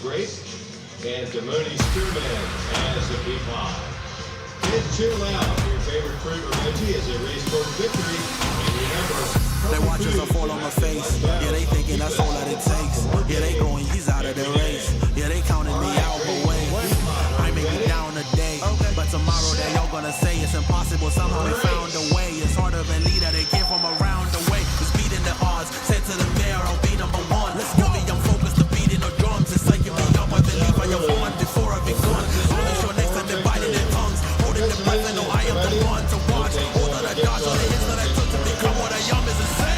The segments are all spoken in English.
great. And Damoni Spearman as the P5. And cheer loud for your favorite fruit or veggie as they race for victory. And remember, they watch us fall on my face. Yeah, they thinking that's all that it takes. Yeah, they going, he's out of their race. Yeah, they counting me out, but wait, I may be down today, but tomorrow they all gonna say it's impossible. Somehow we found a way. It's harder than leader they get from around the way. It's beating the odds. Said to the mayor, I'll be number one. Let's go. Me, I'm focused to beating the drums. It's like you me up, I believe I am one before I begun. Only sure next time they're biting their tongues, holding their breath. I know I am the one to watch. All of the dots on the hits that I took to become what I am is insane.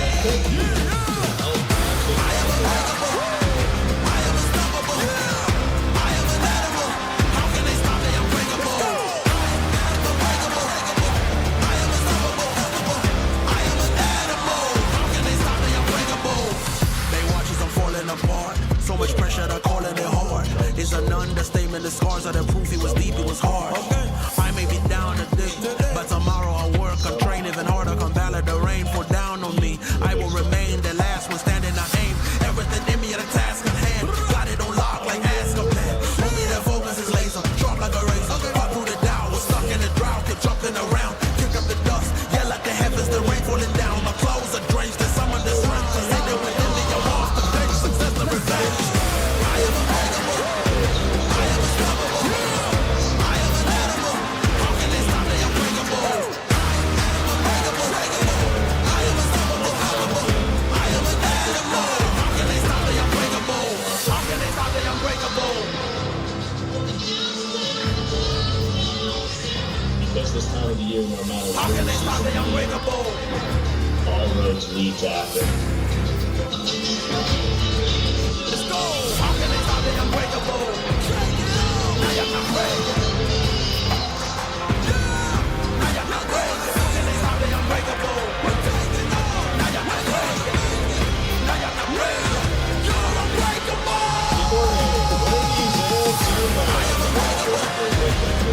So much pressure, they're calling it hard. It's an understatement, the scars are the proof it was deep, it was hard. I may be down today, but tomorrow I'll work, I'll train even harder. Come ballad, the rain fall down on me. I will remain the last one standing, I aim everything in me at a task at hand. Got it on lock like Azkaban. Only the focus is laser, sharp like a razor. Cut through the Dow, was stuck in the drought, keep jumping around, kick up the dust, yell at the heavens, the rain falling down. My clothes are drenched, the summer, the strength, cause they do it in the walls, the fake success, the revenge. This time of the year, no matter how can they stop the unbreakable? All roads lead to Akron. Let's go! How can they stop the unbreakable? Now you're not ready. Now you're not ready. How can they stop the unbreakable? Now you're not ready. Now you're not ready. You're unbreakable! I am unbreakable.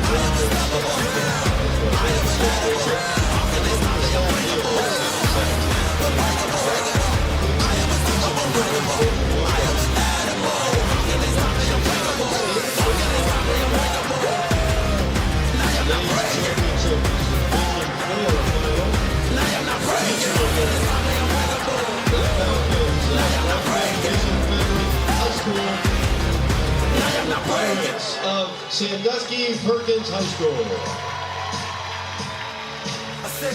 I am unstoppable. How can they stop the unbreakable? I am unstoppable. I am an animal. How can they stop the unbreakable? How can they stop the unbreakable? Now you're not breaking. Now you're not breaking. How can they stop the unbreakable? Now you're not breaking. Now you're not breaking. Of Sandusky Perkins High School.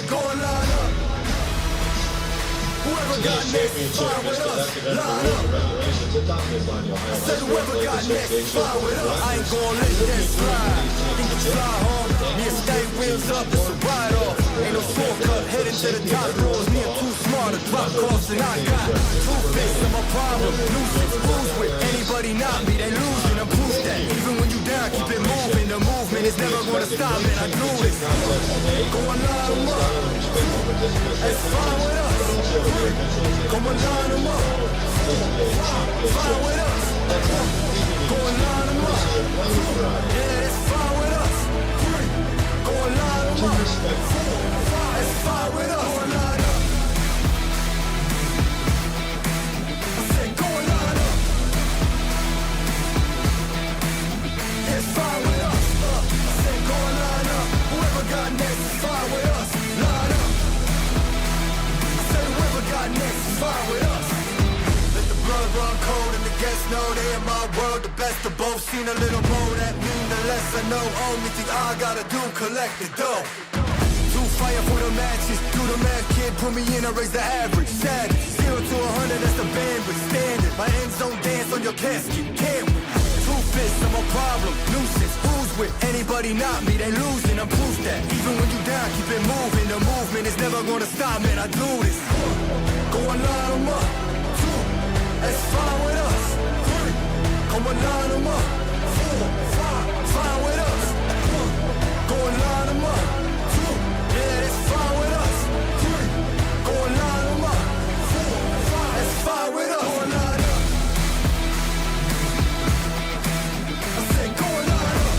Go and line up. Whoever got next, fire with us. Line up. I said whoever got next, fire with us. I ain't gonna let that slide. Think you fly home. Me and stay wheels up, it's a ride off. Ain't no shortcut, heading to the top roads. Me, I'm too smart to drop costs, and I got two fists of my problem. Nuisance, lose with anybody not me, they losing. I'm proof that even when you down, keep it moving. The movement is never gonna stop, man. I do this. Go and line them up. It's fine with us. Come and line them up. Fine with us. Go and line them up. Yeah, it's fine with us. Go and line them up. It's fine with us. Go and line up. I said go and line up. It's fine with us. I said go and line up. Whoever got next is fine with us. Line up. I said whoever got next is fine with us. Let the blood run cold and the guests know they in my world. The best of both, seen a little more. That mean the less I know. Only thing I gotta do, collect the dough. Do fire for the matches. Do the math, kid, put me in, I raise the average. Savage, 0 to 100, that's the bandwidth. Standard, my end zone dance on your casket. Can't we? Two fists, I'm a problem. Nuisance, who's with anybody not me? They losing, I'm proof that. Even when you down, keep it moving. The movement is never gonna stop, man. I do this. Go and line them up. That's fine with us. Come and line them up. Fine with us. Go and line them up. Yeah, it's fine with us. Go and line them up. It's fine with us. Go and line up. I said go and line up.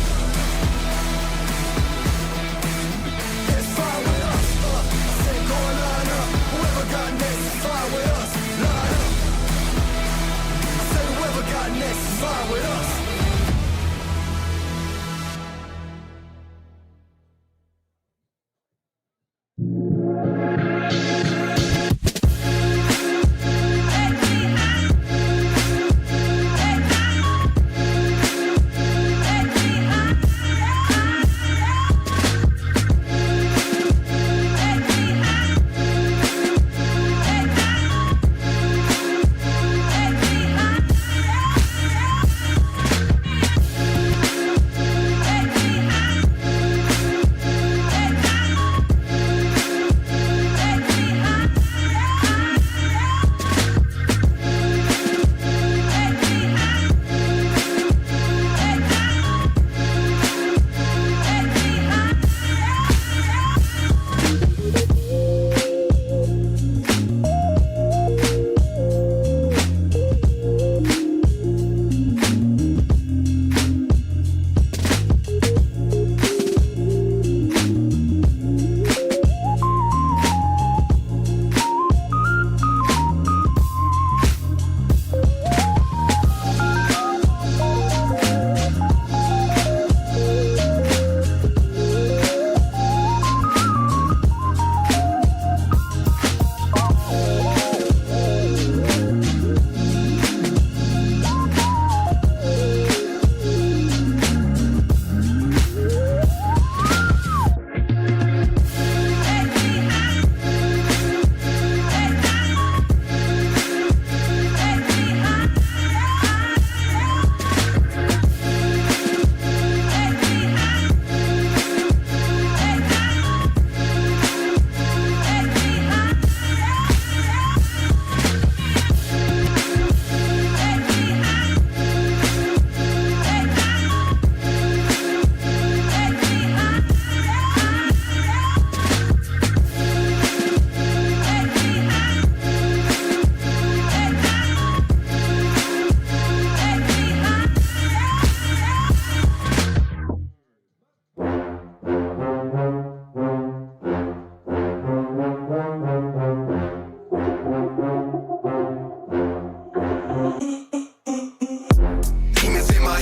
It's fine with us. I said go and line up. Whoever got next is fine with us. Line up. I said whoever got next is fine with us.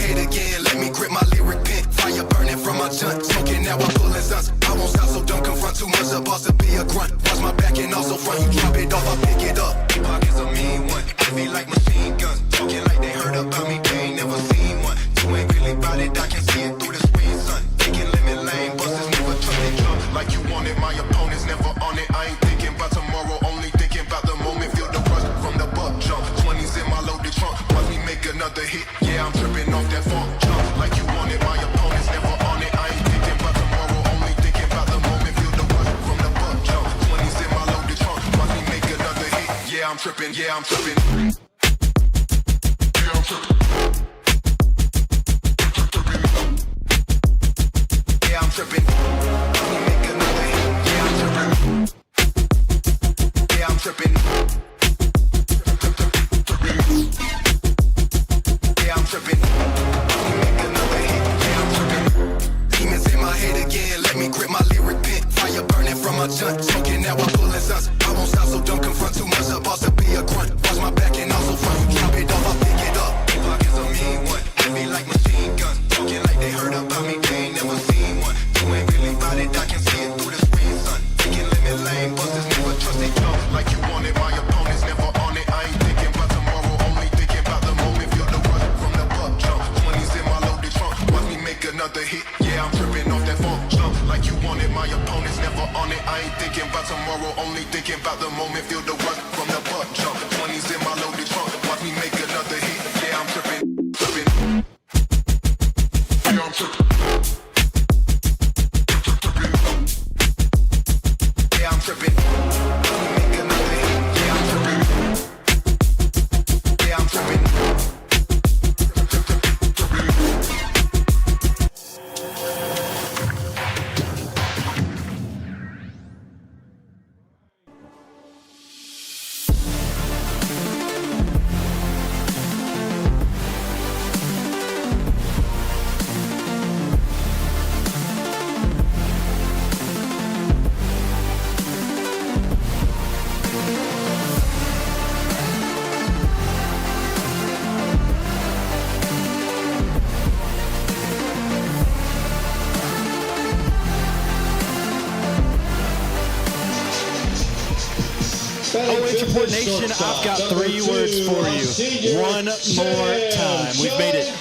head again, let me grip my lyric pen. Fire burning from my junk, smoking now I pull his us. I won't stop, so don't confront too much. A boss to be a grunt. Watch my back and also front. You drop it off, I pick it up. Pockets a mean one, heavy like machine guns. Talking like they heard about me, they ain't never seen one. You ain't really about it, I can see it through the screen, son. Taking limit lane, busters never trust they jump. Like you want it, my opponent's never on it. I ain't thinking about tomorrow, only thinking about the moment. Feel the rush from the buck jump. 20s in my loaded trunk, watch me make another hit. Yeah, I'm tripping off that funk jump. Like you want it, my opponent's never on it. I ain't thinking about tomorrow, only thinking about the moment. Feel the rush from the buck jump. 20s in my loaded trunk, watch me make another hit. Yeah, I'm tripping, yeah, I'm tripping. Yeah, I'm tripping. Yeah, I'm tripping. Watch me make another hit. Yeah, I'm tripping. Yeah, I'm tripping. Yeah, I'm tripping. Watch me make another hit. Yeah, I'm tripping. Demons in my head again, let me grip my lyric pen. Fire burning from my junk, smoking now I pull his us. I won't stop, so don't confront too much. A boss to be a grunt. Watch my back and also front. You drop it off, I pick it up. Pockets a mean one, heavy like machine guns. Talking like they heard about me, they ain't never seen one. You ain't really about it, I can see it through the screen, son. Taking limit lane, busters never trust they jump. Like you want it, my opponent's never on it. I ain't thinking about tomorrow, only thinking about the moment. Feel the rush from the buck jump. 20s in my loaded trunk, watch me make another hit. Yeah, I'm tripping off that funk jump. Like you want it, my opponent's never on it. I ain't thinking about tomorrow, only thinking about the moment. Feel the rush from the buck jump. 20s in my loaded trunk, watch me make another hit. Yeah, I'm tripping, tripping. Yeah, I'm tripping. Yeah, I'm tripping. Watch me make another hit. Yeah, I'm tripping. Yeah, I'm tripping. OH Report Nation, I've got 3 words for you. One more time. We've made it.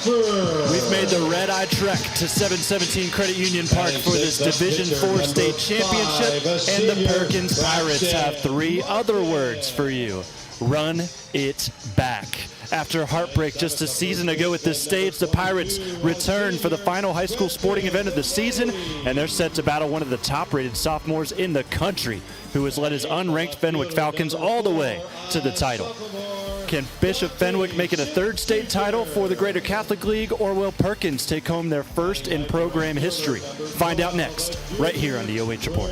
We've made the red-eye trek to 717 Credit Union Park for this Division IV state championship, and the Perkins Pirates have 3 other words for you. Run it back. After heartbreak just a season ago at this stage, the Pirates return for the final high school sporting event of the season, and they're set to battle one of the top-rated sophomores in the country, who has led his unranked Fenwick Falcons all the way to the title. Can Bishop Fenwick make it a 3rd state title for the Greater Catholic League, or will Perkins take home their first in program history? Find out next, right here on the OH Report.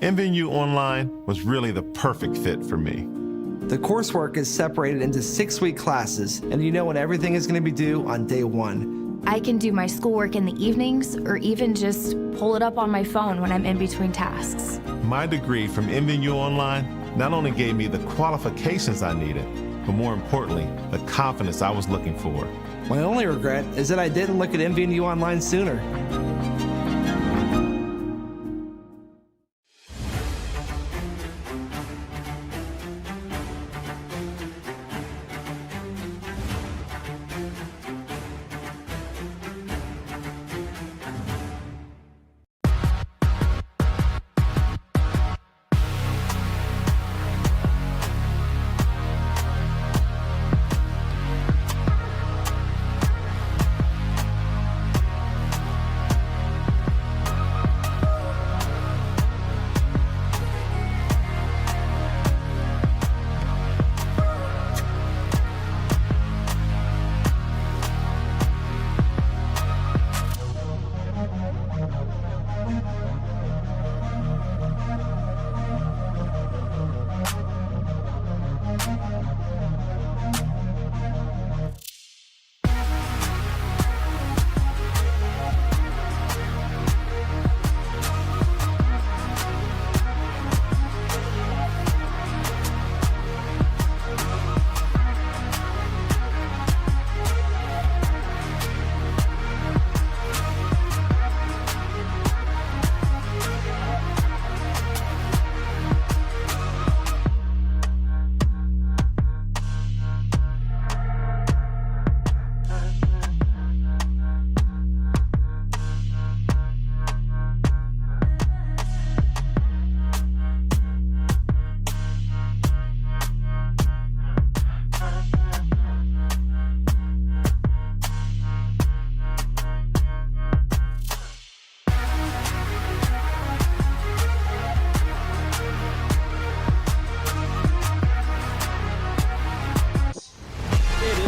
MVU Online was really the perfect fit for me. The coursework is separated into 6-week classes, and you know when everything is going to be due on day 1. I can do my schoolwork in the evenings or even just pull it up on my phone when I'm in between tasks. My degree from MVU Online not only gave me the qualifications I needed, but more importantly, the confidence I was looking for. My only regret is that I didn't look at MVU Online sooner.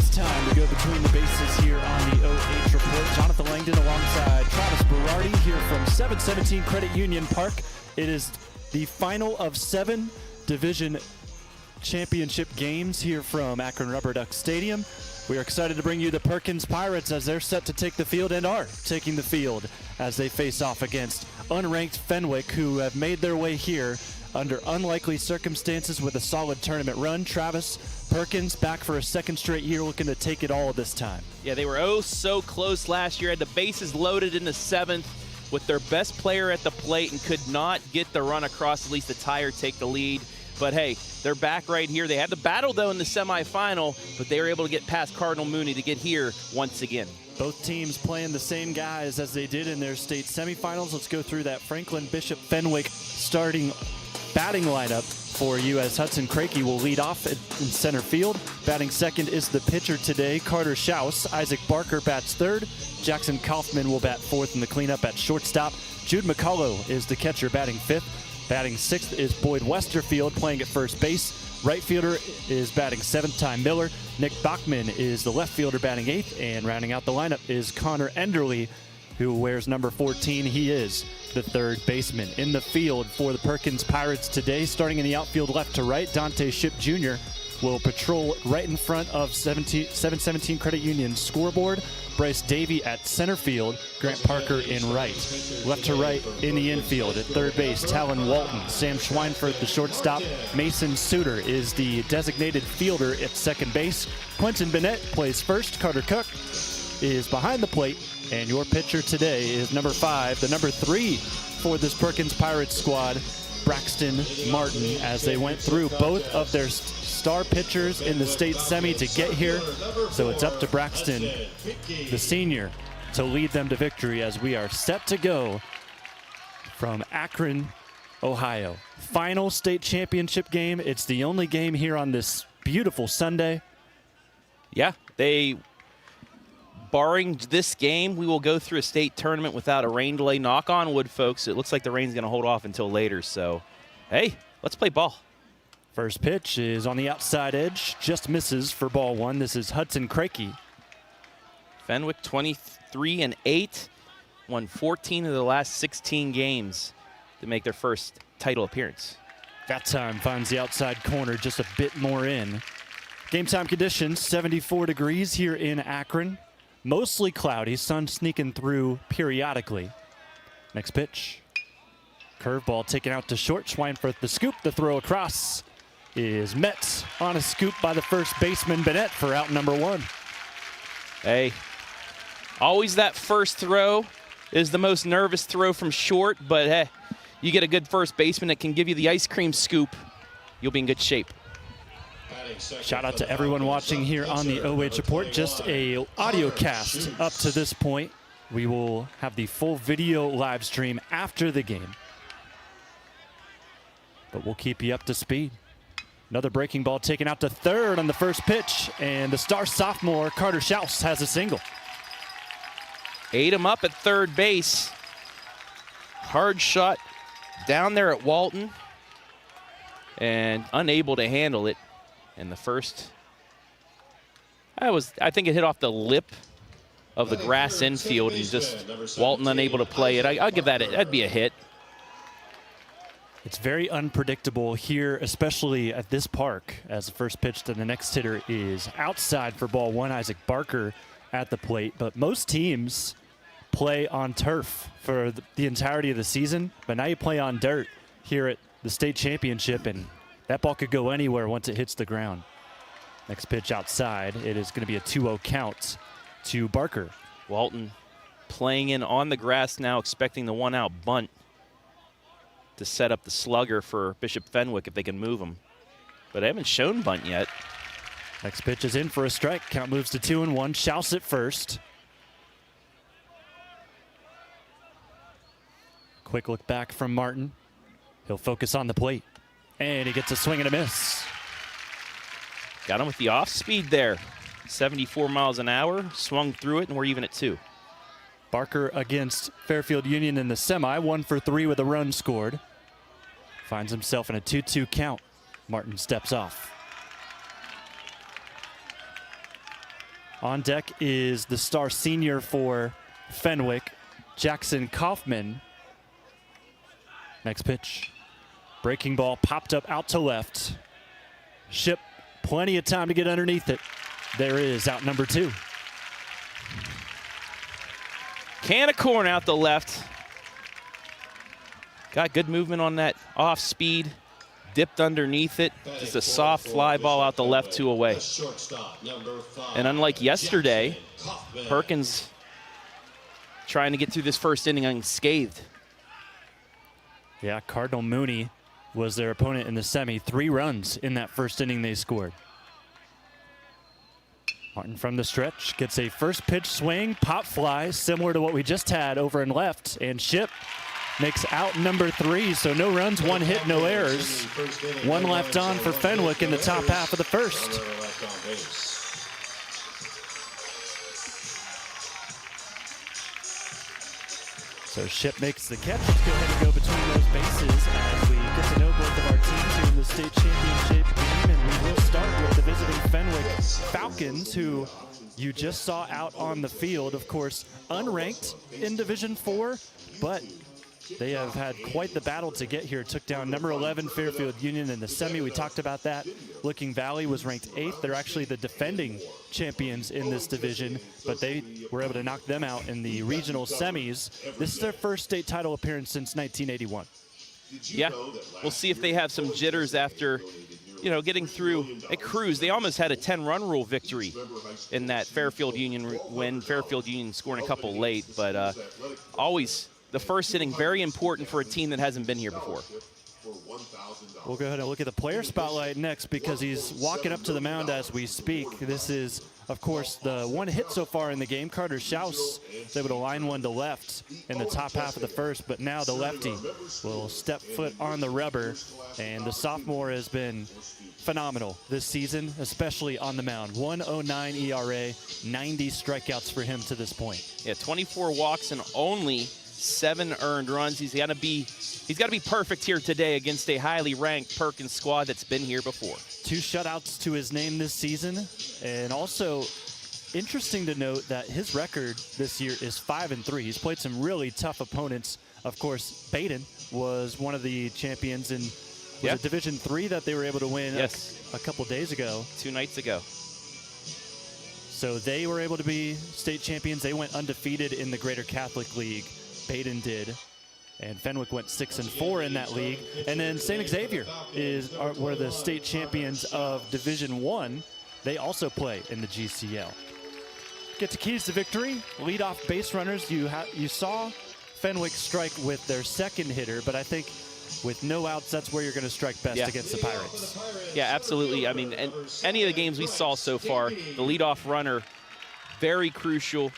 It's time to go between the bases here on the OH Report. Jonathon Langdon alongside Travis Berardi here from 717 Credit Union Park. It is the final of 7 division championship games here from Akron Rubber Duck Stadium. We are excited to bring you the Perkins Pirates as they're set to take the field and are taking the field as they face off against unranked Fenwick, who have made their way here under unlikely circumstances with a solid tournament run. Travis, Perkins back for a second straight year, looking to take it all this time. Yeah, they were oh so close last year. Had the bases loaded in the 7th with their best player at the plate and could not get the run across, at least the tie or take the lead. But hey, they're back right here. They had the battle though in the semifinal, but they were able to get past Cardinal Mooney to get here once again. Both teams playing the same guys as they did in their state semifinals. Let's go through that Franklin Bishop Fenwick starting batting lineup for you, as Hudson Crakey will lead off in center field. Batting second is the pitcher today, Carter Shouse. Isaac Barker bats third. Jackson Kaufman will bat fourth in the cleanup at shortstop. Jude McCullough is the catcher, batting fifth. Batting sixth is Boyd Westerfield, playing at first base. Right fielder is batting seventh, Ty Miller. Nick Bachman is the left fielder, batting eighth. And rounding out the lineup is Connor Enderly, who wears number 14. He is the third baseman. In the field for the Perkins Pirates today, starting in the outfield left to right, Dante Ship Jr. will patrol right in front of 717 Credit Union scoreboard. Bryce Davey at center field, Grant Parker in right. Left to right in the infield at third base, Talon Walton. Sam Schweinfurt, the shortstop. Mason Suter is the designated fielder at second base. Quentin Bennett plays first. Carter Cook is behind the plate. And your pitcher today is number 5, the number 3 for this Perkins Pirates squad, Braxton Martin, as they went through both of their star pitchers in the state semi to get here. So it's up to Braxton, the senior, to lead them to victory as we are set to go from Akron, Ohio. Final state championship game. It's the only game here on this beautiful Sunday. Yeah, barring this game, we will go through a state tournament without a rain delay. Knock on wood, folks. It looks like the rain's going to hold off until later. So, hey, let's play ball. First pitch is on the outside edge. Just misses for ball one. This is Hudson Crakey. Fenwick 23-8. Won 14 of the last 16 games to make their first title appearance. That time finds the outside corner just a bit more in. Game time conditions, 74 degrees here in Akron. Mostly cloudy, sun sneaking through periodically. Next pitch. Curveball taken out to short. Schweinfurt the scoop. The throw across is met on a scoop by the first baseman, Bennett, for out number 1. Hey, always that first throw is the most nervous throw from short, but hey, you get a good first baseman that can give you the ice cream scoop, you'll be in good shape. Shout out to everyone watching here on the OH Report. Just a audio cast up to this point. We will have the full video live stream after the game, but we'll keep you up to speed. Another breaking ball taken out to third on the first pitch, and the star sophomore Carter Shouse has a single. Ate him up at third base. Hard shot down there at Walton, and unable to handle it. And the first, I think it hit off the lip of the grass infield, and just Walton unable to play it. I'll give that'd be a hit. It's very unpredictable here, especially at this park, as the first pitch to the next hitter is outside for ball 1. Isaac Barker at the plate, but most teams play on turf for the entirety of the season, but now you play on dirt here at the state championship, and that ball could go anywhere once it hits the ground. Next pitch outside. It is going to be a 2-0 count to Barker. Walton playing in on the grass now, expecting the 1-out bunt to set up the slugger for Bishop Fenwick if they can move him. But they haven't shown bunt yet. Next pitch is in for a strike. Count moves to 2-1. Shouse at first. Quick look back from Martin. He'll focus on the plate. And he gets a swing and a miss. Got him with the off speed there. 74 miles an hour. Swung through it, and we're even at 2. Barker against Fairfield Union in the semi. 1 for 3 with a run scored. Finds himself in a 2-2 count. Martin steps off. On deck is the star senior for Fenwick, Jackson Kaufman. Next pitch. Breaking ball popped up out to left. Ship, plenty of time to get underneath it. There is out number 2. Can of corn out the left. Got good movement on that off speed. Dipped underneath it. Just a soft fly ball out the left, 2 away. And unlike yesterday, Perkins trying to get through this first inning unscathed. Yeah, Cardinal Mooney was their opponent in the semi. 3 runs in that first inning they scored. Martin from the stretch gets a first pitch swing, pop fly, similar to what we just had over in left. And Ship makes out number 3, so no runs, 1 hit, no errors. 1 left on for Fenwick in the top half of the first. So Ship makes the catch. Let's go ahead and go between those bases as we get to know both of our teams here in the state championship game. And we will start with the visiting Fenwick Falcons, who you just saw out on the field. Of course, unranked in Division 4, but they have had quite the battle to get here. Took down number 11 Fairfield Union in the semi. We talked about that. Licking Valley was ranked 8th. They're actually the defending champions in this division, but they were able to knock them out in the regional semis. This is their first state title appearance since 1981. Yeah, we'll see if they have some jitters after, you know, getting through a cruise. They almost had a 10-run rule victory in that Fairfield Union win. Fairfield Union scoring a couple late, but always the first inning very important for a team that hasn't been here before. We'll go ahead and look at the player spotlight next because he's walking up to the mound as we speak. This is, of course, the 1 hit so far in the game. Carter Shouse is able to line 1 to left in the top half of the first, but now the lefty will step foot on the rubber, and the sophomore has been phenomenal this season, especially on the mound. 1.09 ERA, 90 strikeouts for him to this point. Yeah, 24 walks and only 7 earned runs. He's got to be perfect here today against a highly ranked Perkins squad that's been here before. 2 shutouts to his name this season, and also interesting to note that his record this year is 5-3. He's played some really tough opponents. Of course, Baden was one of the champions in Division 3 that they were able to win a couple days ago. 2 nights ago. So they were able to be state champions. They went undefeated in the Greater Catholic League. Baden did. And Fenwick went 6-4 in that league. And then St. Xavier were the state champions of Division 1. They also play in the GCL. Get to keys to victory. Leadoff base runners. You saw Fenwick strike with their second hitter, but I think with no outs, that's where you're going to strike best against the Pirates. Yeah, absolutely. I mean, and any of the games we saw so far, the leadoff runner, very crucial.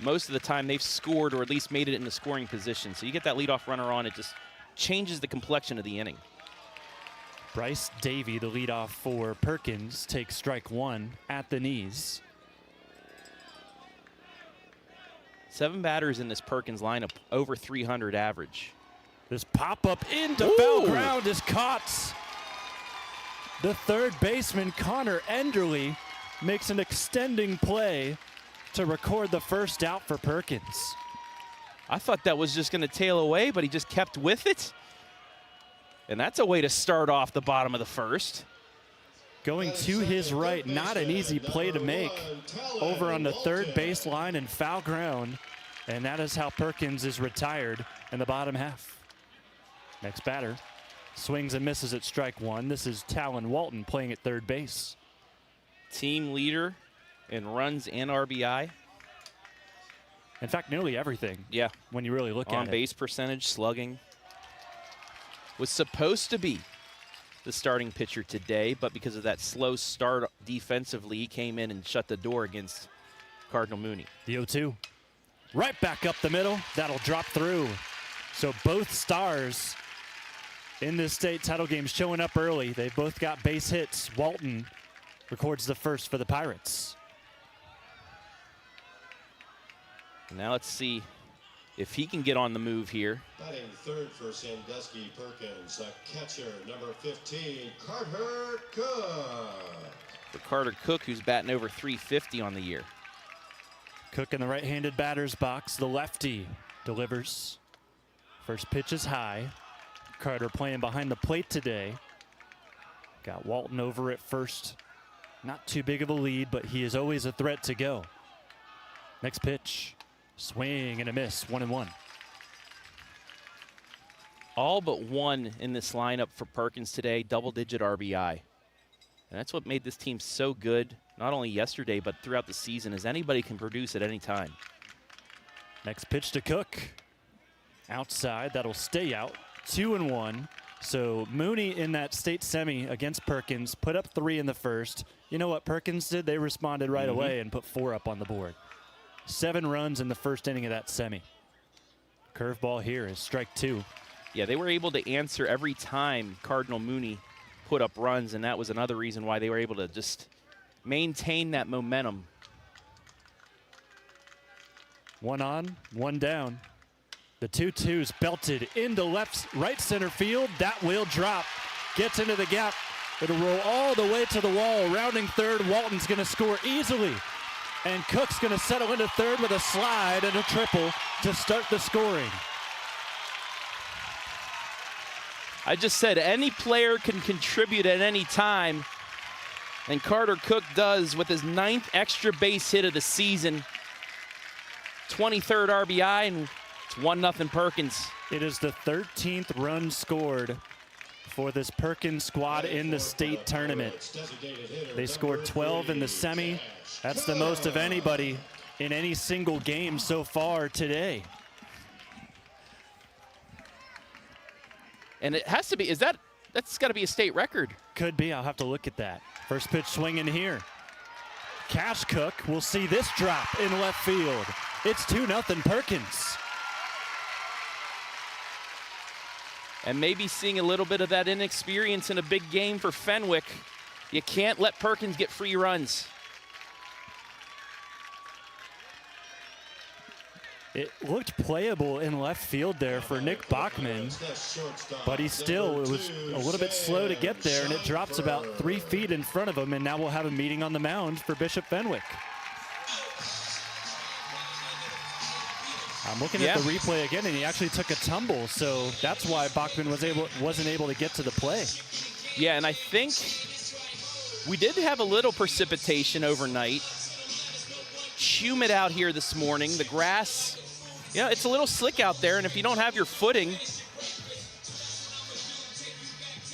Most of the time they've scored or at least made it in the scoring position. So you get that leadoff runner on, it just changes the complexion of the inning. Bryce Davey, the leadoff for Perkins, takes strike 1 at the knees. 7 batters in this Perkins lineup, over 300 average. This pop-up into foul ground is caught. The third baseman, Connor Enderly, makes an extending play to record the first out for Perkins. I thought that was just going to tail away, but he just kept with it. And that's a way to start off the bottom of the first. Going to his right, not an easy play to make. Over on the third baseline and foul ground. And that is how Perkins is retired in the bottom half. Next batter swings and misses at strike 1. This is Talon Walton playing at third base. Team leader in runs and RBI. In fact, nearly everything. Yeah. When you really look at it. On base percentage, slugging. Was supposed to be the starting pitcher today, but because of that slow start defensively, he came in and shut the door against Cardinal Mooney. The 0-2. Right back up the middle. That'll drop through. So both stars in this state title game showing up early. They both got base hits. Walton records the first for the Pirates. Now let's see if he can get on the move here. Batting third for Sandusky Perkins, catcher number 15, Carter Cook. For Carter Cook, who's batting over 350 on the year. Cook in the right-handed batter's box. The lefty delivers. First pitch is high. Carter playing behind the plate today. Got Walton over at first. Not too big of a lead, but he is always a threat to go. Next pitch. Swing and a miss. 1-1. All but one in this lineup for Perkins today, double-digit RBI. And that's what made this team so good, not only yesterday, but throughout the season, is anybody can produce at any time. Next pitch to Cook. Outside, that'll stay out. 2-1. So Mooney in that state semi against Perkins put up 3 in the first. You know what Perkins did? They responded right away and put 4 up on the board. 7 runs in the first inning of that semi. Curveball here is strike 2. Yeah, they were able to answer every time Cardinal Mooney put up runs, and that was another reason why they were able to just maintain that momentum. 1 on, 1 down. The 2-2's belted into right center field. That will drop. Gets into the gap. It'll roll all the way to the wall. Rounding third, Walton's going to score easily. And Cook's going to settle into third with a slide and a triple to start the scoring. I just said any player can contribute at any time, and Carter Cook does with his 9th extra base hit of the season. 23rd RBI, and it's 1-0 Perkins. It is the 13th run scored for this Perkins squad in the state tournament. They scored 12 in the semi. That's the most of anybody in any single game so far today. And it has to be, that's got to be a state record. Could be, I'll have to look at that. First pitch swinging here. Cash Cook will see this drop in left field. It's 2-0 Perkins. And maybe seeing a little bit of that inexperience in a big game for Fenwick. You can't let Perkins get free runs. It looked playable in left field there for Nick Bachman, but it was a little bit slow to get there, and it drops about 3 feet in front of him, and now we'll have a meeting on the mound for Bishop Fenwick. I'm looking at the replay again, and he actually took a tumble, so that's why Bachman wasn't able to get to the play. Yeah, and I think we did have a little precipitation overnight. Humid out here this morning. The grass, it's a little slick out there, and if you don't have your footing,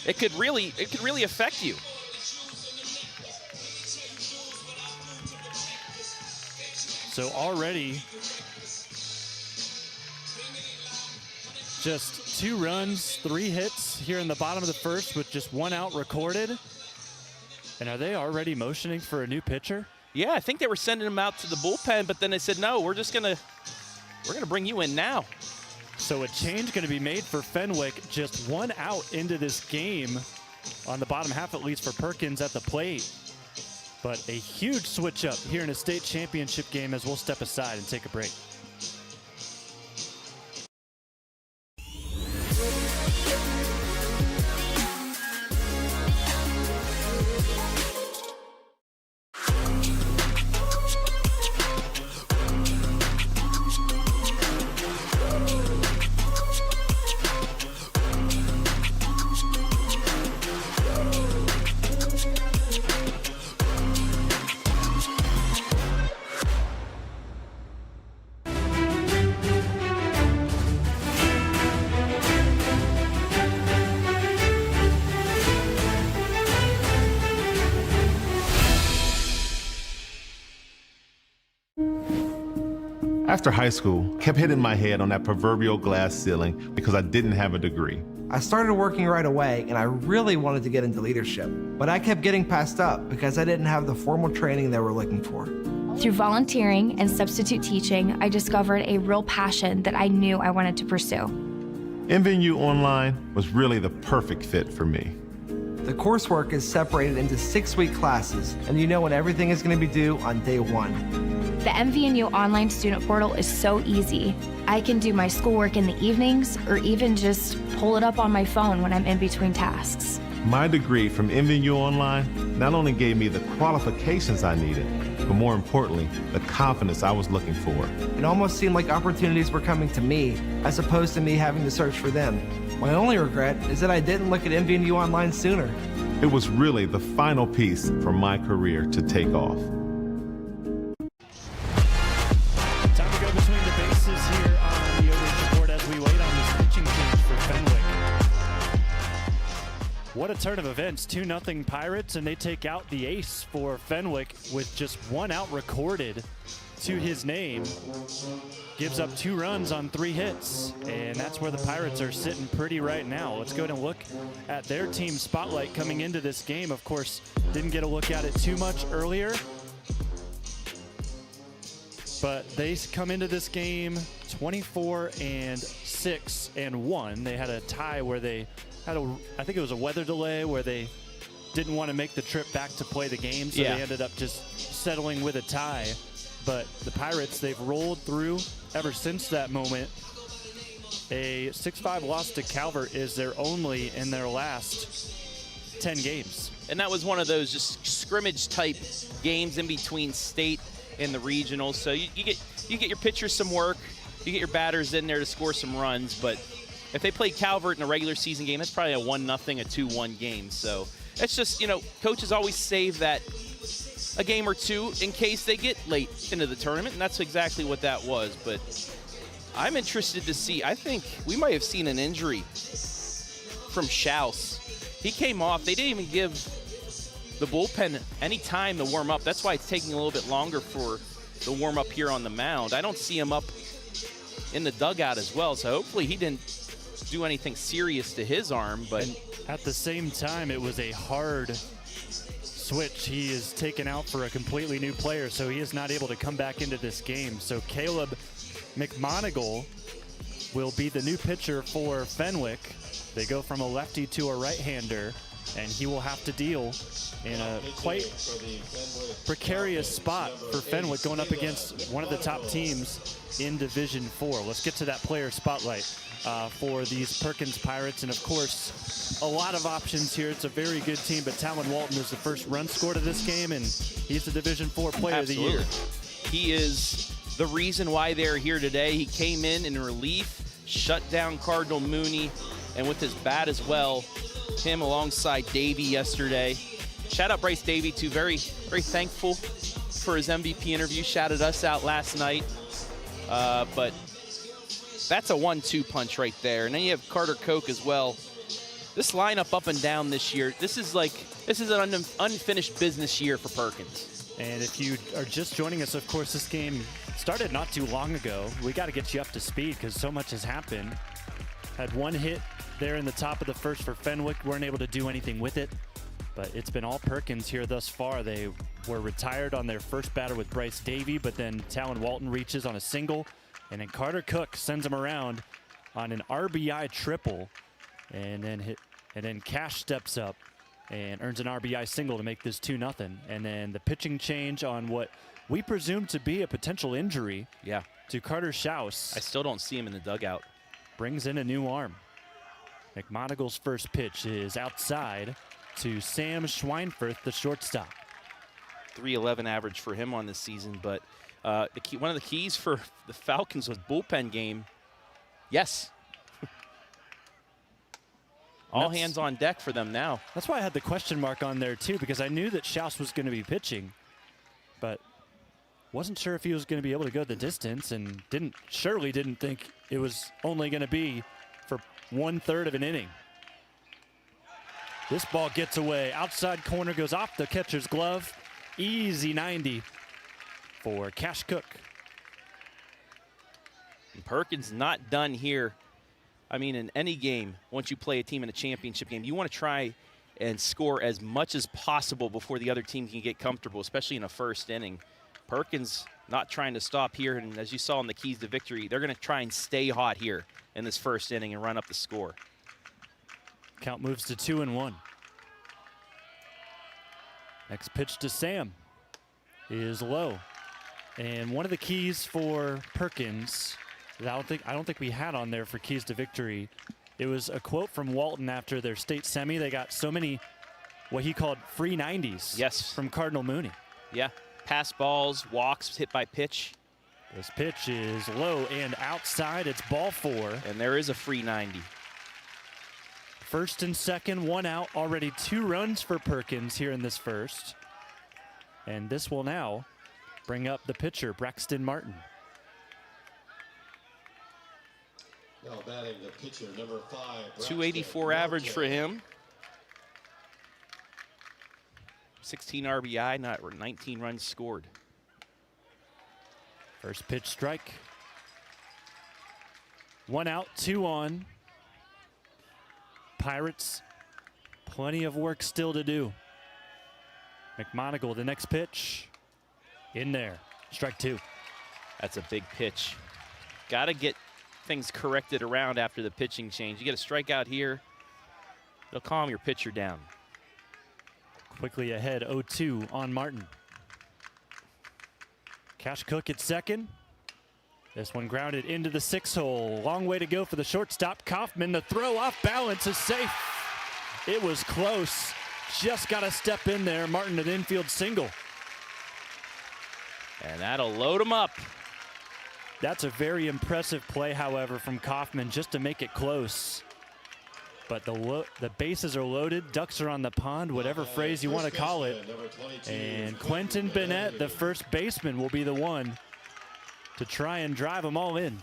it could really affect you. So already just 2 runs, 3 hits here in the bottom of the first with just 1 out recorded. And are they already motioning for a new pitcher? Yeah, I think they were sending him out to the bullpen, but then they said, no, we're gonna bring you in now. So a change going to be made for Fenwick. Just 1 out into this game on the bottom half, at least for Perkins at the plate. But a huge switch up here in a state championship game as we'll step aside and take a break. After high school, kept hitting my head on that proverbial glass ceiling because I didn't have a degree. I started working right away, and I really wanted to get into leadership, but I kept getting passed up because I didn't have the formal training they were looking for. Through volunteering and substitute teaching, I discovered a real passion that I knew I wanted to pursue. MVU Online was really the perfect fit for me. The coursework is separated into 6-week classes, and you know when everything is going to be due on day 1. The MVNU online student portal is so easy. I can do my schoolwork in the evenings or even just pull it up on my phone when I'm in between tasks. My degree from MVU Online not only gave me the qualifications I needed, but more importantly, the confidence I was looking for. It almost seemed like opportunities were coming to me, as opposed to me having to search for them. My only regret is that I didn't look at MVU Online sooner. It was really the final piece for my career to take off. Time to go between the bases here on the overage board as we wait on this pitching change for Fenwick. What a turn of events. 2-0 Pirates, and they take out the ace for Fenwick with just 1 out recorded to his name. Gives up 2 runs on 3 hits, and that's where the Pirates are sitting pretty right now. Let's go and look at their team spotlight coming into this game. Of course, didn't get a look at it too much earlier, but they come into this game 24-6-1. They had a tie where they had I think it was a weather delay where they didn't want to make the trip back to play the game, so they ended up just settling with a tie. But the Pirates, they've rolled through ever since that moment. A 6-5 loss to Calvert is their only in their last 10 games. And that was one of those just scrimmage type games in between state and the regionals. So you get your pitchers some work, you get your batters in there to score some runs, but if they played Calvert in a regular season game, that's probably a 1-0, a 2-1 game. So it's just, coaches always save that a game or two in case they get late into the tournament, and that's exactly what that was. But I'm interested to see. I think we might have seen an injury from Shouse. He came off. They didn't even give the bullpen any time to warm up. That's why it's taking a little bit longer for the warm up here on the mound. I don't see him up in the dugout as well, so hopefully he didn't do anything serious to his arm. But and at the same time, it was a hard switch. He is taken out for a completely new player, so he is not able to come back into this game. So Caleb McMonigal will be the new pitcher for Fenwick. They go from a lefty to a right-hander, and he will have to deal in a quite precarious spot for Fenwick going up against one of the top teams in Division 4. Let's get to that player spotlight for these Perkins Pirates. And of course, a lot of options here. It's a very good team, but Talon Walton is the first run scored of this game, and he's the Division 4 player of the year. He is the reason why they're here today. He came in relief, shut down Cardinal Mooney, and with his bat as well, him alongside Davey yesterday. Shout out Bryce Davey too, very, very thankful for his MVP interview. Shouted us out last night. But that's a 1-2 punch right there. And then you have Carter Koch as well. This lineup up and down this year, this is an unfinished business year for Perkins. And if you are just joining us, of course, this game started not too long ago. We got to get you up to speed because so much has happened. Had 1 hit there in the top of the first for Fenwick. Weren't able to do anything with it. But it's been all Perkins here thus far. They were retired on their first batter with Bryce Davey, but then Talon Walton reaches on a single, and then Carter Koch sends him around on an RBI triple, and then Cash steps up and earns an RBI single to make this 2-0. And then the pitching change on what we presume to be a potential injury to Carter Shouse. I still don't see him in the dugout. Brings in a new arm. McMonigal's first pitch is outside to Sam Schweinfurth, the shortstop. 311 average for him on this season, but one of the keys for the Falcons was bullpen game. Yes. All hands on deck for them now. That's why I had the question mark on there too, because I knew that Shouse was going to be pitching, but wasn't sure if he was going to be able to go the distance, and surely didn't think it was only going to be for 1/3 of an inning. This ball gets away. Outside corner goes off the catcher's glove. Easy 90 for Cash Cook. And Perkins not done here. I mean, in any game, once you play a team in a championship game, you want to try and score as much as possible before the other team can get comfortable, especially in a first inning. Perkins not trying to stop here, and as you saw in the keys to victory, they're going to try and stay hot here in this first inning and run up the score. Count moves to 2-1. Next pitch to Sam is low. And one of the keys for Perkins that I don't think we had on there for keys to victory It was a quote from Walton after their state semi. They got so many, what he called free 90s. Yes. From Cardinal Mooney. Yeah. Pass balls, walks, hit by pitch. This pitch is low and outside. It's ball 4. And there is a free 90. First and second, 1 out. Already 2 runs for Perkins here in this first. And this will now bring up the pitcher, Braxton Martin. Now batting the pitcher, number 5. 284 average for him. 16 RBI, 19 runs scored. First pitch strike. 1 out, 2 on. Pirates, plenty of work still to do. McMonagle, the next pitch. In there, strike 2. That's a big pitch. Got to get things corrected around after the pitching change. You get a strikeout here, it'll calm your pitcher down. Quickly ahead, 0-2 on Martin. Cash Cook at second. This one grounded into the 6 hole. Long way to go for the shortstop. Kaufman, the throw off balance is safe. It was close. Just got to step in there. Martin an infield single. And that'll load him up. That's a very impressive play, however, from Kaufman just to make it close. But the bases are loaded, ducks are on the pond, whatever phrase you want to call it. And Quentin Bennett, the first baseman, will be the one to try and drive them all in.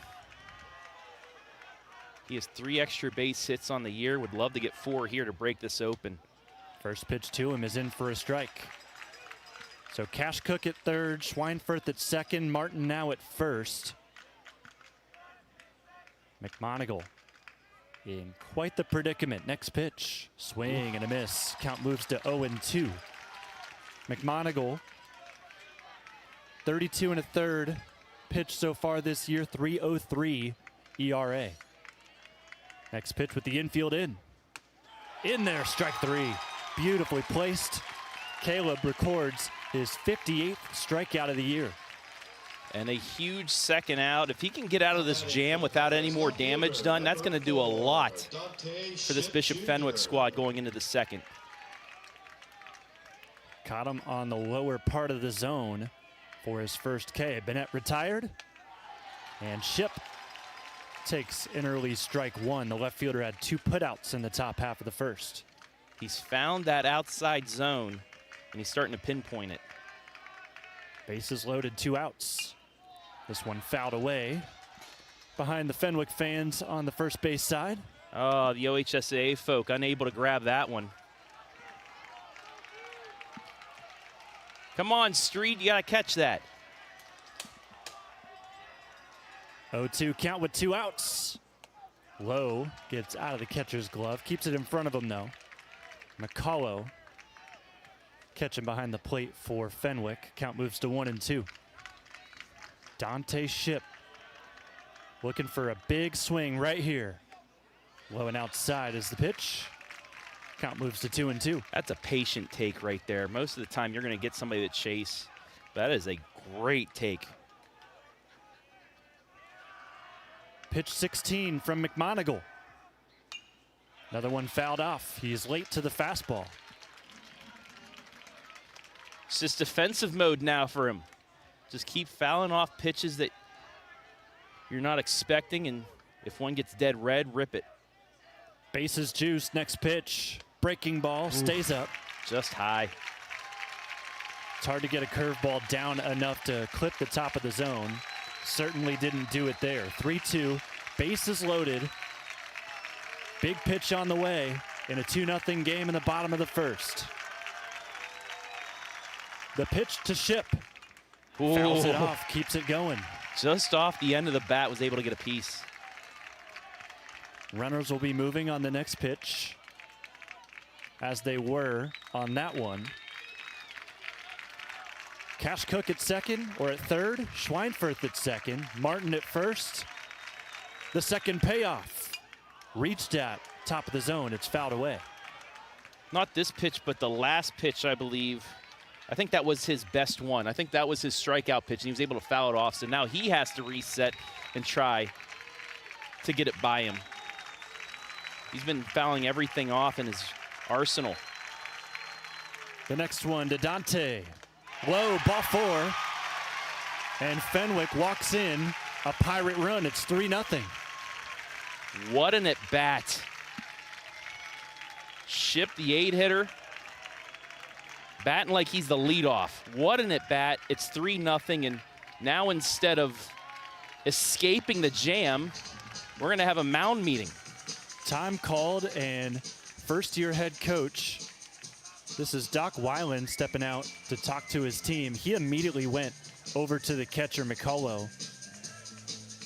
He has 3 extra base hits on the year. Would love to get 4 here to break this open. First pitch to him is in for a strike. So Cash Cook at third, Schweinfurth at second, Martin now at first. McMonagle in quite the predicament. Next pitch, swing and a miss. Count moves to 0-2. McMonagle, 32 1/3 pitch so far this year, 3.03 ERA. Next pitch with the infield in. In there, strike 3. Beautifully placed. Caleb records his 58th strikeout of the year. And a huge second out. If he can get out of this jam without any more damage done, that's going to do a lot for this Bishop Fenwick squad going into the second. Caught him on the lower part of the zone for his first K. Bennett retired. And Ship takes an early strike 1. The left fielder had 2 putouts in the top half of the first. He's found that outside zone, and he's starting to pinpoint it. Bases loaded, 2 outs. This one fouled away behind the Fenwick fans on the first base side. Oh, the OHSAA folk unable to grab that one. Come on, Street, you got to catch that. 0-2 count with 2 outs. Lowe gets out of the catcher's glove, keeps it in front of him though. McCullough catching behind the plate for Fenwick. Count moves to 1-2. Dante Ship looking for a big swing right here. Low and outside is the pitch. Count moves to 2-2. That's a patient take right there. Most of the time you're going to get somebody to chase. That is a great take. Pitch 16 from McMonagle. Another one fouled off. He's late to the fastball. It's just defensive mode now for him. Just keep fouling off pitches that you're not expecting, and if one gets dead red, rip it. Bases juice, next pitch. Breaking ball, stays up. Just high. It's hard to get a curveball down enough to clip the top of the zone. Certainly didn't do it there. 3-2, bases loaded. Big pitch on the way in a 2-0 game in the bottom of the first. The pitch to Ship. Fouls it off, keeps it going. Just off the end of the bat, was able to get a piece. Runners will be moving on the next pitch, as they were on that one. Cash Cook at second, or at third. Schweinfurth at second. Martin at first. The second payoff. Reached at top of the zone. It's fouled away. Not this pitch, but the last pitch, I believe. I think that was his best one. I think that was his strikeout pitch, and he was able to foul it off. So now he has to reset and try to get it by him. He's been fouling everything off in his arsenal. The next one to Dante. Low, ball 4. And Fenwick walks in. A Pirate run. It's 3-0. What an at-bat. Ship the 8-hitter. Batting like he's the leadoff. What an at-bat. It's 3-0, and now instead of escaping the jam, we're going to have a mound meeting. Time called, and first-year head coach, this is Doc Weiland stepping out to talk to his team. He immediately went over to the catcher, McCullough.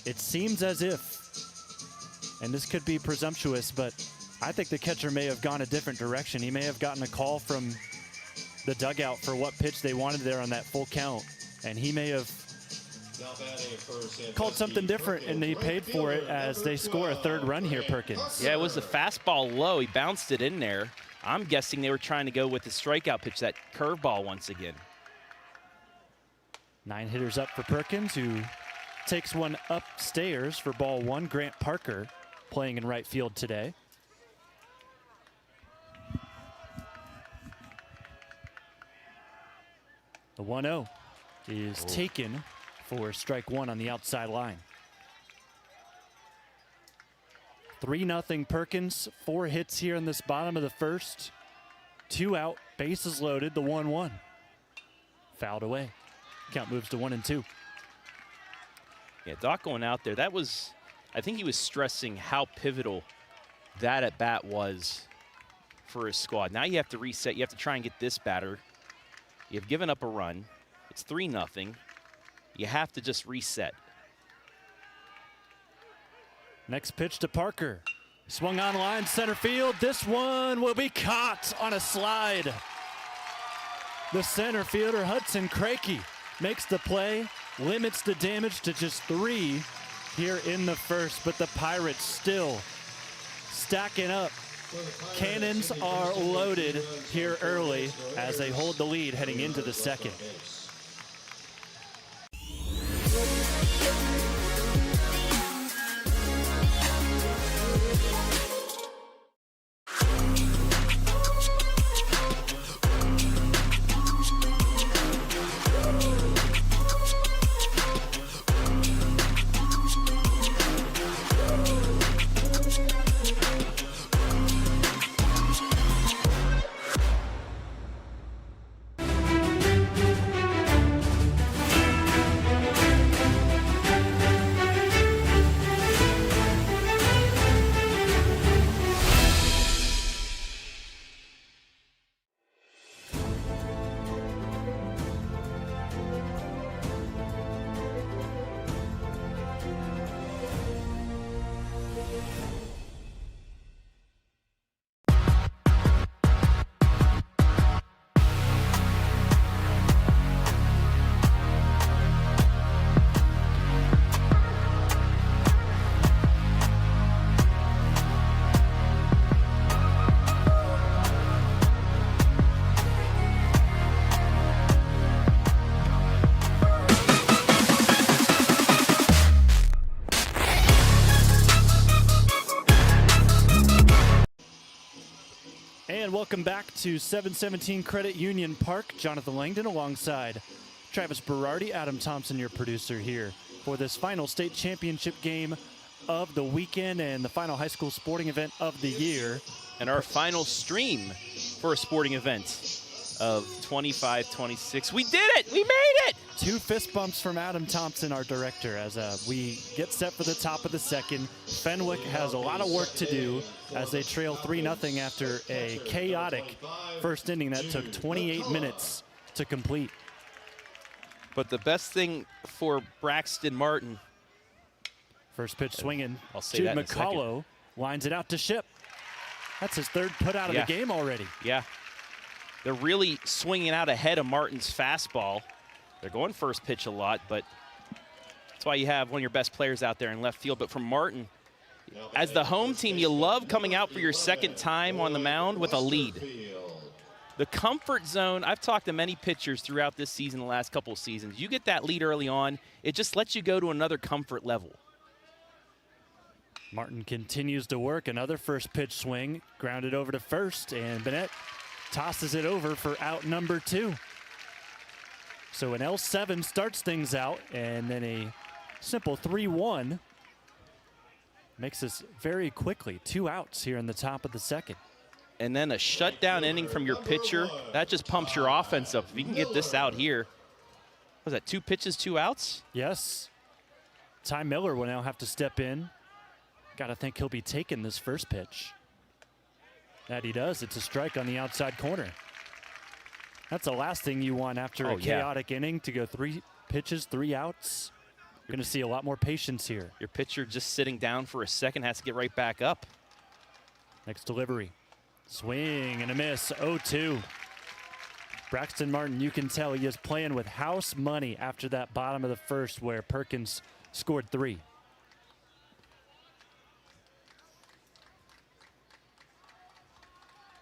It seems as if, and this could be presumptuous, but I think the catcher may have gone a different direction. He may have gotten a call from the dugout for what pitch they wanted there on that full count, and he may have called something different, and he paid for it as they score a 3rd run here, Perkins. Yeah, it was a fastball low. He bounced it in there. I'm guessing they were trying to go with the strikeout pitch, that curveball once again. 9 hitters up for Perkins, who takes one upstairs for ball 1. Grant Parker playing in right field today. The 1-0 is taken for strike 1 on the outside line. 3-0 Perkins. 4 hits here in this bottom of the first. 2 out, bases loaded, the 1-1. Fouled away. Count moves to 1-2. Yeah, Doc going out there, that was, I think he was stressing how pivotal that at-bat was for his squad. Now you have to reset. You have to try and get this batter. You've given up a run. It's 3-0. You have to just reset. Next pitch to Parker. Swung on line, center field. This one will be caught on a slide. The center fielder, Hudson Crakey, makes the play, limits the damage to just 3 here in the first, but the Pirates still stacking up. Cannons are loaded here early as they hold the lead heading into the second. And welcome back to 717 Credit Union Park. Jonathon Langdon alongside Travis Berardi, Adam Thompson, your producer here for this final state championship game of the weekend and the final high school sporting event of the year. And our final stream for a sporting event of 25-26. We did it! We made it! 2 fist bumps from Adam Thompson, our director, as we get set for the top of the second. Fenwick has a lot of work to do as they trail 3-0 after a chaotic first inning that took 28 minutes to complete. But the best thing for Braxton Martin. First pitch swinging. I'll say Jude that in a McCullough lines it out to Ship. That's his 3rd put out of the game already. Yeah. They're really swinging out ahead of Martin's fastball. They're going first pitch a lot, but that's why you have one of your best players out there in left field. But from Martin, as the home team, you love coming out for your second time on the mound with a lead. The comfort zone, I've talked to many pitchers throughout this season, the last couple of seasons. You get that lead early on, it just lets you go to another comfort level. Martin continues to work. Another first pitch swing, grounded over to first, and Bennett tosses it over for out number 2. So an L7 starts things out, and then a simple 3-1 makes this very quickly 2 outs here in the top of the second. And then a shutdown inning from your pitcher, that just pumps your offense up. If you can get this out here, was that 2 pitches, 2 outs? Yes. Ty Miller will now have to step in. Got to think he'll be taking this first pitch. That he does. It's a strike on the outside corner. That's the last thing you want after a chaotic inning, to go 3 pitches, 3 outs. You're going to see a lot more patience here. Your pitcher just sitting down for a second has to get right back up. Next delivery. Swing and a miss, 0-2. Braxton Martin, you can tell he is playing with house money after that bottom of the first where Perkins scored 3.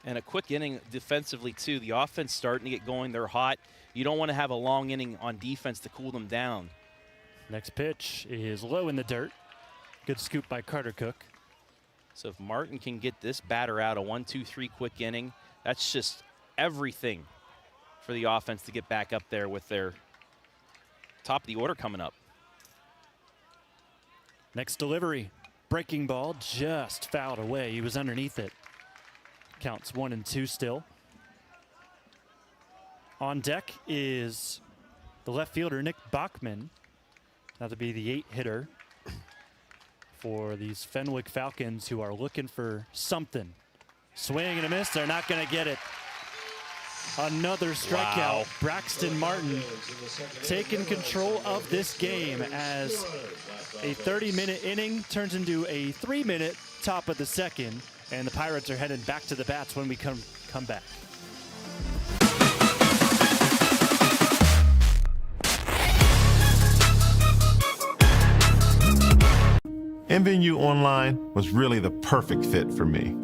And a quick inning defensively, too. The offense starting to get going. They're hot. You don't want to have a long inning on defense to cool them down. Next pitch is low in the dirt. Good scoop by Carter Cook. So if Martin can get this batter out, a 1-2-3 quick inning, that's just everything for the offense to get back up there with their top of the order coming up. Next delivery. Breaking ball just fouled away. He was underneath it. Counts 1-2 still. On deck is the left fielder, Nick Bachman. That'll be the 8 hitter for these Fenwick Falcons, who are looking for something. Swing and a miss. They're not going to get it. Another strikeout. Wow. Braxton Martin taking control of this game as a 30-minute inning turns into a 3-minute top of the second, and the Pirates are headed back to the bats when we come back. MVU Online was really the perfect fit for me.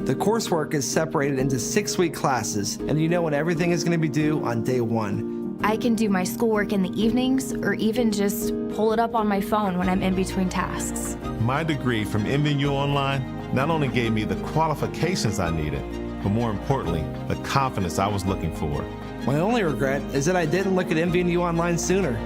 The coursework is separated into 6-week classes, and you know when everything is going to be due on day 1. I can do my schoolwork in the evenings or even just pull it up on my phone when I'm in between tasks. My degree from MVU Online not only gave me the qualifications I needed, but more importantly, the confidence I was looking for. My only regret is that I didn't look at MVU Online sooner.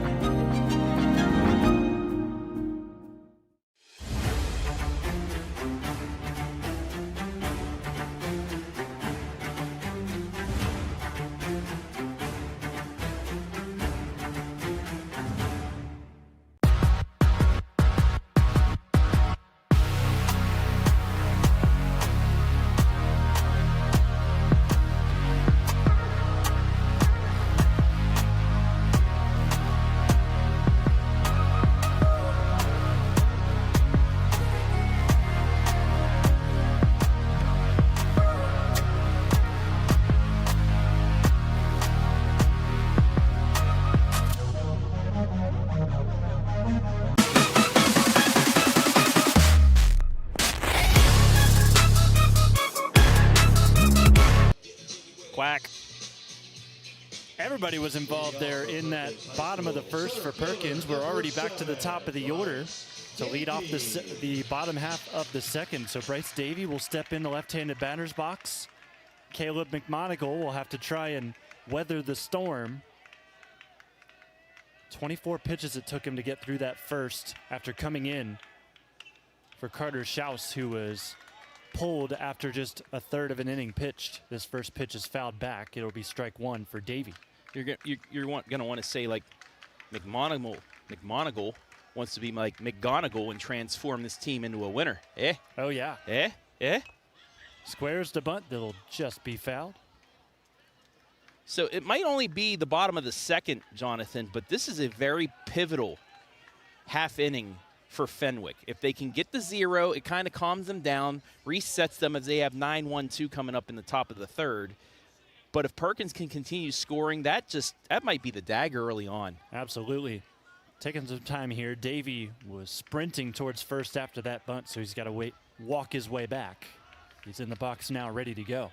Quack. Everybody was involved there in that bottom of the first for Perkins. We're already back to the top of the order to lead off the bottom half of the second. So Bryce Davey will step in the left-handed batter's box. Caleb McMonigal will have to try and weather the storm. 24 pitches it took him to get through that first after coming in for Carter Shouse, who was pulled after just a third of an inning pitched. This first pitch is fouled back. It'll be strike 1 for Davey. You're going to want to say, like, McMonigal wants to be like McGonigal and transform this team into a winner. Eh? Oh, yeah. Eh? Eh? Squares the bunt. That'll just be fouled. So it might only be the bottom of the second, Jonathan, but this is a very pivotal half inning for Fenwick. If they can get the 0, it kind of calms them down, resets them as they have 9-1-2 coming up in the top of the third. But if Perkins can continue scoring, that might be the dagger early on. Absolutely. Taking some time here. Davey was sprinting towards first after that bunt, so he's got to walk his way back. He's in the box now, ready to go.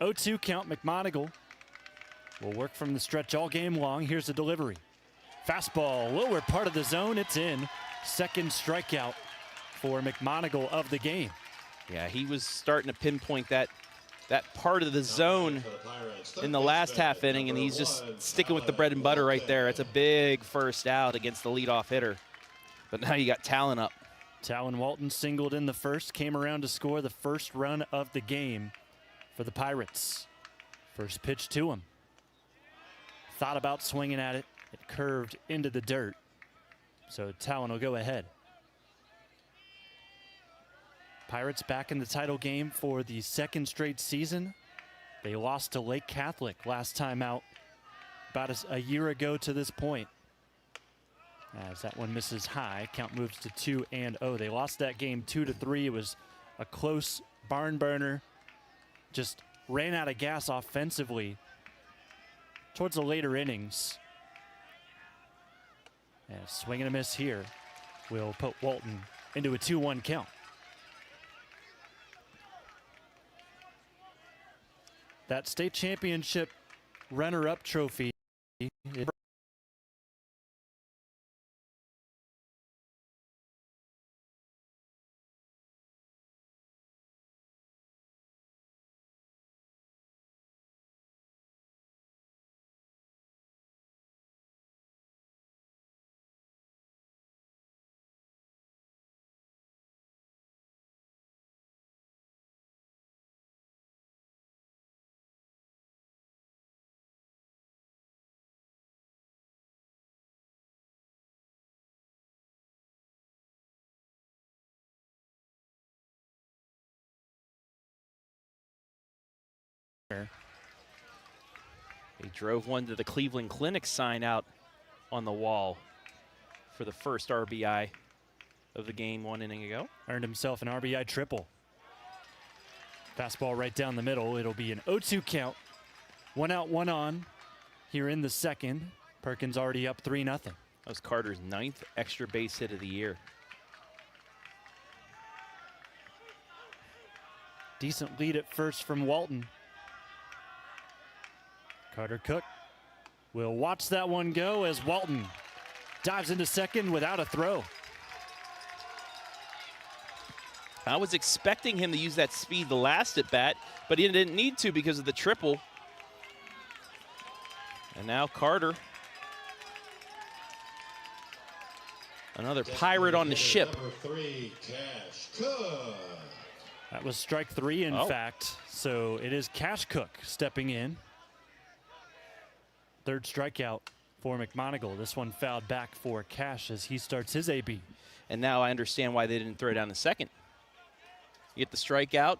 0-2 count. McMonigal will work from the stretch all game long. Here's the delivery. Fastball, lower part of the zone. It's in. Second strikeout for McMonigle of the game. Yeah, he was starting to pinpoint that part of the zone in the last half inning, and he's just sticking with the bread and butter right there. It's a big first out against the leadoff hitter. But now you got Talon up. Talon Walton singled in the first, came around to score the first run of the game for the Pirates. First pitch to him. Thought about swinging at it. It curved into the dirt. So Talon will go ahead. Pirates back in the title game for the second straight season. They lost to Lake Catholic last time out about a year ago to this point. As that one misses high, count moves to 2-0. They lost that game 2-3. It was a close barn burner. Just ran out of gas offensively towards the later innings. And a swing and a miss here will put Walton into a 2-1 count. That state championship runner-up trophy. They drove one to the Cleveland Clinic sign out on the wall for the first RBI of the game 1 inning ago. Earned himself an RBI triple. Fastball right down the middle. It'll be an 0-2 count. 1 out, 1 on here in the second. Perkins already up 3-0. That was Carter's 9th extra base hit of the year. Decent lead at first from Walton. Carter Cook will watch that one go as Walton dives into second without a throw. I was expecting him to use that speed the last at bat, but he didn't need to because of the triple. And now Carter, another Pirate on the ship. Number 3, Cash Cook. That was strike 3, in fact. So it is Cash Cook stepping in. Third strikeout for McMonigle. This one fouled back for Cash as he starts his AB. And now I understand why they didn't throw down the second. You get the strikeout,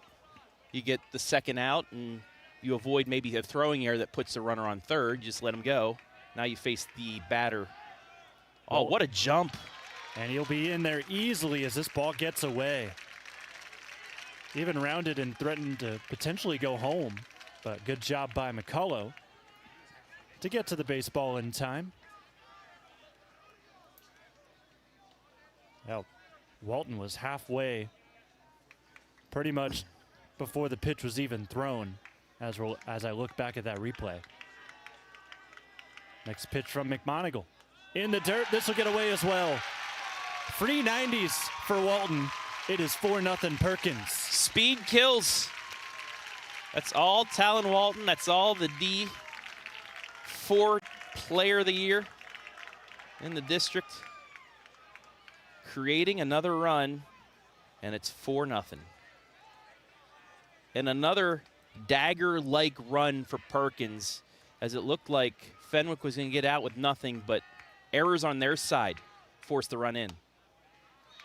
you get the second out, and you avoid maybe a throwing error that puts the runner on third. You just let him go. Now you face the batter. Oh, what a jump. And he'll be in there easily as this ball gets away. Even rounded and threatened to potentially go home, but good job by McCullough to get to the baseball in time. Well, Walton was halfway pretty much before the pitch was even thrown as I look back at that replay. Next pitch from McMonigle. In the dirt, this will get away as well. Free 90s for Walton. It is 4-0 Perkins. Speed kills. That's all Talon Walton. That's all the D4 Player of the Year in the district. Creating another run, and it's 4-0. And another dagger-like run for Perkins, as it looked like Fenwick was going to get out with nothing, but errors on their side forced the run in.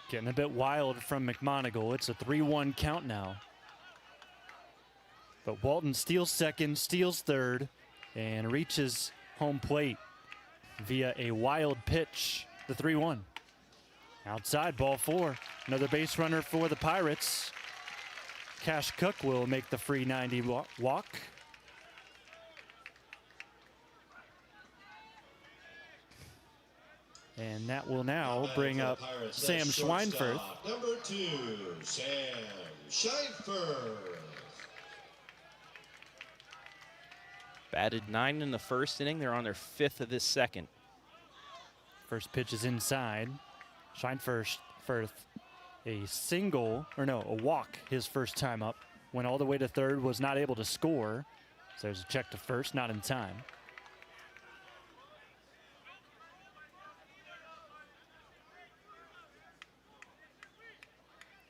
Getting a bit wild from McMonigle. It's a 3-1 count now. But Walton steals second, steals third, and reaches home plate via a wild pitch, the 3-1. Outside, ball 4. Another base runner for the Pirates. Cash Cook will make the free 90 walk. And that will now bring up Sam Schweinfurth. Number 2, Sam Schweinfurth. Batted 9 in the first inning. They're on their 5th of this second. First pitch is inside. Schweinfurth a walk his first time up. Went all the way to third, was not able to score. So there's a check to first, not in time.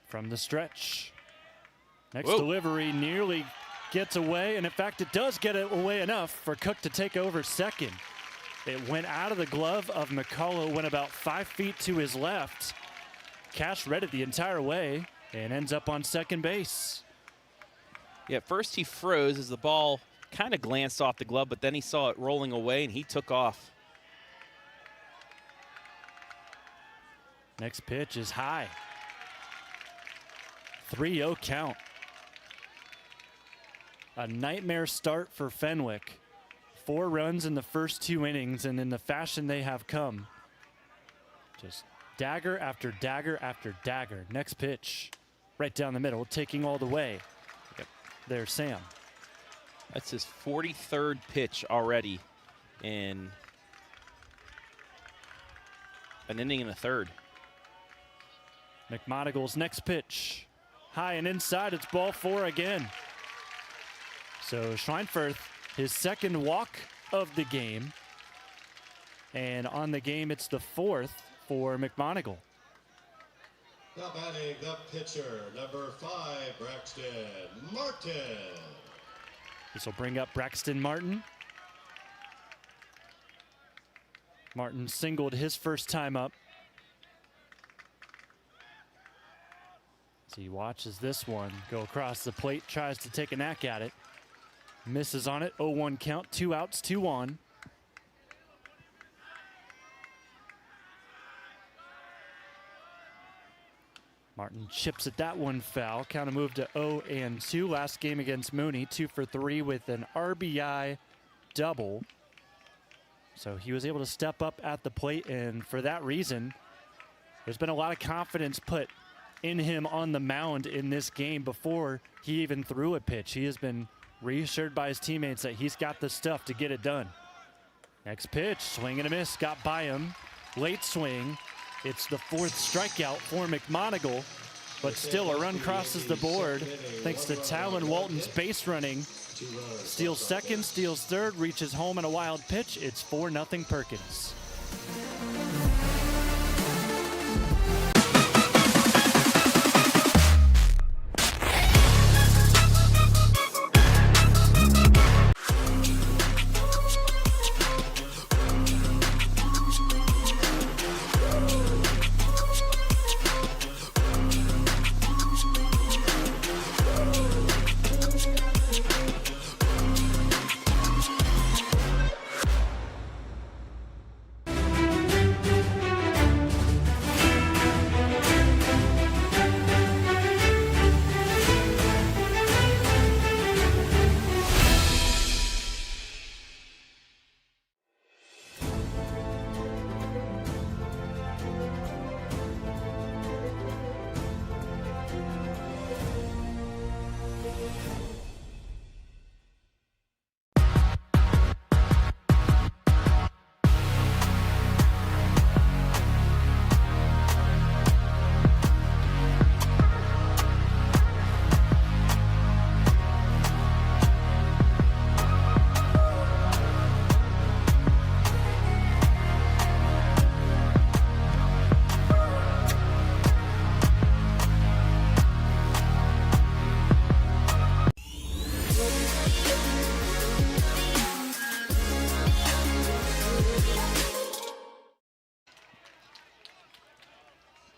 From the stretch. Next delivery nearly gets away, and in fact it does get it away enough for Cook to take over second. It went out of the glove of McCullough, went about 5 feet to his left. Cash read it the entire way and ends up on second base. Yeah, at first he froze as the ball kind of glanced off the glove, but then he saw it rolling away and he took off. Next pitch is high. 3-0 count. A nightmare start for Fenwick. 4 runs in the first 2 innings, and in the fashion they have come. Just dagger after dagger after dagger. Next pitch, right down the middle, taking all the way. Yep. There's Sam. That's his 43rd pitch already in an inning and a third. McMonagle's next pitch. High and inside, it's ball 4 again. So Schweinfurth, his second walk of the game. And on the game, it's the 4th for McMonagle. Now batting the pitcher, number 5, Braxton Martin. This will bring up Braxton Martin. Martin singled his first time up. So he watches this one go across the plate, tries to take a knack at it. Misses on it, 0-1 count, 2 outs, 2 on. Martin chips at that one foul. Count moved to 0-2. Last game against Mooney, 2 for 3 with an RBI double. So he was able to step up at the plate, and for that reason, there's been a lot of confidence put in him on the mound in this game before he even threw a pitch. He has been reassured by his teammates that he's got the stuff to get it done. Next pitch, swing and a miss, got by him. Late swing. It's the 4th strikeout for McMonagle, but still a run crosses the board thanks to Talon Walton's base running. Steals second, steals third, reaches home in a wild pitch. It's 4-0 Perkins.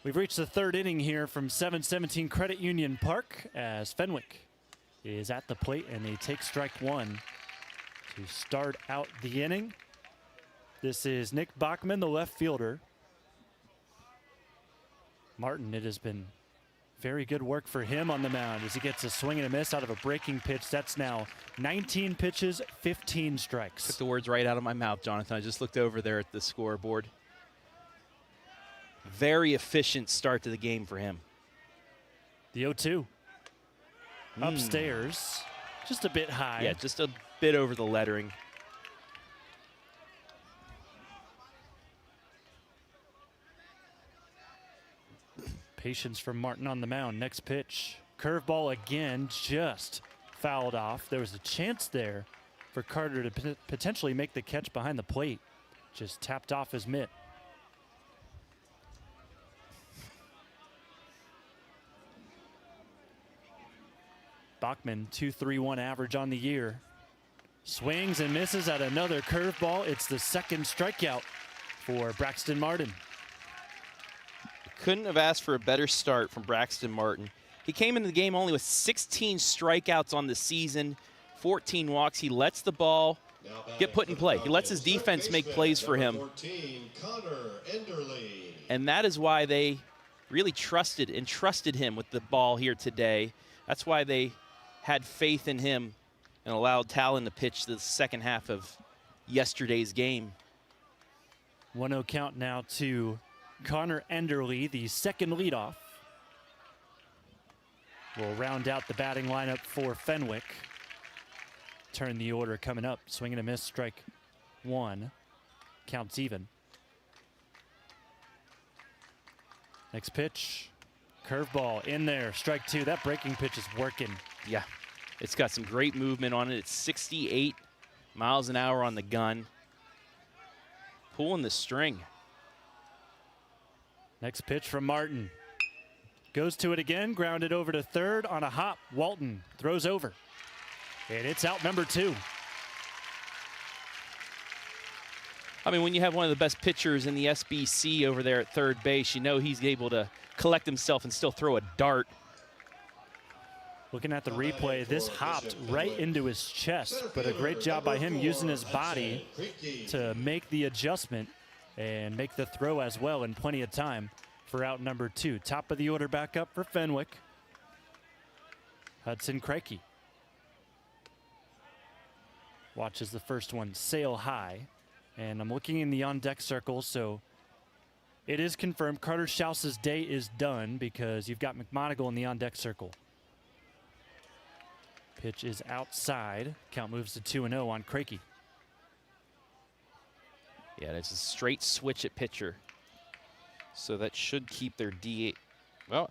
We've reached the 3rd inning here from 717 Credit Union Park as Fenwick is at the plate and they take strike 1 to start out the inning. This is Nick Bachman, the left fielder. Martin, it has been very good work for him on the mound as he gets a swing and a miss out of a breaking pitch. That's now 19 pitches, 15 strikes. Took the words right out of my mouth, Jonathan. I just looked over there at the scoreboard. Very efficient start to the game for him. The 0-2. Upstairs, just a bit high. Yeah, just a bit over the lettering. Patience from Martin on the mound. Next pitch. Curveball again, just fouled off. There was a chance there for Carter to potentially make the catch behind the plate. Just tapped off his mitt. Bachman, 2.31 average on the year. Swings and misses at another curveball. It's the second strikeout for Braxton Martin. Couldn't have asked for a better start from Braxton Martin. He came into the game only with 16 strikeouts on the season, 14 walks. He lets the ball get put in play. He lets his defense make plays for him. 14, and that is why they really trusted him with the ball here today. That's why they had faith in him and allowed Talon to pitch the second half of yesterday's game. 1-0 count now to Connor Enderle, the second leadoff. Will round out the batting lineup for Fenwick. Turn the order coming up. Swing and a miss, strike one. Counts even. Next pitch. Curveball in there, strike two. That breaking pitch is working. Yeah, it's got some great movement on it. It's 68 miles an hour on the gun. Pulling the string. Next pitch from Martin. Goes to it again, grounded over to third on a hop. Walton throws over. And it's out number two. I mean, when you have one of the best pitchers in the SBC over there at third base, you know he's able to collect himself and still throw a dart. Looking at the replay, this hopped right into his chest, but a great job by him using his body to make the adjustment and make the throw as well in plenty of time for out number two. Top of the order back up for Fenwick. Hudson Kreike. Watches the first one sail high. And I'm looking in the on-deck circle, so it is confirmed Carter Shouse's day is done because you've got McMonagle in the on-deck circle. Pitch is outside. Count moves to 2-0 on Kreike. Yeah, it's a straight switch at pitcher. So that should keep their DH. Well,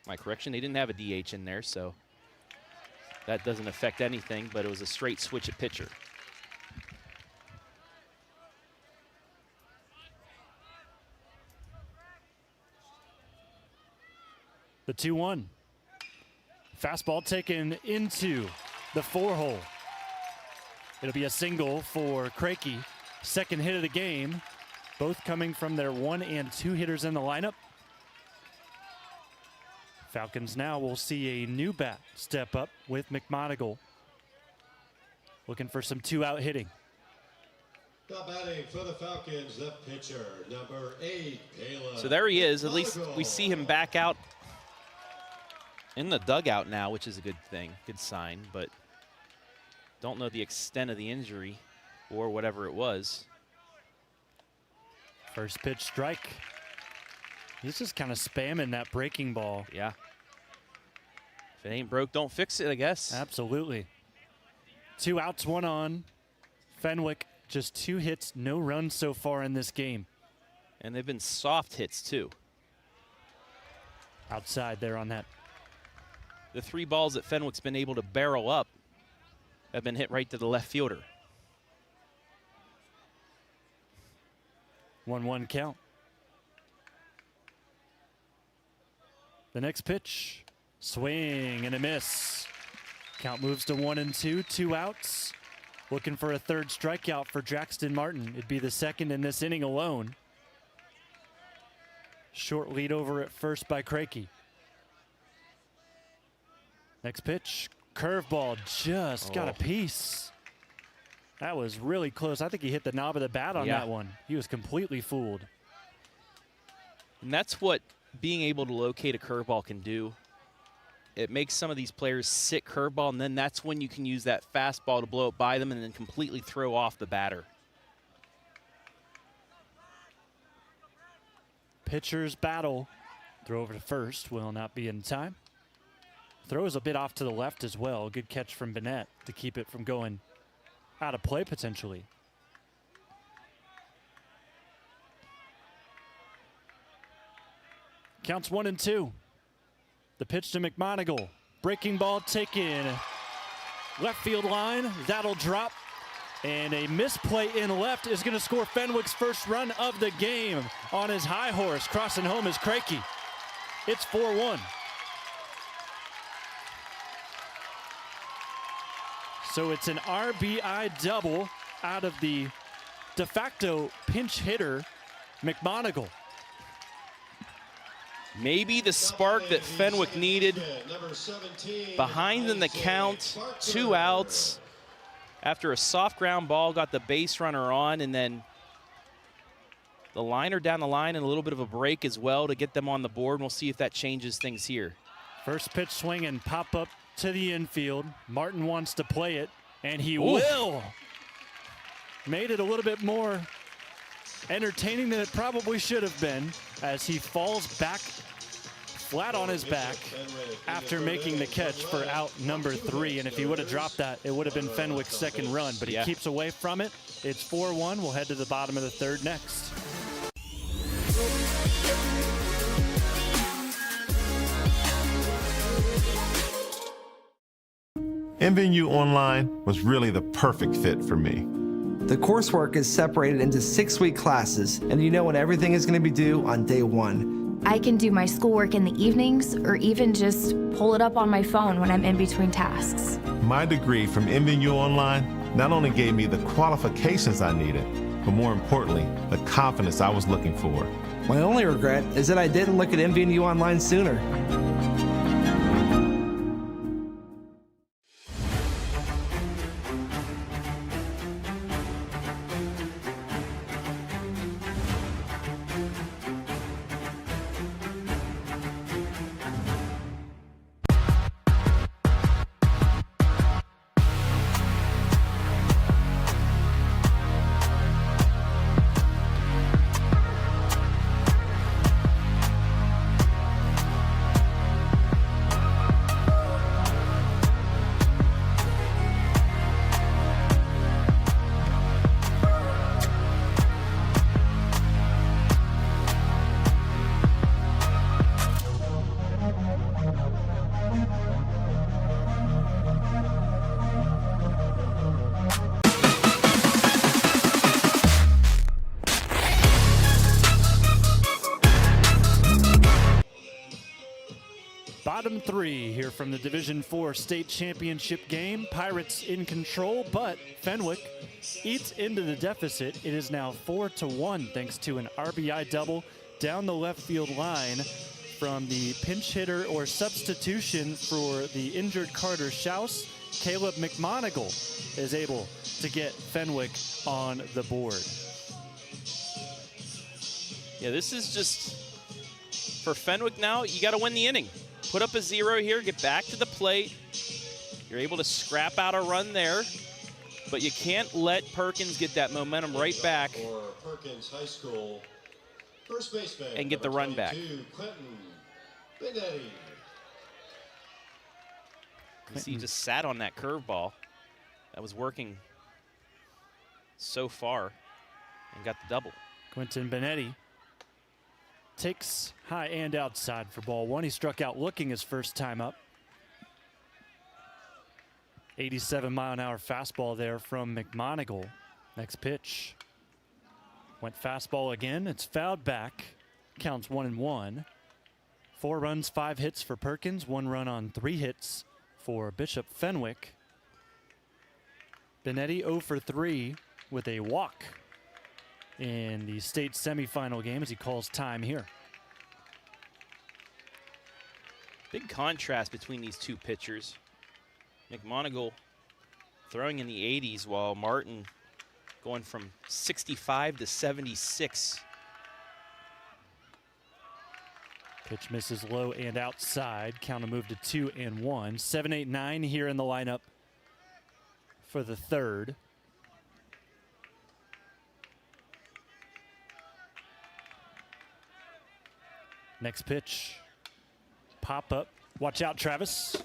my correction, they didn't have a DH in there, so that doesn't affect anything, but it was a straight switch at pitcher. The 2-1. Fastball taken into the four-hole. It'll be a single for Kreike. Second hit of the game. Both coming from their 1 and 2 hitters in the lineup. Falcons now will see a new bat step up with McMonagle. Looking for some 2-out hitting. Now batting for the Falcons, the pitcher, number 8, Talon. So there he is. At least we see him back out in the dugout now, which is a good thing, good sign, but don't know the extent of the injury or whatever it was. First pitch strike. He's just kind of spamming that breaking ball. Yeah. If it ain't broke, don't fix it, I guess. Absolutely. 2 outs, 1 on. Fenwick, just 2 hits, no runs so far in this game. And they've been soft hits, too. Outside there on that. The 3 balls that Fenwick's been able to barrel up have been hit right to the left fielder. 1-1 count. The next pitch. Swing and a miss. Count moves to 1-2, 2 outs. Looking for a third strikeout for Braxton Martin. It'd be the second in this inning alone. Short lead over at first by Kreike. Next pitch, curveball, just got a piece. That was really close. I think he hit the knob of the bat on that one. He was completely fooled. And that's what being able to locate a curveball can do. It makes some of these players sit curveball, and then that's when you can use that fastball to blow it by them and then completely throw off the batter. Pitcher's battle. Throw over to first will not be in time. Throws a bit off to the left as well. Good catch from Bennett to keep it from going out of play potentially. Counts 1-2. The pitch to McMonigle. Breaking ball taken. Left field line. That'll drop. And a misplay in left is going to score Fenwick's first run of the game on his high horse. Crossing home is Crakey. It's 4-1. So it's an RBI double out of the de facto pinch hitter, McMonigle. Maybe the spark that Fenwick needed. Behind in the count, 2 outs. After a soft ground ball, got the base runner on, and then the liner down the line and a little bit of a break as well to get them on the board. And we'll see if that changes things here. First pitch swing and pop up to the infield. Martin wants to play it, and he will. Made it a little bit more entertaining than it probably should have been as he falls back flat on his back after making the catch for out number 3. And if he would have dropped that, it would have been Fenwick's second run, but he keeps away from it. It's 4-1. We'll head to the bottom of the 3rd next. MVU Online was really the perfect fit for me. The coursework is separated into 6-week classes, and you know when everything is going to be due on day 1. I can do my schoolwork in the evenings or even just pull it up on my phone when I'm in between tasks. My degree from MVU Online not only gave me the qualifications I needed, but more importantly, the confidence I was looking for. My only regret is that I didn't look at MVU Online sooner. Bottom 3 here from the Division IV state championship game. Pirates in control, but Fenwick eats into the deficit. It is now 4-1 thanks to an RBI double down the left field line from the pinch hitter or substitution for the injured Carter Shouse. Caleb McMonigle is able to get Fenwick on the board. Yeah, this is just, for Fenwick now, you got to win the inning. Put up a 0 here, get back to the plate. You're able to scrap out a run there, but you can't let Perkins get that momentum right back For Perkins High School, first baseman, and get the run back. Benetti. You see, he just sat on that curveball that was working so far and got the double. Quentin Benetti takes high and outside for ball 1. He struck out looking his first time up. 87-mile-an-hour fastball there from McMonigle. Next pitch. Went fastball again. It's fouled back. Counts 1-1. 4 runs, 5 hits for Perkins. 1 run on 3 hits for Bishop Fenwick. Benetti 0 for 3 with a walk in the state semifinal game as he calls time here. Big contrast between these two pitchers. McMonigle throwing in the 80s while Martin going from 65 to 76. Pitch misses low and outside. Count will move to 2-1. 7-8-9 here in the lineup for the 3rd. Next pitch. Pop up. Watch out, Travis.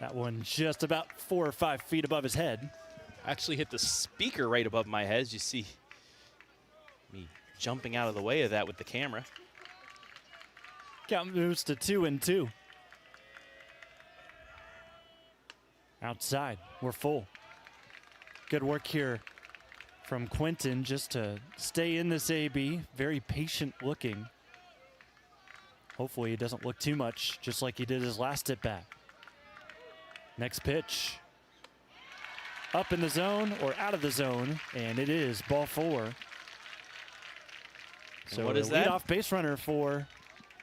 That one just about 4 or 5 feet above his head. Actually hit the speaker right above my head, as you see me jumping out of the way of that with the camera. Count moves to 2-2. Outside, we're full. Good work here from Quentin just to stay in this AB. Very patient looking. Hopefully he doesn't look too much, just like he did his last at bat. Next pitch. Up in the zone or out of the zone, and it is ball 4. So what is a that? leadoff base runner for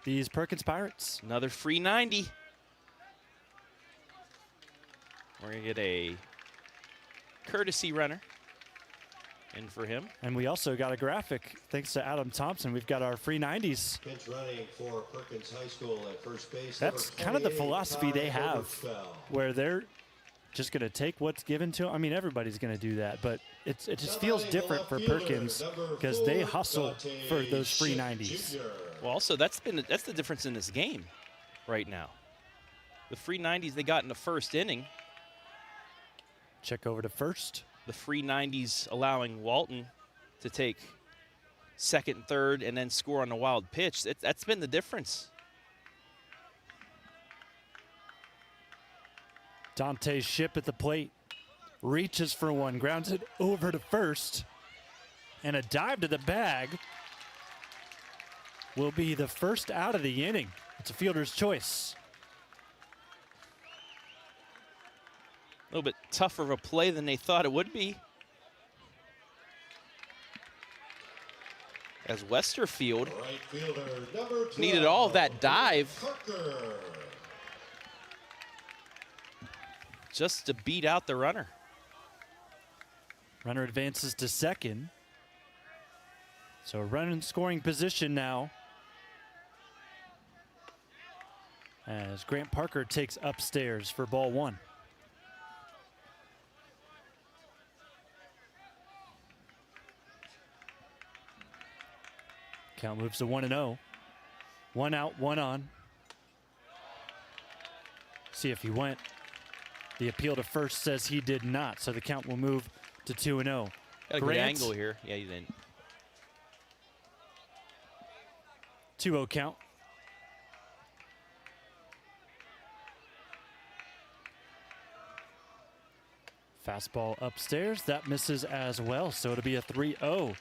these Perkins Pirates. Another free 90. We're going to get a courtesy runner in for him. And we also got a graphic, thanks to Adam Thompson. We've got our free 90s. Pitch running for Perkins High School at first base. That's kind of the philosophy they have, where they're just going to take what's given to them. I mean, everybody's going to do that, but it just feels different for Perkins because they hustle for those free 90s. Well, also, that's the difference in this game right now. The free 90s they got in the first inning. Check over to first. The free 90s allowing Walton to take second and third and then score on the wild pitch. That's been the difference. Dante Ship at the plate. Reaches for one. Grounds it over to first. And a dive to the bag will be the first out of the inning. It's a fielder's choice. A little bit tougher of a play than they thought it would be. As Westerfield Right fielder, number 12, needed all of that dive Parker. just to beat out the runner. Runner advances to second. So run in scoring position now. As Grant Parker takes upstairs for ball 1. Count moves to 1-0. 1 out, 1 on. See if he went. The appeal to first says he did not, so the count will move to 2-0. Got a good angle here. Yeah, you didn't. 2-0 count. Fastball upstairs. That misses as well, so it'll be a 3-0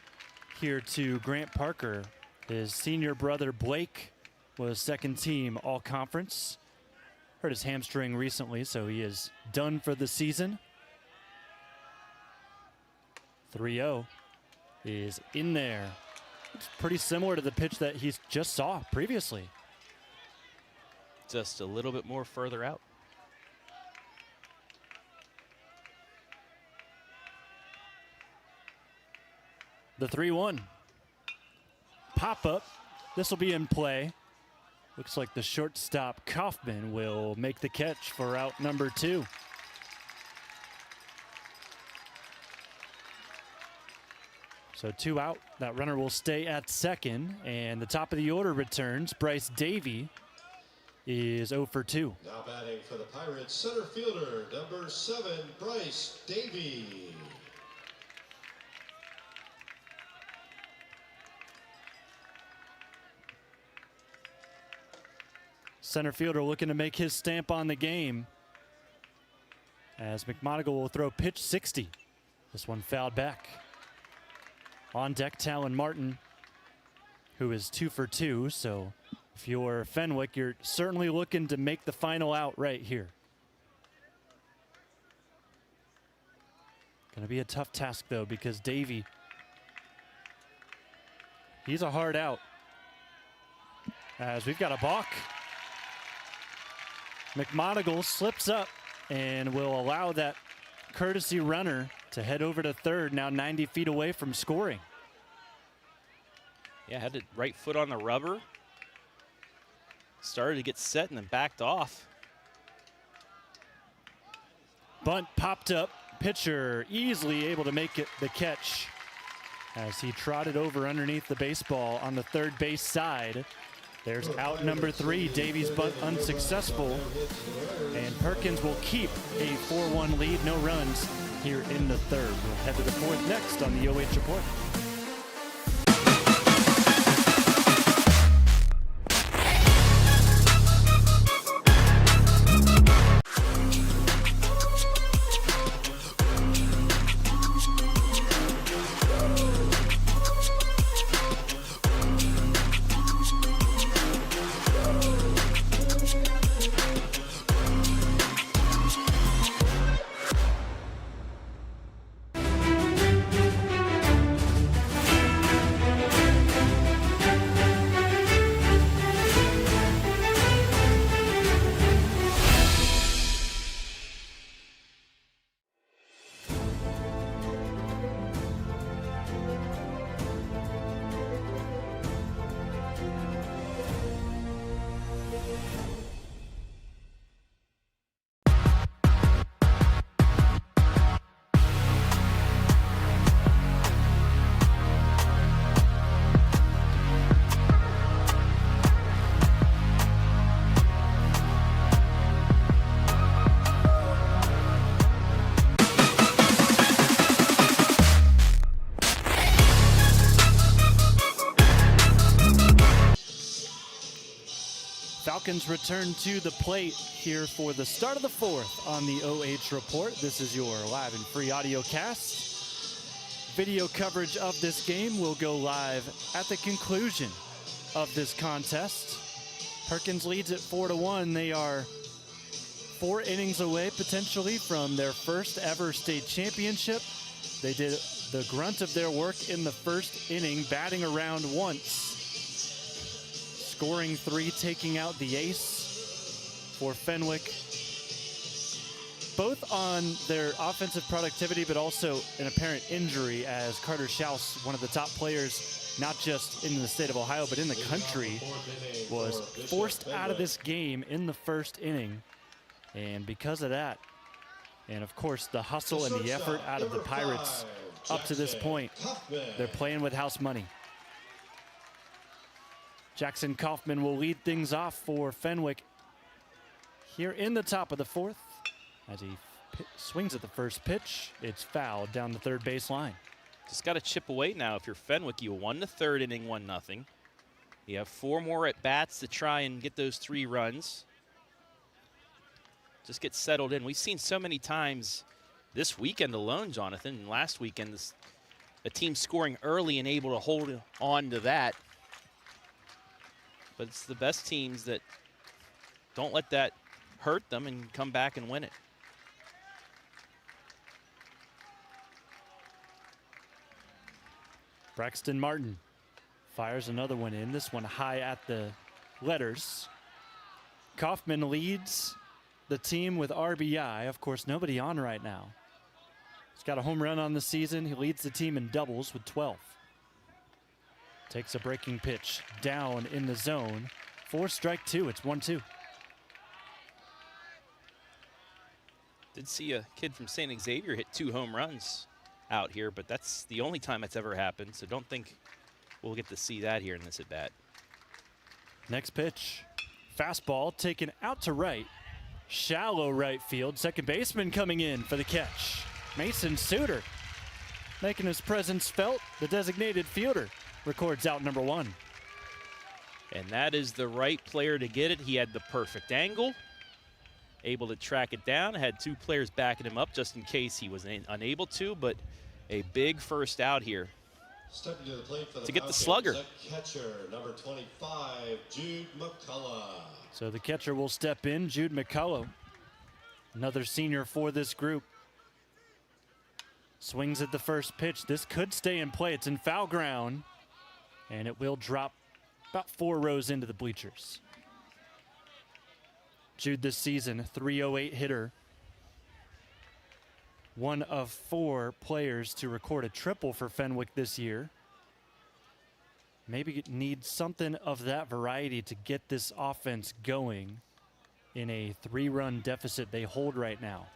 here to Grant Parker. His senior brother Blake was second team all-conference. Hurt his hamstring recently, so he is done for the season. 3-0 is in there. It's pretty similar to the pitch that he just saw previously. Just a little bit more further out. The 3-1. Pop-up. This will be in play. Looks like the shortstop Kaufman will make the catch for out number 2. So 2 out. That runner will stay at second. And the top of the order returns. Bryce Davey is 0 for 2. Now batting for the Pirates, center fielder, number 7, Bryce Davey. Center fielder looking to make his stamp on the game. As McMonigle will throw pitch 60. This one fouled back. On deck, Talon Martin, who is 2 for 2. So if you're Fenwick, you're certainly looking to make the final out right here. Going to be a tough task, though, because Davey, he's a hard out. As we've got a balk. McMonigle slips up and will allow that courtesy runner to head over to third, now 90 feet away from scoring. Yeah, had the right foot on the rubber. Started to get set and then backed off. Bunt popped up. Pitcher easily able to make it the catch as he trotted over underneath the baseball on the third base side. There's out number 3. Davies bunt unsuccessful. And Perkins will keep a 4-1 lead. No runs here in the third. We'll head to the fourth next on the OH Report. Falcons return to the plate here for the start of the fourth on the OH Report. This is your live and free audio cast. Video coverage of this game will go live at the conclusion of this contest. Perkins leads at 4-1. They are 4 innings away potentially from their first ever state championship. They did the grunt of their work in the first inning, batting around once. Scoring 3, taking out the ace for Fenwick. Both on their offensive productivity, but also an apparent injury as Carter Shouse, one of the top players, not just in the state of Ohio, but in the country, was forced out of this game in the first inning. And because of that, and of course the hustle and the effort out of the Pirates up to this point, they're playing with house money. Jackson Kaufman will lead things off for Fenwick here in the top of the fourth. As he swings at the first pitch, it's fouled down the third base line. Just got to chip away now. If you're Fenwick, you won the third inning 1-0. You have 4 more at bats to try and get those 3 runs. Just get settled in. We've seen so many times this weekend alone, Jonathan, and last weekend, a team scoring early and able to hold on to that. But it's the best teams that don't let that hurt them and come back and win it. Braxton Martin fires another one in, this one high at the letters. Kaufman leads the team with RBI. Of course, nobody on right now. He's got a home run on the season. He leads the team in doubles with 12. Takes a breaking pitch down in the zone for strike 2. It's 1-2. Did see a kid from St. Xavier hit 2 home runs out here, but that's the only time that's ever happened, so don't think we'll get to see that here in this at-bat. Next pitch, fastball taken out to right, shallow right field. Second baseman coming in for the catch. Mason Suter making his presence felt. The designated fielder records out number 1. And that is the right player to get it. He had the perfect angle, able to track it down, had 2 players backing him up just in case he was unable to, but a big first out here Stepping to the plate for the to get the Falcons, slugger. Catcher, number 25, Jude McCullough. So the catcher will step in, Jude McCullough, another senior for this group. Swings at the first pitch. This could stay in play. It's in foul ground, and it will drop about 4 rows into the bleachers. Jude this season, a .308 hitter. One of 4 players to record a triple for Fenwick this year. Maybe need something of that variety to get this offense going in a 3-run deficit they hold right now.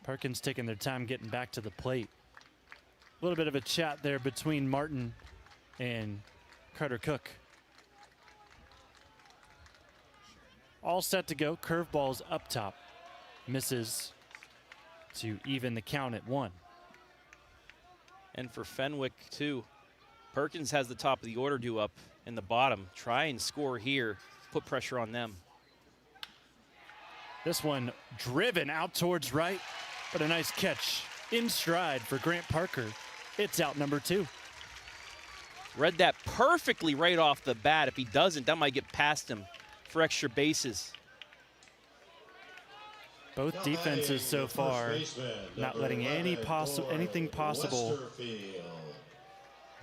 Perkins taking their time getting back to the plate. A little bit of a chat there between Martin and Carter Cook. All set to go. Curveballs up top. Misses to even the count at 1. And for Fenwick, too, Perkins has the top of the order due up in the bottom. Try and score here. Put pressure on them. This one driven out towards right, but a nice catch in stride for Grant Parker. It's out number 2. Read that perfectly right off the bat. If he doesn't, that might get past him for extra bases. Both defenses so far not letting anything possible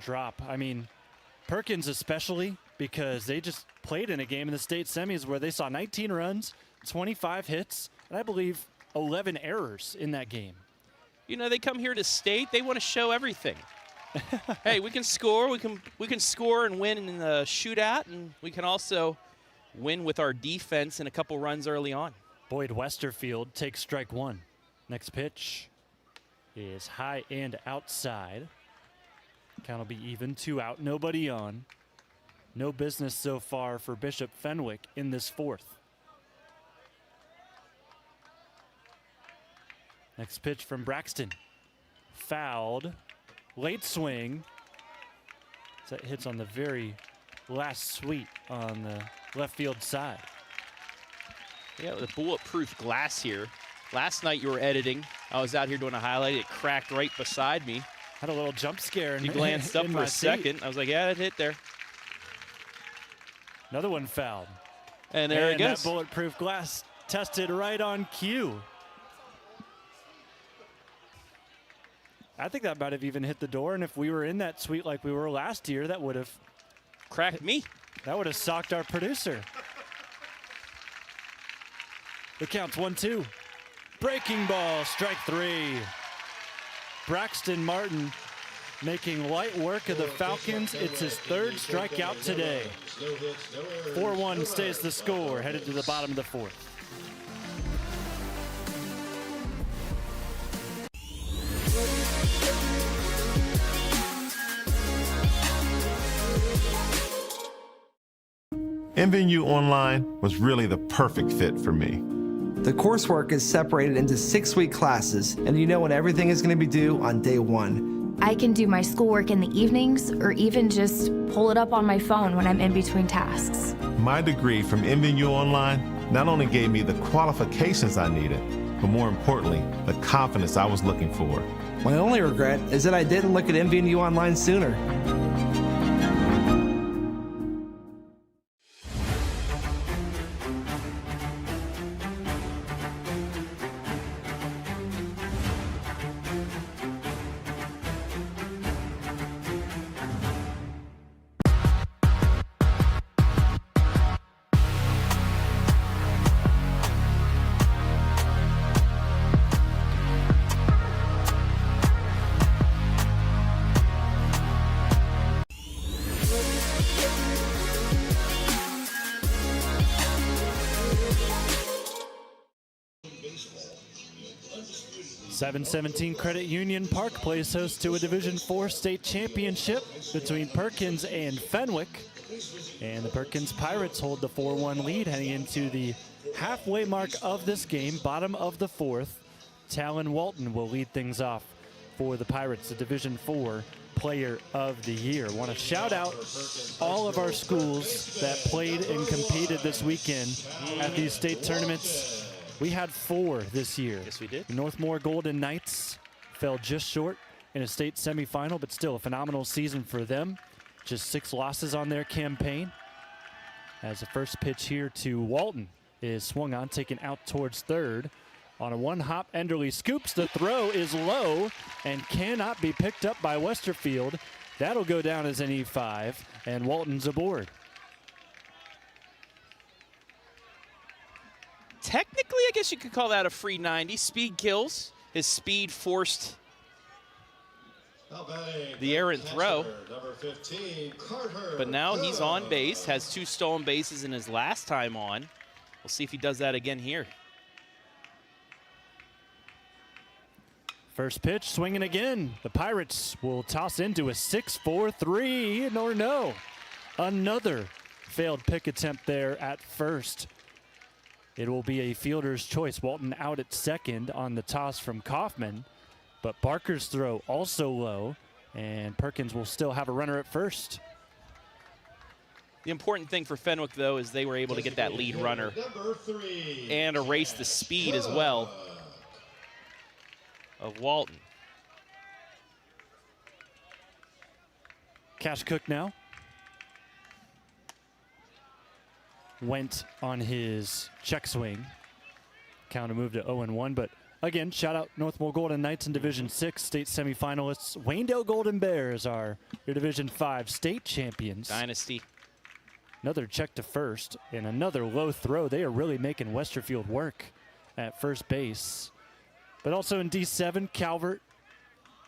drop. I mean, Perkins especially, because they just played in a game in the state semis where they saw 19 runs, 25 hits, and I believe 11 errors in that game. You know, they come here to state, they want to show everything. Hey, we can score, we can score and win in the shootout, and we can also win with our defense and a couple runs early on. Boyd Westerfield takes strike 1. Next pitch is high and outside. Count will be even, 2 out, nobody on. No business so far for Bishop Fenwick in this 4th. Next pitch from Braxton. Fouled. Late swing. That hits on the very last suite on the left field side. Yeah, with a bulletproof glass here. Last night you were editing. I was out here doing a highlight. It cracked right beside me. Had a little jump scare. You glanced up for a second. I was like, yeah, it hit there. Another one fouled. And there it goes. That bulletproof glass tested right on cue. I think that might have even hit the door, and if we were in that suite like we were last year, that would have cracked me. That would have socked our producer. The count's 1-2. Breaking ball, strike 3. Braxton Martin making light work of the Falcons. It's his 3rd strikeout today. 4-1 stays the score, headed to the bottom of the 4th. MVU Online was really the perfect fit for me. The coursework is separated into 6-week classes, and you know when everything is going to be due on day 1. I can do my schoolwork in the evenings or even just pull it up on my phone when I'm in between tasks. My degree from MVU Online not only gave me the qualifications I needed, but more importantly, the confidence I was looking for. My only regret is that I didn't look at MVU Online sooner. .717 Credit Union Park plays host to a Division IV state championship between Perkins and Fenwick. And the Perkins Pirates hold the 4-1 lead heading into the halfway mark of this game, bottom of the 4th. Talon Walton will lead things off for the Pirates, the Division IV Player of the Year. Want to shout out all of our schools that played and competed this weekend at these state tournaments. We had 4 this year. Yes, we did. The Northmore Golden Knights fell just short in a state semifinal, but still a phenomenal season for them. Just 6 losses on their campaign. As the first pitch here to Walton is swung on, taken out towards third. On a one-hop, Enderly scoops. The throw is low and cannot be picked up by Westerfield. That'll go down as an E5, and Walton's aboard. Technically, I guess you could call that a free 90. Speed kills. His speed forced the errant throw. Number 15, Carter. But now he's on base, has 2 stolen bases in his last time on. We'll see if he does that again here. First pitch, swinging again. The Pirates will toss into a 6-4-3, or no. Another failed pick attempt there at first. It will be a fielder's choice. Walton out at second on the toss from Kaufman, but Barker's throw also low, and Perkins will still have a runner at first. The important thing for Fenwick, though, is they were able to get that lead runner and erase the speed as well of Walton. Cash Cook now went on his check swing. Count moved to 0-1, but again, shout out Northmore Golden Knights in Division 6 state semifinalists. Waynedale Golden Bears are your Division 5 state champions. Dynasty. Another check to first and another low throw. They are really making Westerfield work at first base. But also in D7, Calvert,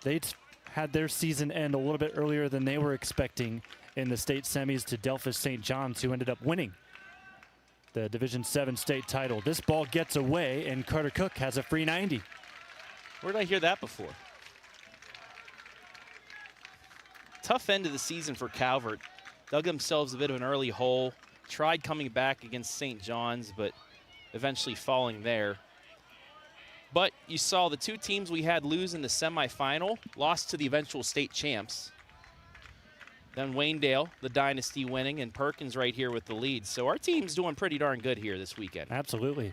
they had their season end a little bit earlier than they were expecting in the state semis to Delphus St. John's, who ended up winning the Division 7 state title. This ball gets away, and Carter Cook has a free 90. Where did I hear that before? Tough end of the season for Calvert. Dug themselves a bit of an early hole. Tried coming back against St. John's, but eventually falling there. But you saw the 2 teams we had lose in the semifinal lost to the eventual state champs. Then Waynedale, the dynasty winning, and Perkins right here with the lead. So our team's doing pretty darn good here this weekend. Absolutely.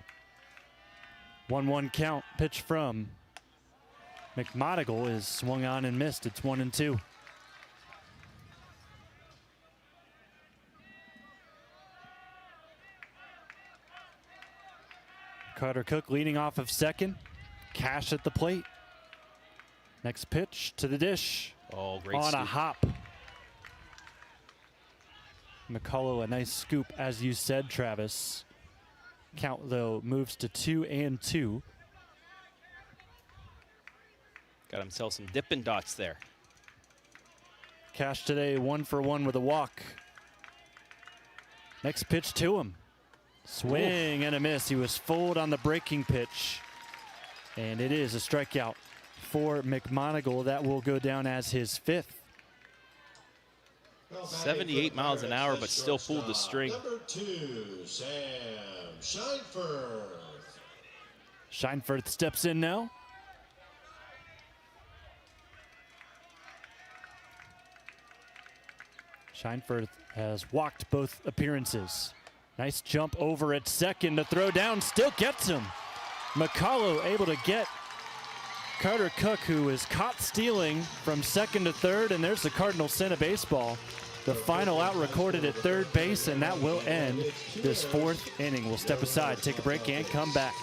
1-1 count. Pitch from McMonigal is swung on and missed. It's 1-2. Carter Cook leading off of second. Cash at the plate. Next pitch to the dish. Oh, great on scoop. a hop. McCullough, a nice scoop, as you said, Travis. Count, though, moves to 2-2. Got himself some Dippin' Dots there. Cash today 1 for 1 with a walk. Next pitch to him. Swing and a miss. He was fooled on the breaking pitch. And it is a strikeout for McMonigal. That will go down as his 5th. 78 miles an hour, but still pulled the string. Number 2, Sam Scheinfurth. Scheinfurth steps in now. Scheinfurth has walked both appearances. Nice jump over at second. The throw down still gets him. McCullough able to get Carter Cook, who is caught stealing from second to third, and there's the Cardinals center baseball. The final out recorded at third base, and that will end this 4th inning. We'll step aside, take a break, and come back.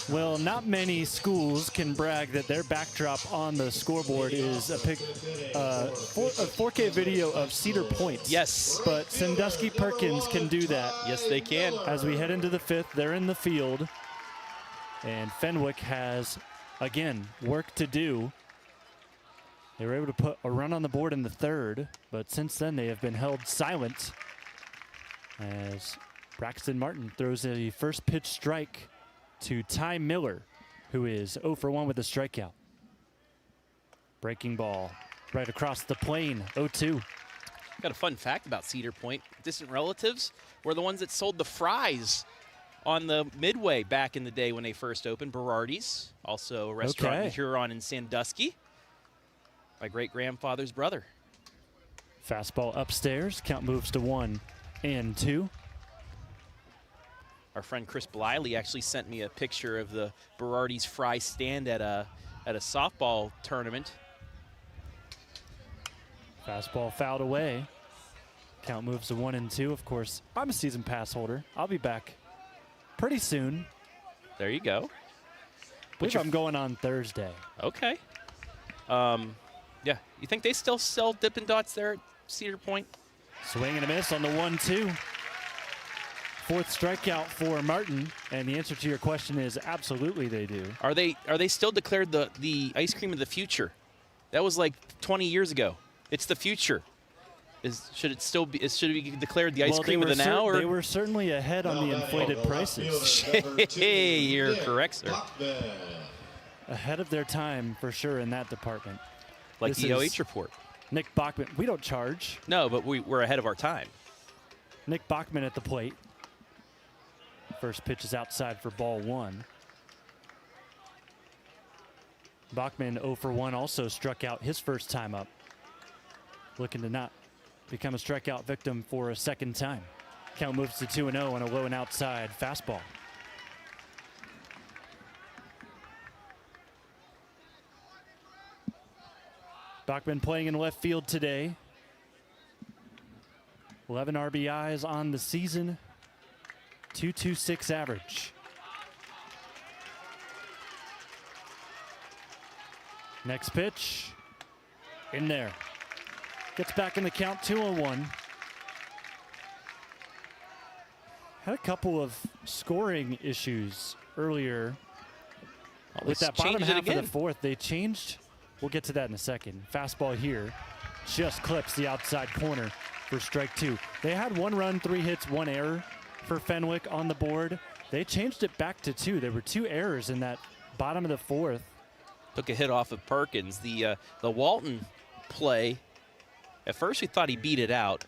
Well, not many schools can brag that their backdrop on the scoreboard is a 4K video of Cedar Point. Yes. But Sandusky Perkins can do that. Yes, they can. As we head into the 5th, they're in the field. And Fenwick has, again, work to do. They were able to put a run on the board in the 3rd, but since then they have been held silent as Braxton Martin throws a first pitch strike to Ty Miller, who is 0 for 1 with a strikeout. Breaking ball right across the plane, 0-2. Got a fun fact about Cedar Point. Distant relatives were the ones that sold the fries on the Midway back in the day when they first opened. Berardi's, also a restaurant in Huron and Sandusky. My great-grandfather's brother. Fastball upstairs. Count moves to 1-2. Our friend Chris Bliley actually sent me a picture of the Berardi's fry stand at a softball tournament. Fastball fouled away. Count moves to 1-2. Of course, I'm a season pass holder. I'll be back pretty soon. There you go. Which I'm going on Thursday. Okay. Yeah, you think they still sell Dippin' Dots there at Cedar Point? Swing and a miss on the 1-2. Fourth strikeout for Martin, and the answer to your question is absolutely they do. Are they still declared the ice cream of the future? That was like 20 years ago. It's the future. Should it be declared the ice cream of the now? Or? They were certainly ahead on the inflated prices. Hey, you're correct, sir. Ahead of their time for sure in that department. Like the OH report. Nick Bachman. We don't charge. No, but we're ahead of our time. Nick Bachman at the plate. First pitch is outside for ball 1. Bachman 0 for 1 also struck out his first time up. Looking to not become a strikeout victim for a second time. Count moves to 2-0 on a low and outside fastball. Bachman playing in left field today. 11 RBIs on the season. 2.26 average. Next pitch. In there. Gets back in the count, 2-1. Had a couple of scoring issues earlier. With that bottom half of the fourth, they changed. We'll get to that in a second. Fastball here. Just clips the outside corner for strike 2. They had 1 run, 3 hits, 1 error for Fenwick on the board. They changed it back to 2. There were 2 errors in that bottom of the fourth. Took a hit off of Perkins. The Walton play, at first we thought he beat it out.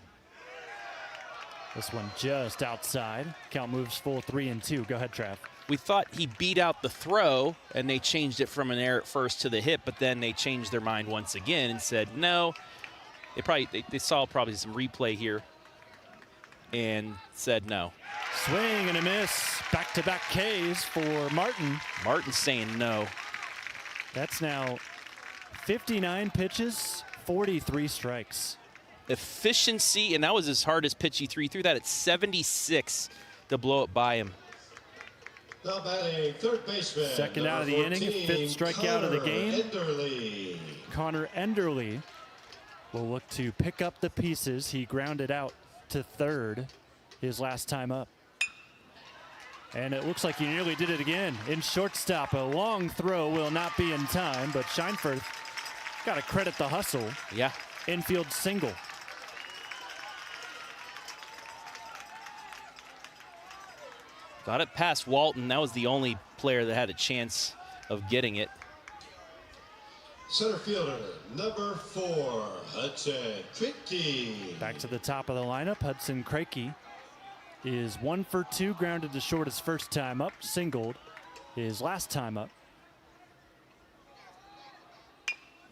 This one just outside. Count moves full 3-2. Go ahead, Trav. We thought he beat out the throw, and they changed it from an error at first to the hit, but then they changed their mind once again and said no. They saw probably some replay here and said no. Swing and a miss. Back-to-back Ks for Martin. Martin's saying no. That's now 59 pitches, 43 strikes. Efficiency, and that was his hardest pitch he threw that at 76 to blow it by him. Now batting third baseman. Second out of the inning, 5th strikeout of the game. Enderly. Connor Enderly will look to pick up the pieces. He grounded out to third his last time up. And it looks like he nearly did it again. In shortstop, a long throw will not be in time, but Scheinfurth got to credit the hustle. Yeah. Infield single. Got it past Walton. That was the only player that had a chance of getting it. Center fielder, number 4, Hudson Crickey. Back to the top of the lineup. Hudson Crickey is 1 for 2, grounded to short his first time up, singled his last time up.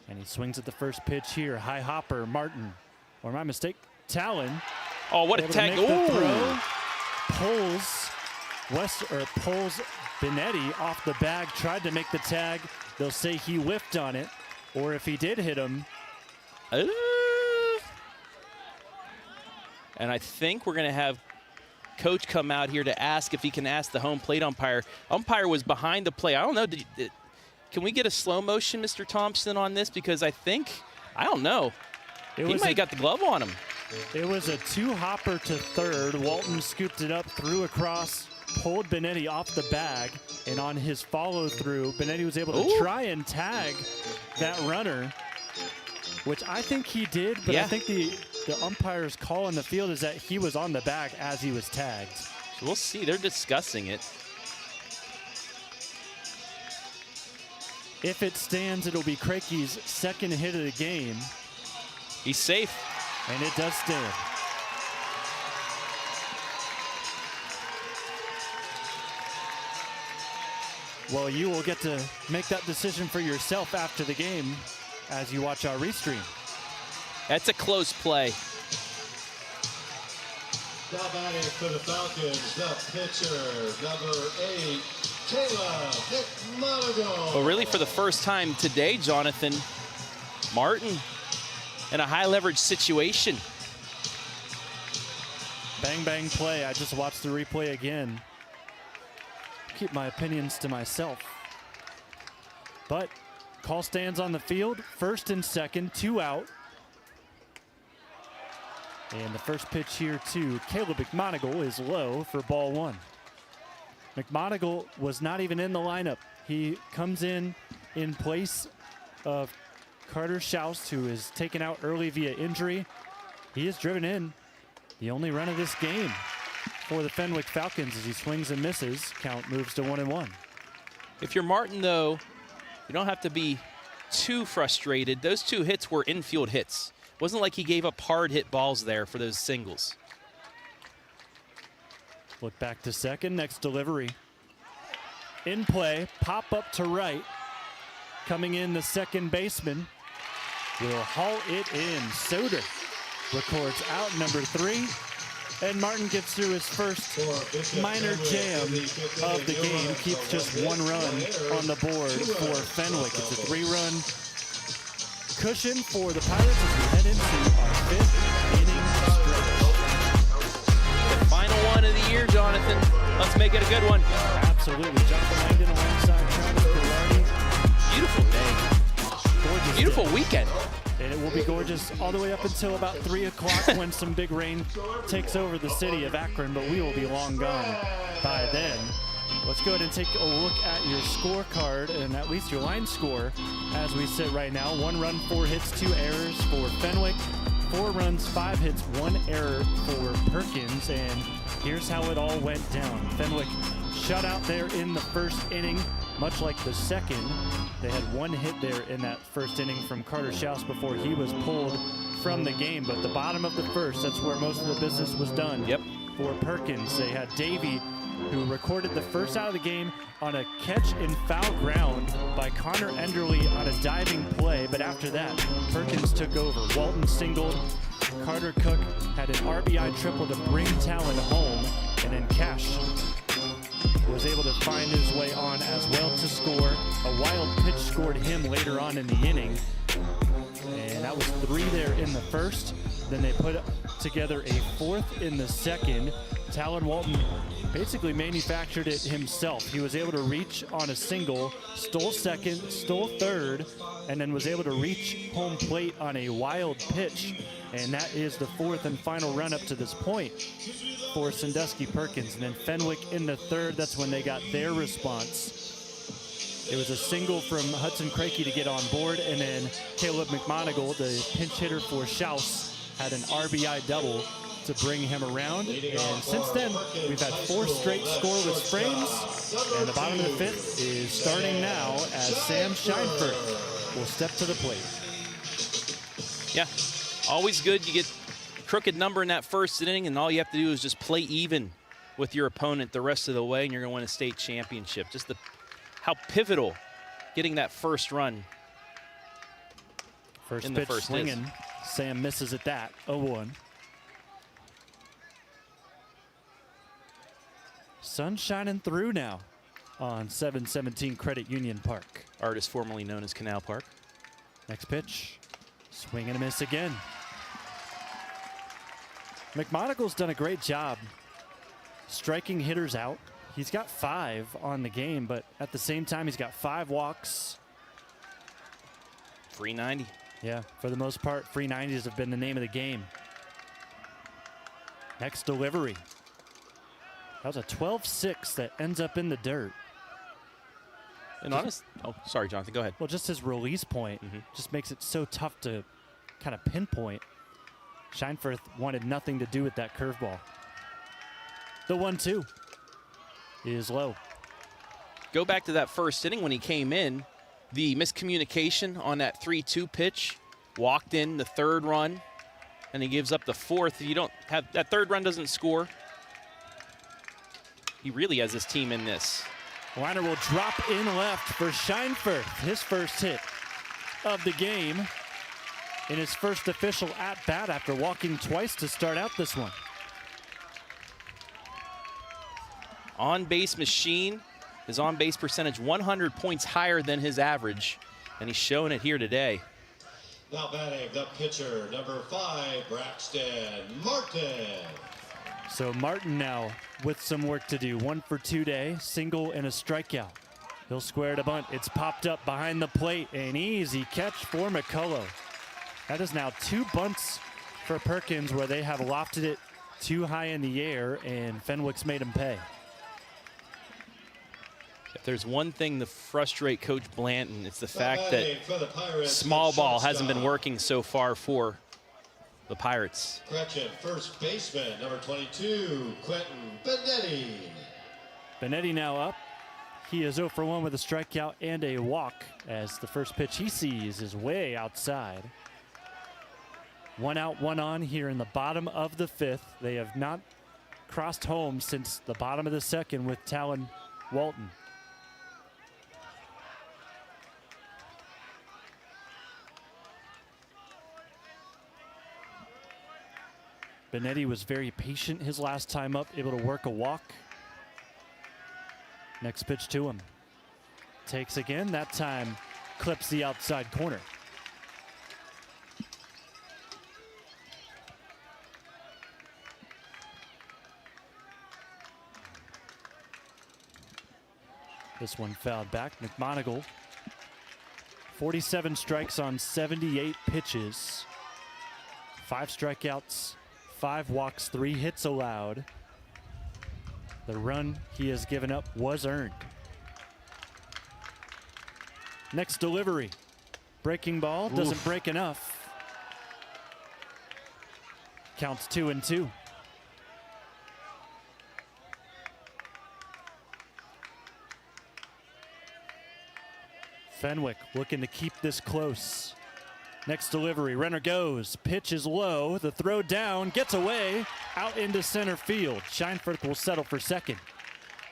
And he swings at the first pitch here. High hopper, Martin. Or my mistake, Talon. Oh, what a tag. Throw. Pulls Benetti off the bag, tried to make the tag. They'll say he whiffed on it, or if he did hit him. And I think we're going to have Coach come out here to ask if he can ask the home plate umpire. Umpire was behind the play. I don't know. Can we get a slow motion, Mr. Thompson, on this? Because I don't know. He might have got the glove on him. It was a 2-hopper to third. Walton scooped it up, threw across, pulled Benetti off the bag, and on his follow-through, Benetti was able to try and tag that runner, which I think he did, but I think the umpire's call in the field is that he was on the bag as he was tagged. So we'll see. They're discussing it. If it stands, it'll be Crickey's second hit of the game. He's safe. And it does stand. Well, you will get to make that decision for yourself after the game as you watch our restream. That's a close play. Now batting for the Falcons, the pitcher, number 8, Talon. Well, really for the first time today, Jonathan, Martin in a high leverage situation. Bang, bang play. I just watched the replay again. Keep my opinions to myself. But call stands on the field. First and second, 2 out. And the first pitch here to Caleb McMonigle is low for ball one. McMonigle was not even in the lineup. He comes in place of Carter Shouse, who is taken out early via injury. He is driven in. The only run of this game for the Fenwick Falcons as he swings and misses. Count moves to 1-1. If you're Martin, though, you don't have to be too frustrated. Those two hits were infield hits. It wasn't like he gave up hard hit balls there for those singles. Look back to second, next delivery. In play, pop up to right. Coming in the second baseman will haul it in. Soder records out number 3. And Martin gets through his first minor jam of the game. Keeps just 1 run on the board for Fenwick. It's a 3-run cushion for the Pirates as we head into our 5th inning stretch. The final one of the year, Jonathan. Let's make it a good one. Absolutely. Jonathon Langdon alongside Travis Berardi. Beautiful day. Gorgeous Beautiful day. weekend. And it will be gorgeous all the way up until about 3 o'clock when some big rain takes over the city of Akron, but we will be long gone by then. Let's go ahead and take a look at your scorecard and at least your line score as we sit right now. 1 run, 4 hits, 2 errors for Fenwick. 4 runs, 5 hits, 1 error for Perkins. And here's how it all went down. Fenwick shut out there in the first inning, much like the second. They had 1 hit there in that first inning from Carter Shouse before he was pulled from the game. But the bottom of the first, that's where most of the business was done. Yep. For Perkins, they had Davey, who recorded the first out of the game on a catch in foul ground by Connor Enderle on a diving play. But after that, Perkins took over. Walton singled. Carter Cook had an RBI triple to bring Talon home. And then Cash was able to find his way on as well to score. A wild pitch scored him later on in the inning. And that was 3 there in the first. Then they put together a 4th in the second. Talon Walton basically manufactured it himself. He was able to reach on a single, stole second, stole third, and then was able to reach home plate on a wild pitch. And that is the 4th and final run up to this point for Sandusky Perkins. And then Fenwick in the 3rd, that's when they got their response. It was a single from Hudson Crakey to get on board, and then Caleb McMonigle, the pinch hitter for Shouse, had an RBI double to bring him around. And since then, we've had 4 straight scoreless frames, and the bottom of the 5th is starting now as Sam Scheinfurt will step to the plate. Yeah, always good. You get a crooked number in that first inning, and all you have to do is just play even with your opponent the rest of the way, and you're going to win a state championship. Just how pivotal getting that first run. First in pitch the first swinging. Sam misses at that, 0-1. Sun shining through now on 717 Credit Union Park. Artist formerly known as Canal Park. Next pitch, swing and a miss again. McMonigle's done a great job striking hitters out. He's got 5 on the game, but at the same time, he's got 5 walks. Free 90. Yeah, for the most part, free 90s have been the name of the game. Next delivery. That was a 12-6 that ends up in the dirt. And honest, oh, sorry, Jonathan, go ahead. Well, just his release point just makes it so tough to kind of pinpoint. Scheinfurt wanted nothing to do with that curveball. The 1-2 is low. Go back to that first inning when he came in. The miscommunication on that 3-2 pitch, walked in the 3rd run, and he gives up the 4th. You don't have that 3rd run doesn't score. He really has his team in this. Liner will drop in left for Scheinfurt, his first hit of the game in his first official at-bat after walking twice to start out this one. On-base machine. His on-base percentage 100 points higher than his average, and he's showing it here today. Now batting the pitcher, number 5, Braxton Martin. So Martin now with some work to do. 1 for 2 day, single and a strikeout. He'll square to bunt. It's popped up behind the plate. An easy catch for McCullough. That is now 2 bunts for Perkins where they have lofted it too high in the air, and Fenwick's made him pay. If there's one thing to frustrate Coach Blanton, it's the fact that small ball hasn't been working so far for the Pirates. Correction, first baseman, number 22, Quentin Benetti. Benetti now up. He is 0 for 1 with a strikeout and a walk, as the first pitch he sees is way outside. 1 out, 1 on here in the bottom of the 5th. They have not crossed home since the bottom of the 2nd with Talon Walton. Benetti was very patient his last time up, able to work a walk. Next pitch to him. Takes again, that time clips the outside corner. This one fouled back. McMonigle, 47 strikes on 78 pitches. 5 strikeouts, 5 walks, 3 hits allowed. The run he has given up was earned. Next delivery. Breaking ball, doesn't break enough. Counts 2-2. Fenwick looking to keep this close. Next delivery, runner goes, pitch is low, the throw down, gets away, out into center field. Scheinfurth will settle for second.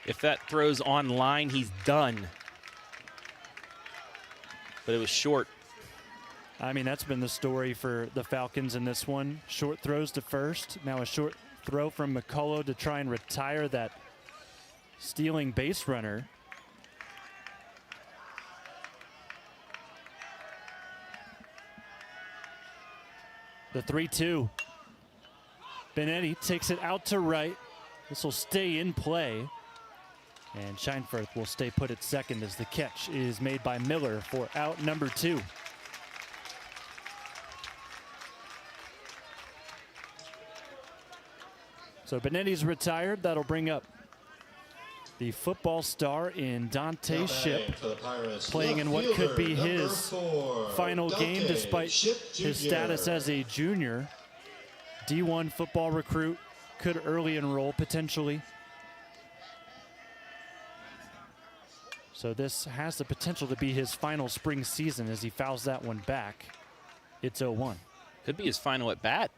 If that throws on line, he's done. But it was short. I mean, that's been the story for the Falcons in this one. Short throws to first, now a short throw from McCullough to try and retire that stealing base runner. The 3-2. Benetti takes it out to right. This will stay in play. And Scheinfurth will stay put at second as the catch is made by Miller for out number 2. So Benetti's retired. That'll bring up the football star in Dante Ship, playing in what could be his final game despite his status as a junior. D1 football recruit, could early enroll potentially. So this has the potential to be his final spring season as he fouls that one back. It's 0-1. Could be his final at bat.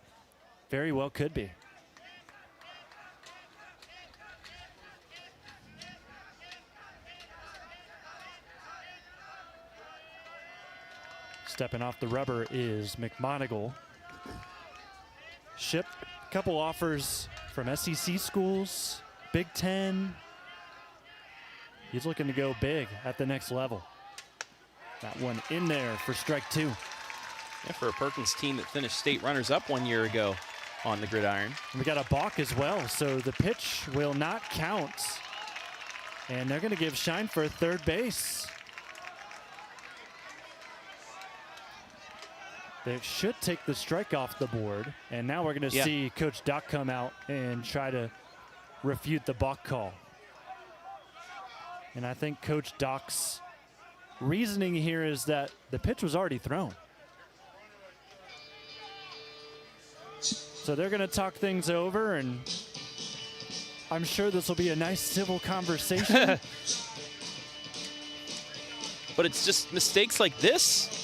Very well could be. Stepping off the rubber is McMonigle. Ship, a couple offers from SEC schools, Big Ten. He's looking to go big at the next level. That one in there for strike 2. Yeah, for a Perkins team that finished state runners-up 1 year ago on the gridiron. And we got a balk as well, so the pitch will not count. And they're going to give Scheinfurth third base. They should take the strike off the board. And now we're going to see Coach Doc come out and try to refute the balk call. And I think Coach Doc's reasoning here is that the pitch was already thrown. So they're going to talk things over, and I'm sure this will be a nice civil conversation. But it's just mistakes like this.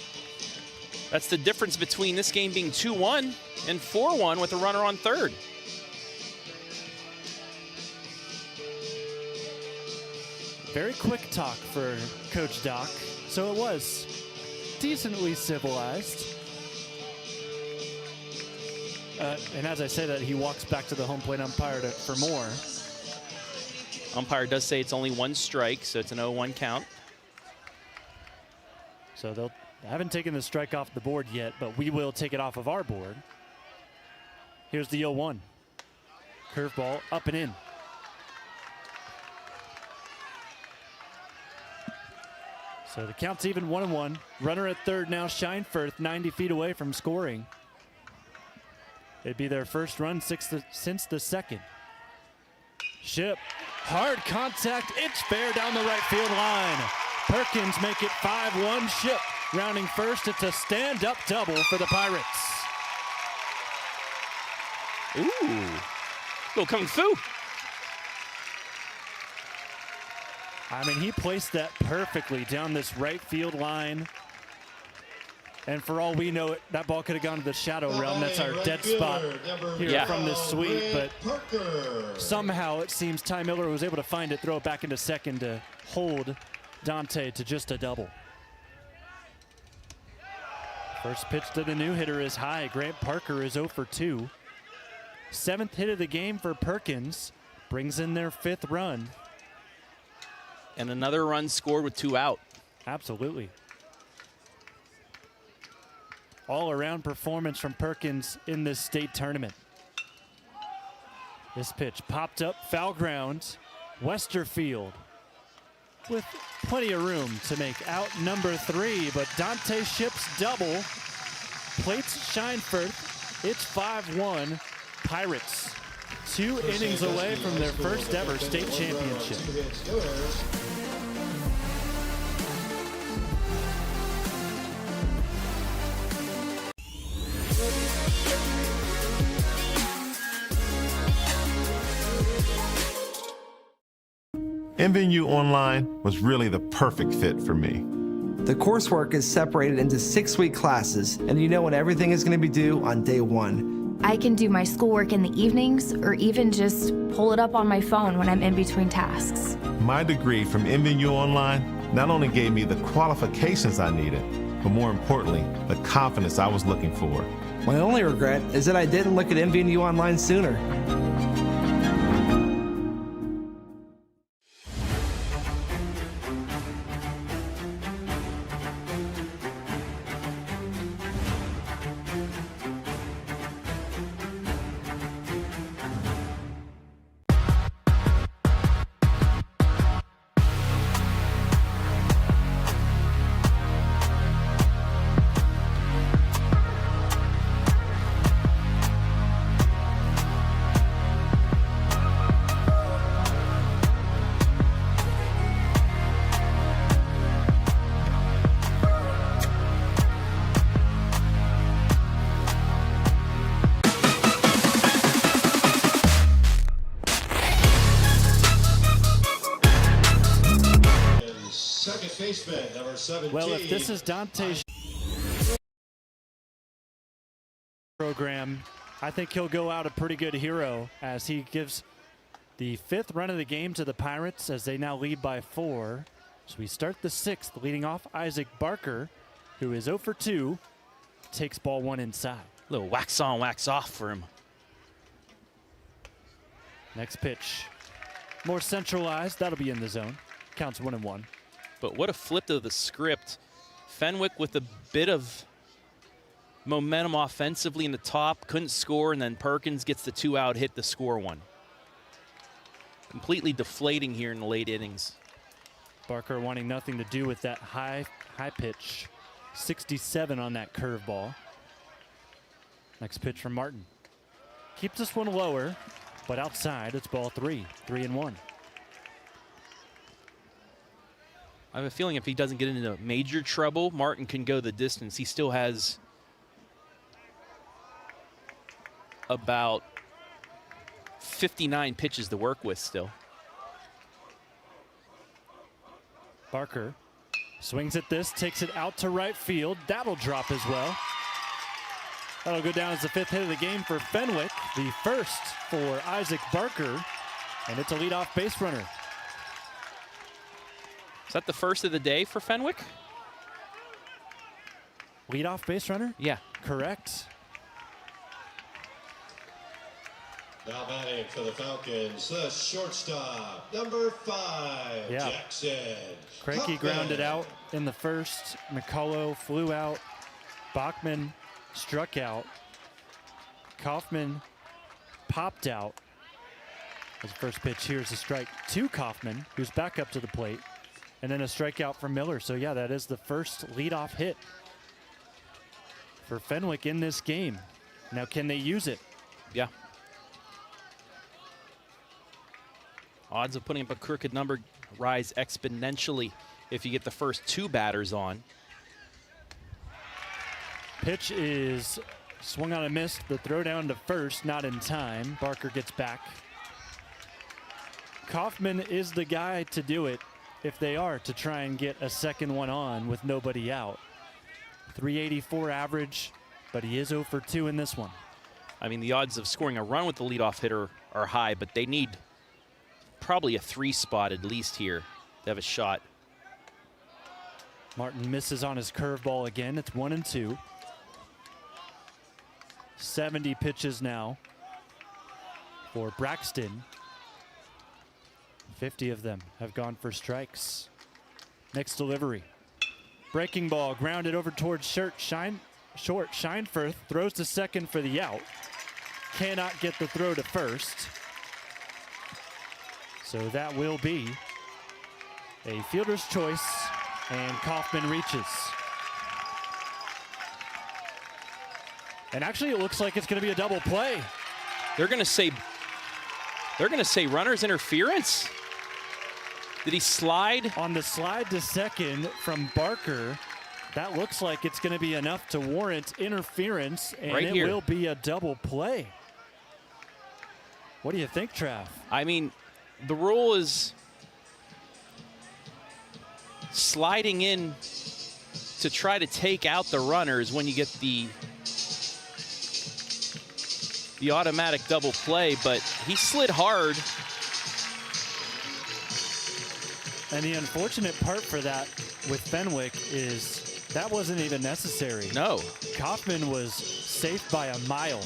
That's the difference between this game being 2-1 and 4-1 with a runner on third. Very quick talk for Coach Doc. So it was decently civilized. And as I say that, he walks back to the home plate umpire for more. Umpire does say it's only 1 strike, so it's an 0-1 count. So they haven't taken the strike off the board yet, but we will take it off of our board. Here's the 0-1. Curveball up and in. So the count's even 1-1. Runner at third now, Scheinfurth, 90 feet away from scoring. It'd be their first run since the second. Ship, hard contact, it's fair down the right field line. Perkins make it 5-1. Ship rounding first. It's a stand-up double for the Pirates. Ooh, go kung fu. I mean, he placed that perfectly down this right field line. And for all we know, that ball could have gone to the shadow realm. That's our dead spot here from this sweep. But somehow it seems Ty Miller was able to find it, throw it back into second to hold Dante to just a double. First pitch to the new hitter is high. Grant Parker is 0 for 2. 7th hit of the game for Perkins. Brings in their 5th run. And another run scored with 2 out. Absolutely. All-around performance from Perkins in this state tournament. This pitch popped up, foul ground. Westerfield with plenty of room to make out number 3, but Dante Ship's double plates shine first. It's 5-1. Pirates 2 innings away from their first ever state championship. MVU Online was really the perfect fit for me. The coursework is separated into 6-week classes, and you know when everything is going to be due on day 1. I can do my schoolwork in the evenings or even just pull it up on my phone when I'm in between tasks. My degree from MVU Online not only gave me the qualifications I needed, but more importantly, the confidence I was looking for. My only regret is that I didn't look at MVU Online sooner. Baseman, number 17. Well, if this is Dante's program, I think he'll go out a pretty good hero as he gives the 5th run of the game to the Pirates as they now lead by 4. So we start the 6th, leading off Isaac Barker, who is 0 for 2, takes ball 1 inside. A little wax on, wax off for him. Next pitch, more centralized, that'll be in the zone. Counts 1-1. But what a flip to the script. Fenwick with a bit of momentum offensively in the top, couldn't score, and then Perkins gets the 2-out hit to score 1. Completely deflating here in the late innings. Barker wanting nothing to do with that high pitch. 67 on that curveball. Next pitch from Martin. Keeps this one lower, but outside it's ball 3, 3-1. I have a feeling if he doesn't get into major trouble, Martin can go the distance. He still has about 59 pitches to work with still. Barker swings at this, takes it out to right field. That'll drop as well. That'll go down as the 5th hit of the game for Fenwick, the first for Isaac Barker, and it's a leadoff base runner. Is that the first of the day for Fenwick? Leadoff base runner? Yeah. Correct. Now batting for the Falcons, the shortstop, number 5, Yeah. Jackson. Cranky Kaufman. grounded out in the first. McCullough flew out. Bachman struck out. Kaufman popped out. As the first pitch, here's a strike to Kaufman, who's back up to the plate. And then a strikeout from Miller. So yeah, that is the first leadoff hit for Fenwick in this game. Now can they use it? Yeah. Odds of putting up a crooked number rise exponentially if you get the first 2 batters on. Pitch is swung on and missed. The throw down to first, not in time. Barker gets back. Kaufman is the guy to do it if they are to try and get a second one on with nobody out. 384 average, but he is 0 for 2 in this one. I mean, the odds of scoring a run with the leadoff hitter are high, but they need probably a 3 spot at least here to have a shot. Martin misses on his curveball again. It's 1-2. 70 pitches now for Braxton. 50 of them have gone for strikes. Next delivery. Breaking ball grounded over towards short. Scheinfurth throws to second for the out. Cannot get the throw to first. So that will be a fielder's choice, and Kaufman reaches. And actually, it looks like it's going to be a double play. They're going to say runner's interference. Did he slide? On the slide to second from Barker, that looks like it's going to be enough to warrant interference, and right here. It will be a double play. What do you think, Trav? I mean, the rule is sliding in to try to take out the runners when you get the automatic double play, but he slid hard. And the unfortunate part for that with Fenwick is that wasn't even necessary. No. Kaufman was safe by a mile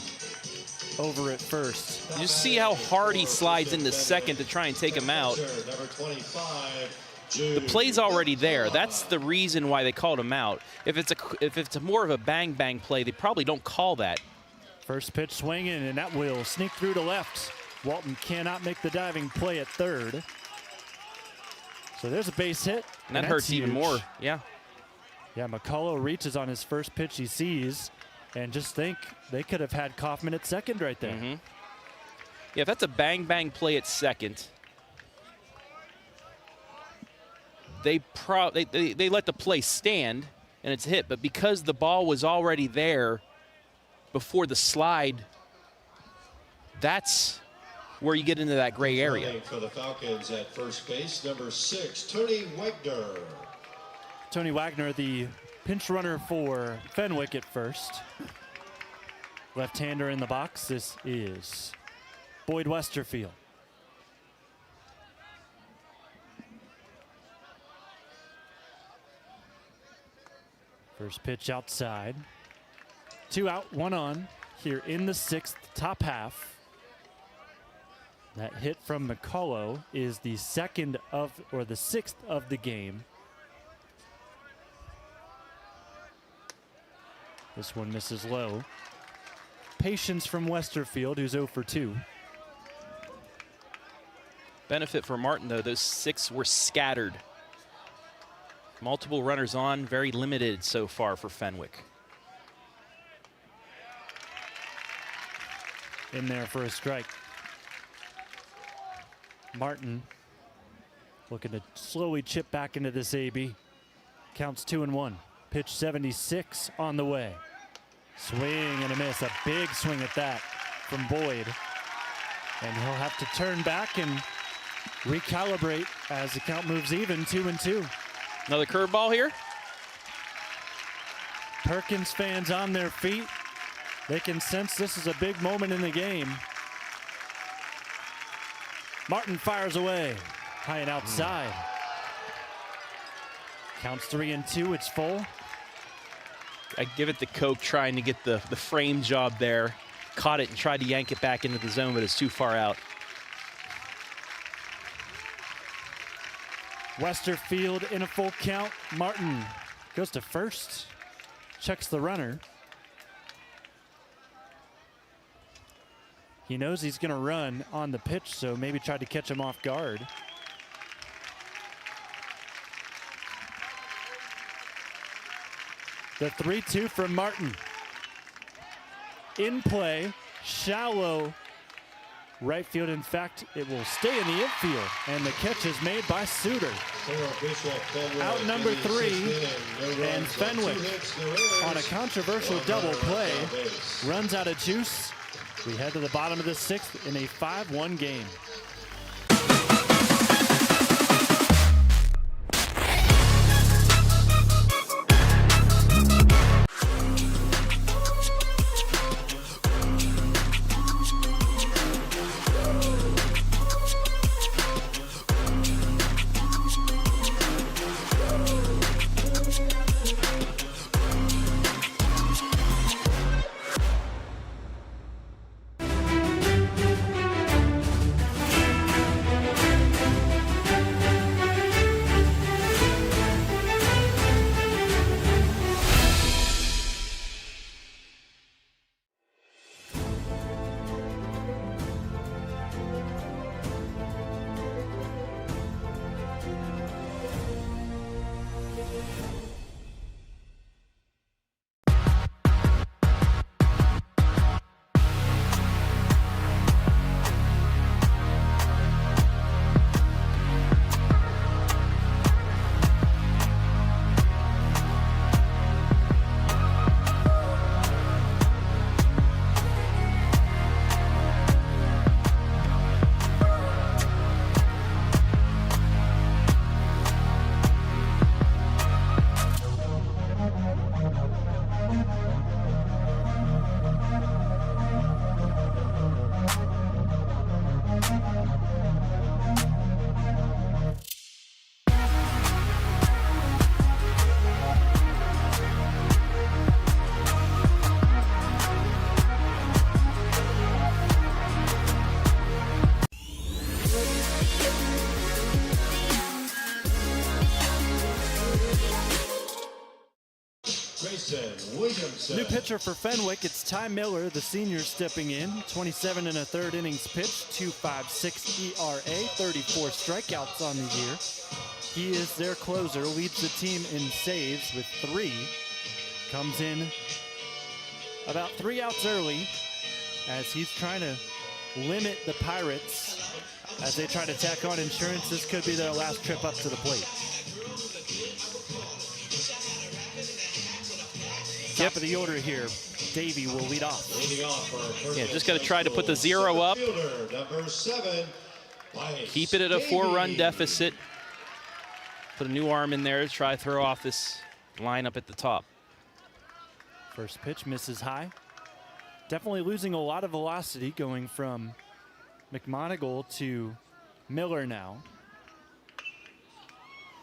over at first. You see how hard he slides into second to try and take him out. The play's already there. That's the reason why they called him out. If it's more of a bang play, they probably don't call that. First pitch swinging, and that will sneak through to left. Walton cannot make the diving play at third. So there's a base hit. And that hurts even more. Yeah. Yeah, McCullough reaches on his first pitch he sees, and just think they could have had Kaufman at second right there. Mm-hmm. Yeah, if that's a bang play at second, they let the play stand and it's hit, but because the ball was already there before the slide, that's where you get into that gray area. For the Falcons at first base, number 6, Tony Wagner. Tony Wagner, the pinch runner for Fenwick at first. Left-hander in the box. This is Boyd Westerfield. First pitch outside. 2 out, 1 on here in the 6th, top half. That hit from McCullough is the 6th of the game. This one misses low. Patience from Westerfield, who's 0 for 2. Benefit for Martin, though, those 6 were scattered. Multiple runners on, very limited so far for Fenwick. In there for a strike. Martin looking to slowly chip back into this AB. Counts 2-1. Pitch 76 on the way. Swing and a miss. A big swing at that from Boyd. And he'll have to turn back and recalibrate as the count moves even, 2-2. Another curveball here. Perkins fans on their feet. They can sense this is a big moment in the game. Martin fires away, high and outside. Counts 3-2, it's full. I give it to Koch trying to get the frame job there. Caught it and tried to yank it back into the zone, but it's too far out. Westerfield in a full count. Martin goes to first, checks the runner. He knows he's going to run on the pitch, so maybe try to catch him off guard. The 3-2 from Martin. In play, shallow right field. In fact, it will stay in the infield, and the catch is made by Suter. Out number 3, and Fenwick on a controversial double play runs out of juice. We head to the bottom of the 6th in a 5-1 game. New pitcher for Fenwick, it's Ty Miller, the senior, stepping in. 27 1/3 innings pitched, 2.56 ERA, 34 strikeouts on the year. He is their closer, leads the team in saves with 3. Comes in about 3 outs early as he's trying to limit the Pirates as they try to tack on insurance. This could be their last trip up to the plate. Top of the order here, Davey will lead off. Yeah, just got to try to put the 0 up. Keep it at a 4-run deficit. Put a new arm in there to try to throw off this lineup at the top. First pitch misses high. Definitely losing a lot of velocity going from McMonigal to Miller now.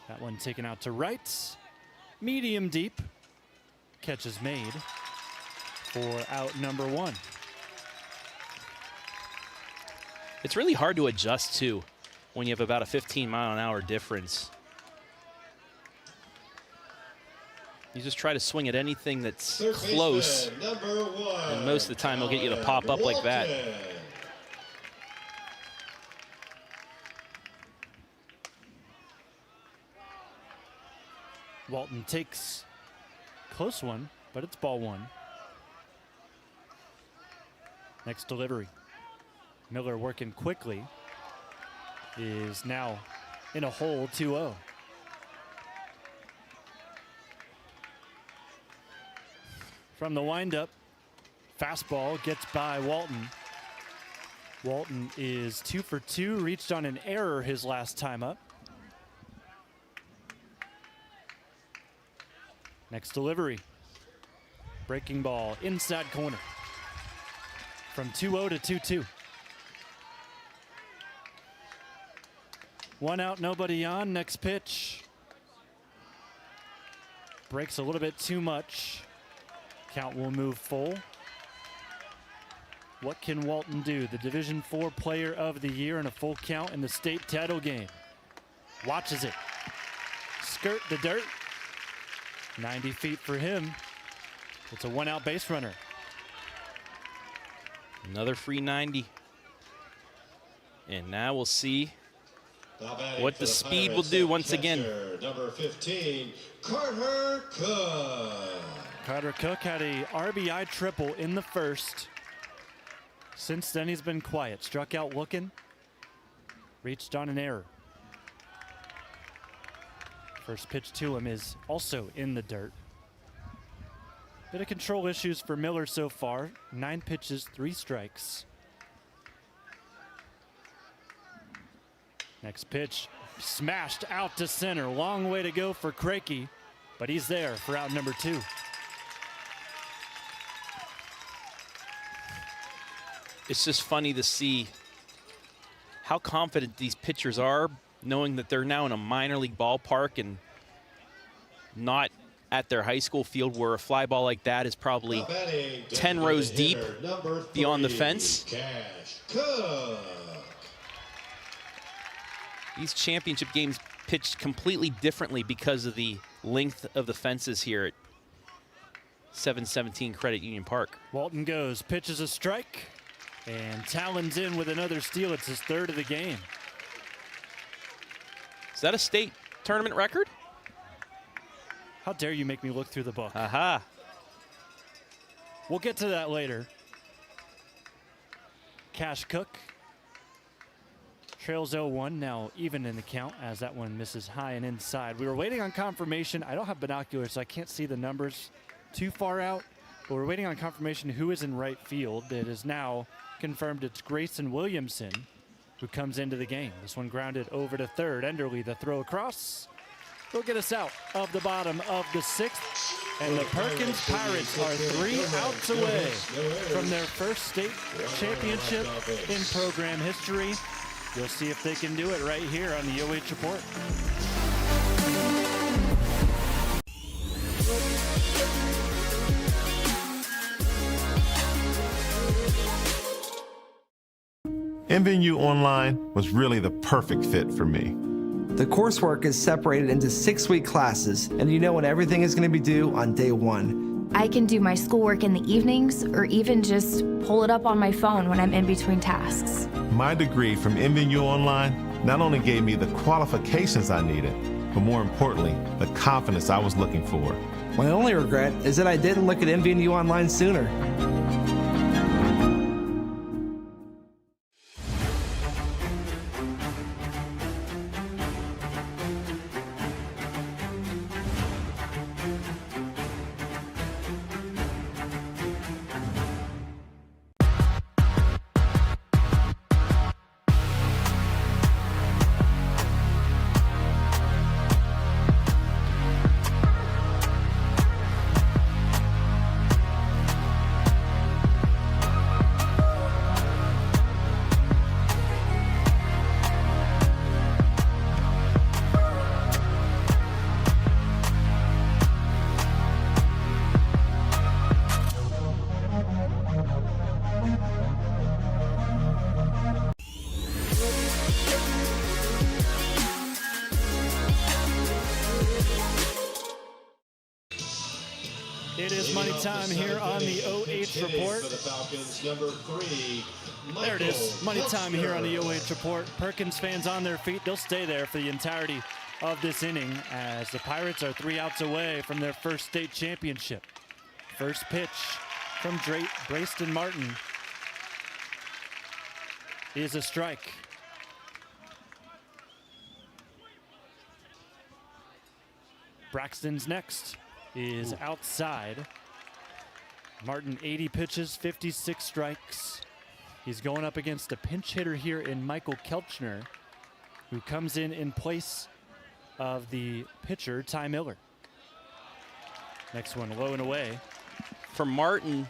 That one taken out to right. Medium deep. Catch is made for out number 1. It's really hard to adjust to when you have about a 15-mile-an-hour difference. You just try to swing at anything that's close, and most of the time they'll get you to pop up like that. Walton takes close one, but it's ball 1. Next delivery. Miller working quickly is now in a hole, 2-0. From the windup, fastball gets by Walton. Walton is 2 for 2, reached on an error his last time up. Next delivery. Breaking ball inside corner. From 2-0 to 2-2. 1 out, nobody on. Next pitch. Breaks a little bit too much. Count will move full. What can Walton do? The Division IV Player of the Year in a full count in the state title game. Watches it. Skirt the dirt. 90 feet for him. It's a 1-out base runner. Another free 90. And now we'll see what the speed will do once again. Number 15, Carter Cook. Carter Cook had a RBI triple in the first. Since then, he's been quiet. Struck out looking. Reached on an error. First pitch to him is also in the dirt. Bit of control issues for Miller so far. 9 pitches, 3 strikes. Next pitch, smashed out to center. Long way to go for Krakey, but he's there for out number 2. It's just funny to see how confident these pitchers are, knowing that they're now in a minor league ballpark and not at their high school field where a fly ball like that is probably 10 rows deep beyond the fence. These championship games pitched completely differently because of the length of the fences here at 717 Credit Union Park. Walton goes, pitches a strike, and Talon's in with another steal. It's his 3rd of the game. Is that a state tournament record? How dare you make me look through the book? Aha. We'll get to that later. Cash Cook trails 0-1, now even in the count as that one misses high and inside. We were waiting on confirmation. I don't have binoculars, so I can't see the numbers too far out, but we're waiting on confirmation who is in right field. It is now confirmed it's Grayson Williamson who comes into the game. This one grounded over to third. Enderly, the throw across. Will get us out of the bottom of the 6th. And the Perkins Pirates are 3 outs away from their first state championship in program history. You'll see if they can do it right here on the OH Report. MVU Online was really the perfect fit for me. The coursework is separated into 6-week classes, and you know when everything is going to be due on day 1. I can do my schoolwork in the evenings or even just pull it up on my phone when I'm in between tasks. My degree from MVU Online not only gave me the qualifications I needed, but more importantly, the confidence I was looking for. My only regret is that I didn't look at MVU Online sooner. It is money time here on the OH Report. There it is, money time here on the OH Report. Perkins fans on their feet. They'll stay there for the entirety of this inning as the Pirates are 3 outs away from their first state championship. First pitch from Brayston Martin is a strike. Braxton's next is outside. Martin 80 pitches, 56 strikes. He's going up against a pinch hitter here in Michael Kelchner, who comes in place of the pitcher, Ty Miller. Next one low and away. For Martin,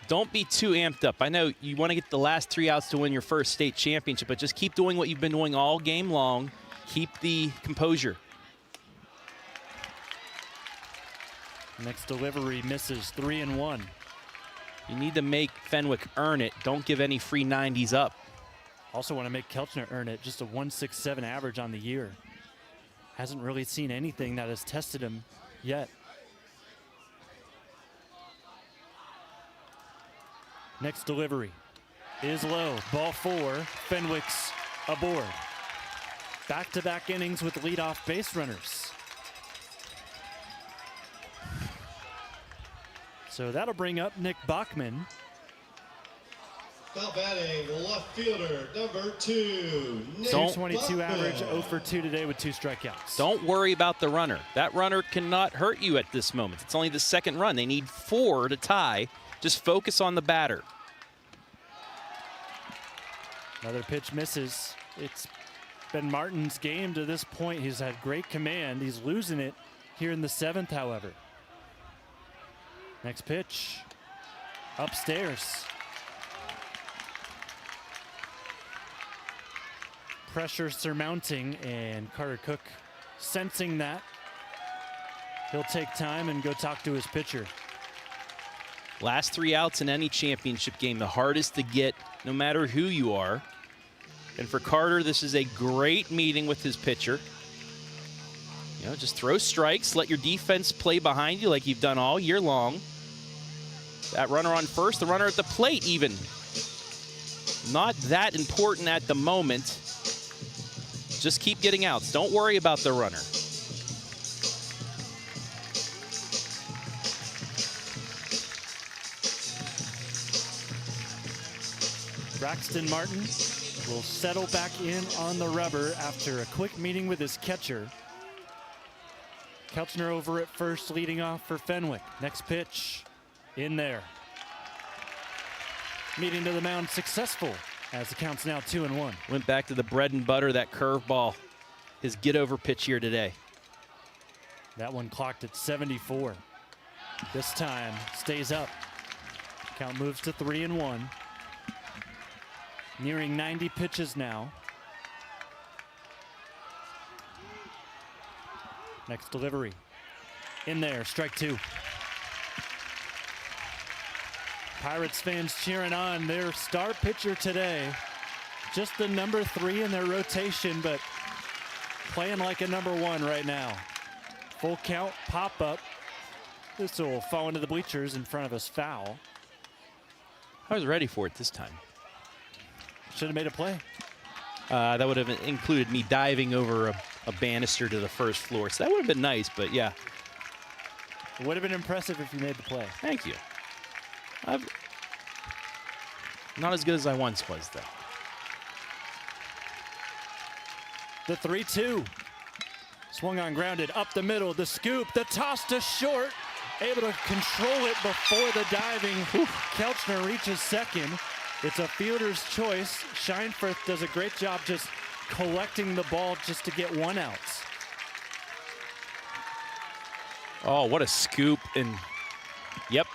don't be too amped up. I know you want to get the last 3 outs to win your first state championship, but just keep doing what you've been doing all game long. Keep the composure. Next delivery misses, 3-1. You need to make Fenwick earn it. Don't give any free 90s up. Also want to make Kelchner earn it. Just a 1.67 average on the year. Hasn't really seen anything that has tested him yet. Next delivery is low. Ball 4. Fenwick's aboard. Back-to-back innings with leadoff base runners. So that'll bring up Nick Bachman. Now batting, left fielder, number 2, Nick 222 Buckman. average, 0 for 2 today with 2 strikeouts. Don't worry about the runner. That runner cannot hurt you at this moment. It's only the second run. They need 4 to tie. Just focus on the batter. Another pitch misses. It's been Martin's game to this point. He's had great command. He's losing it here in the 7th, however. Next pitch. Upstairs. Pressure surmounting, and Carter Cook sensing that. He'll take time and go talk to his pitcher. Last 3 outs in any championship game, the hardest to get no matter who you are. And for Carter, this is a great meeting with his pitcher. You know, just throw strikes, let your defense play behind you like you've done all year long. That runner on first, the runner at the plate even. Not that important at the moment. Just keep getting outs. Don't worry about the runner. Braxton Martin will settle back in on the rubber after a quick meeting with his catcher. Kelchner over at first, leading off for Fenwick. Next pitch, in there. Meeting to the mound successful as the count's now 2-1. Went back to the bread and butter, that curveball. His get-over pitch here today. That one clocked at 74. This time stays up. Count moves to 3-1. Nearing 90 pitches now. Next delivery. In there, strike 2. Pirates fans cheering on their star pitcher today. Just the number 3 in their rotation, but playing like a number 1 right now. Full count, pop up. This will fall into the bleachers in front of us, foul. I was ready for it this time. Should have made a play. That would have included me diving over a banister to the first floor. So that would have been nice, but yeah. It would have been impressive if you made the play. Thank you. Not as good as I once was, though. The 3-2. Swung on, grounded, up the middle, the scoop, the toss to short. Able to control it before the diving. Kelchner reaches second. It's a fielder's choice. Scheinfurth does a great job just collecting the ball just to get 1 out. Oh, what a scoop. And, yep.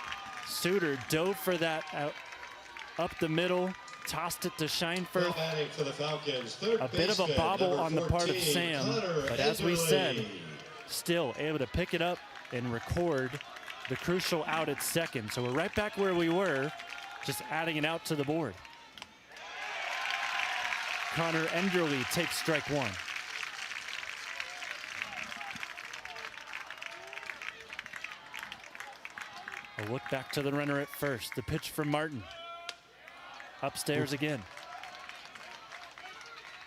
Suter dove for that out up the middle, tossed it to Scheinfurth. For the Falcons, A bit of a bobble on the part of Sam, but as we said, still able to pick it up and record the crucial out at second. So we're right back where we were, just adding it out to the board. Connor Enderle takes strike one. A look back to the runner at first. The pitch from Martin. Upstairs again.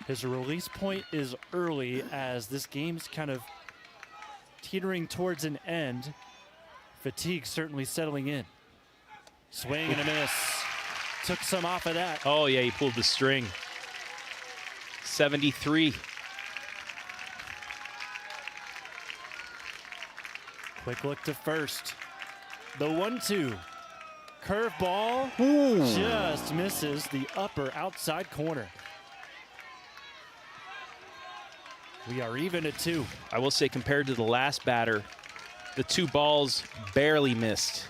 His release point is early as this game's kind of teetering towards an end. Fatigue certainly settling in. Swing and a miss. Took some off of that. Oh, yeah, he pulled the string. 73. Quick look to first. The 1-2. Curveball just misses the upper outside corner. We are even at 2. I will say, compared to the last batter, the 2 balls barely missed.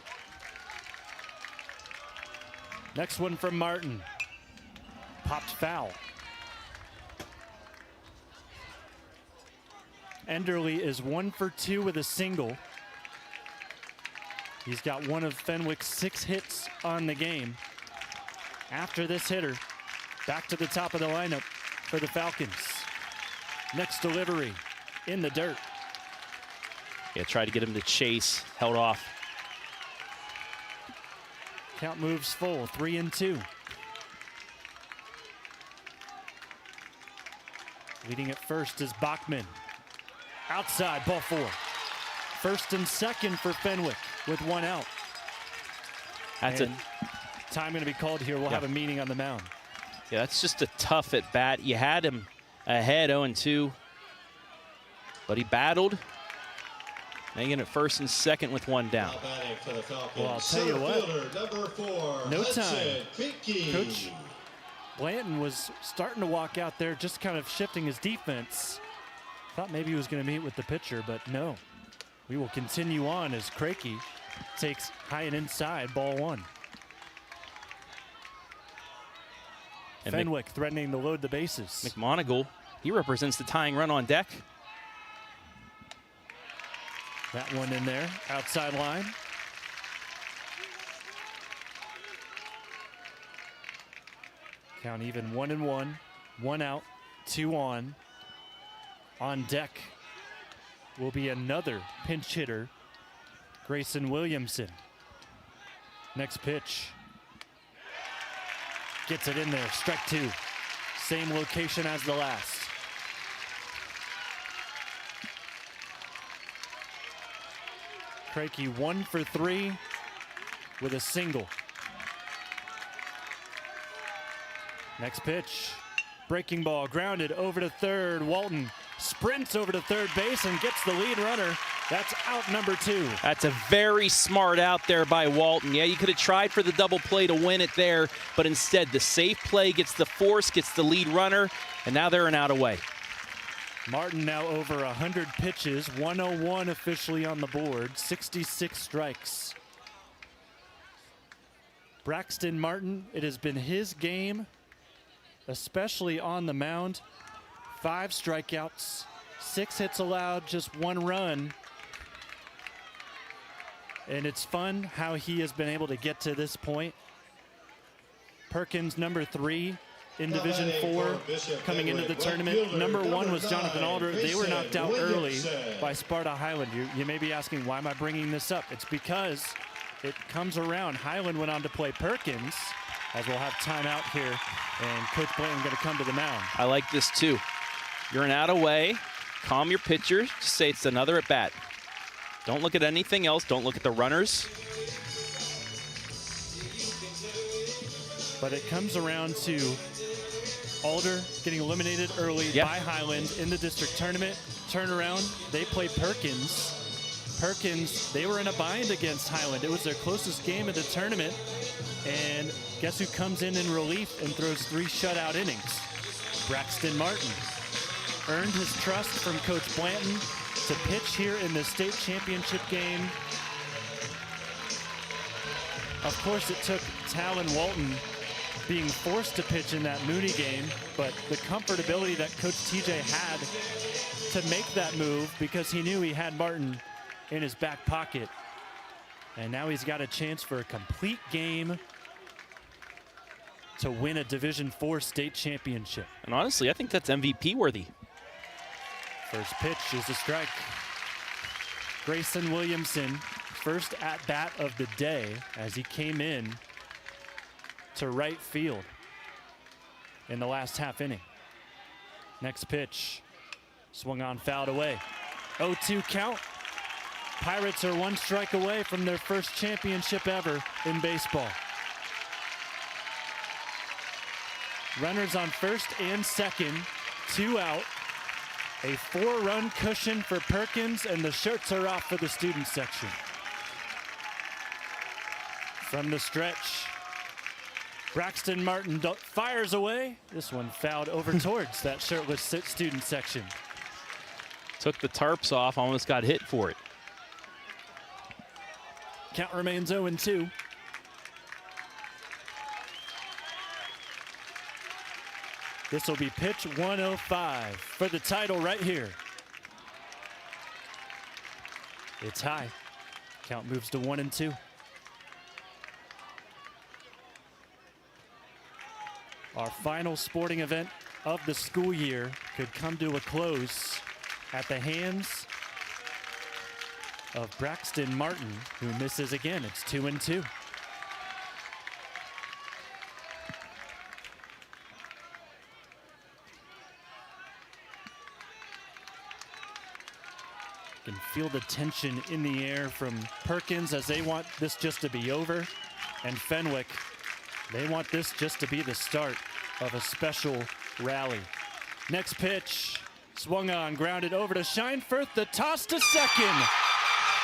Next one from Martin. Popped foul. Enderle is 1 for 2 with a single. He's got one of Fenwick's 6 hits on the game. After this hitter, back to the top of the lineup for the Falcons. Next delivery in the dirt. Yeah, tried to get him to chase, held off. Count moves full, 3-2. Leading at first is Bachman. Outside, ball 4. First and second for Fenwick with 1 out. That's Time going to be called here. We'll have a meeting on the mound. Yeah, that's just a tough at bat. You had him ahead 0-2, but he battled, making it first and second with one down. Well, I'll tell you what, no time. Coach Blanton was starting to walk out there, just kind of shifting his defense. Thought maybe he was going to meet with the pitcher, but no. We will continue on as Crakey takes high and inside, ball one. And Fenwick threatening to load the bases. McMonigal, he represents the tying run on deck. That one in there, outside line. Count even 1-1, 1 out, 2 on. On deck will be another pinch hitter, Grayson Williamson. Next pitch. Gets it in there, strike two. Same location as the last. Crakey 1 for 3 with a single. Next pitch, breaking ball, grounded over to third. Walton sprints over to third base and gets the lead runner. That's out number 2. That's a very smart out there by Walton. Yeah, you could have tried for the double play to win it there, but instead the safe play gets the force, gets the lead runner, and now they're an out away. Martin now over 100 pitches, 101 officially on the board, 66 strikes. Braxton Martin, it has been his game, especially on the mound. 5 strikeouts, 6 hits allowed, just 1 run. And it's fun how he has been able to get to this point. Perkins, number 3 in Division 4, coming into the tournament. Number 1 was Jonathan Alder. They were knocked out early by Sparta Highland. You may be asking, why am I bringing this up? It's because it comes around. Highland went on to play Perkins, as we'll have timeout here, and Coach Blanton going to come to the mound. I like this too. You're an out away. Calm your pitcher. Just say it's another at bat. Don't look at anything else. Don't look at the runners. But it comes around to Alder getting eliminated early by Highland in the district tournament. Turnaround, they play Perkins. Perkins, they were in a bind against Highland. It was their closest game of the tournament. And guess who comes in relief and throws 3 shutout innings? Braxton Martin. Earned his trust from Coach Blanton to pitch here in the state championship game. Of course, it took Talon Walton being forced to pitch in that Mooney game, but the comfortability that Coach TJ had to make that move because he knew he had Martin in his back pocket. And now he's got a chance for a complete game to win a Division 4 state championship. And honestly, I think that's MVP worthy. First pitch is a strike. Grayson Williamson, first at bat of the day as he came in to right field in the last half inning. Next pitch, swung on, fouled away. 0-2 count. Pirates are 1 strike away from their first championship ever in baseball. Runners on first and second, 2 out. A 4-run cushion for Perkins, and the shirts are off for the student section. From the stretch, Braxton Martin fires away. This one fouled over towards that shirtless student section. Took the tarps off, almost got hit for it. Count remains 0-2. This will be pitch 105 for the title right here. It's high. Count moves to 1-2. Our final sporting event of the school year could come to a close at the hands of Braxton Martin, who misses again. It's 2-2. Can feel the tension in the air from Perkins as they want this just to be over. And Fenwick They want this just to be the start of a special rally. Next pitch, swung on, grounded over to Scheinfurth, the toss to second.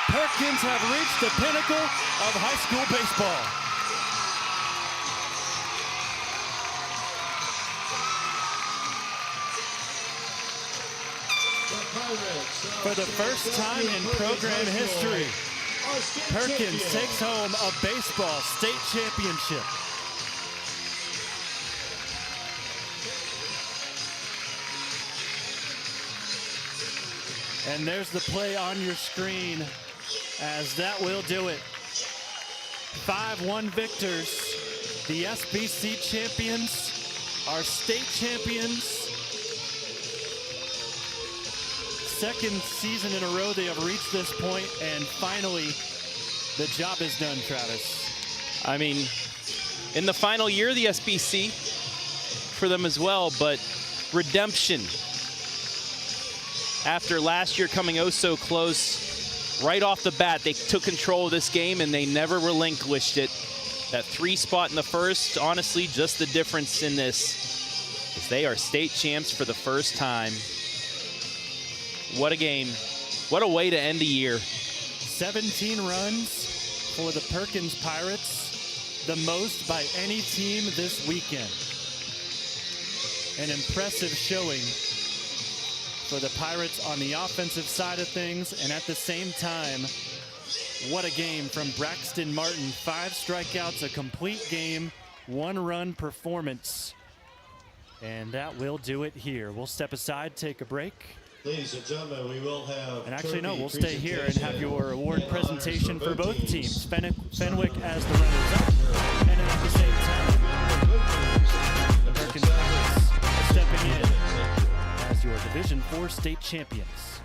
Perkins have reached the pinnacle of high school baseball. For the first time in program history, Perkins takes home a baseball state championship. And there's the play on your screen, as that will do it. 5-1 victors. The SBC champions are state champions. Second season in a row they have reached this point, and finally the job is done, Travis. I mean, in the final year of the SBC for them as well, but redemption. After last year coming oh so close, right off the bat, they took control of this game and they never relinquished it. That 3 spot in the first, honestly, just the difference in this is they are state champs for the first time. What a game. What a way to end the year. 17 runs for the Perkins Pirates, the most by any team this weekend. An impressive showing for the Pirates on the offensive side of things, and at the same time, what a game from Braxton Martin. 5 strikeouts, a complete game, 1-run performance. And that will do it here. We'll step aside, take a break. Ladies and gentlemen, we will have. And actually, no, we'll stay here and have your award presentation for both teams. Fenwick as the runners-up, and at the same time, the Perkins Pirates stepping in as your Division IV state champions.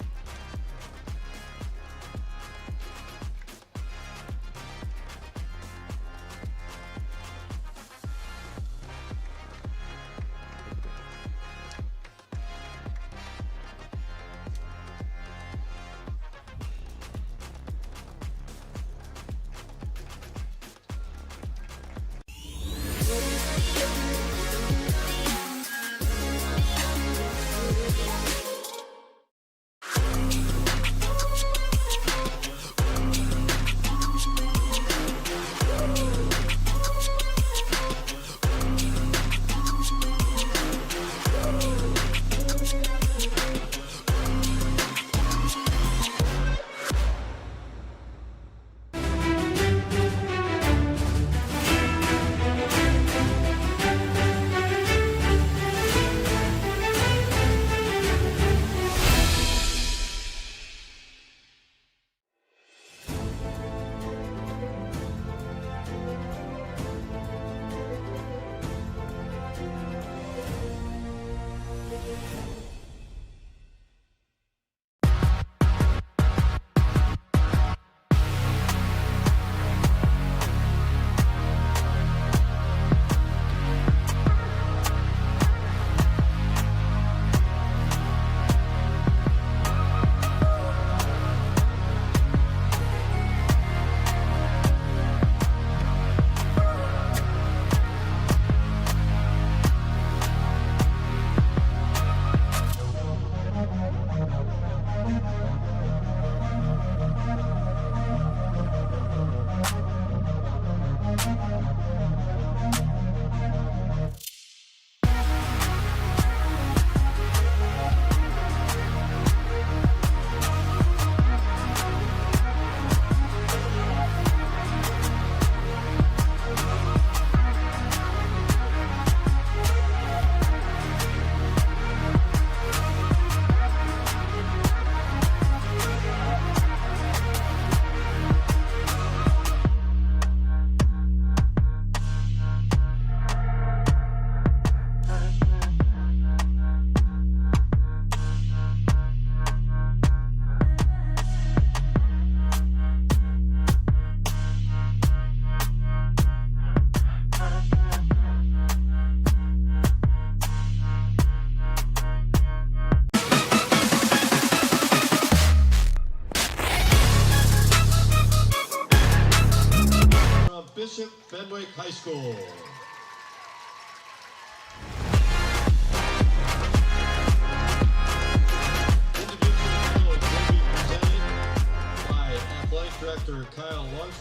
Fenwick High School.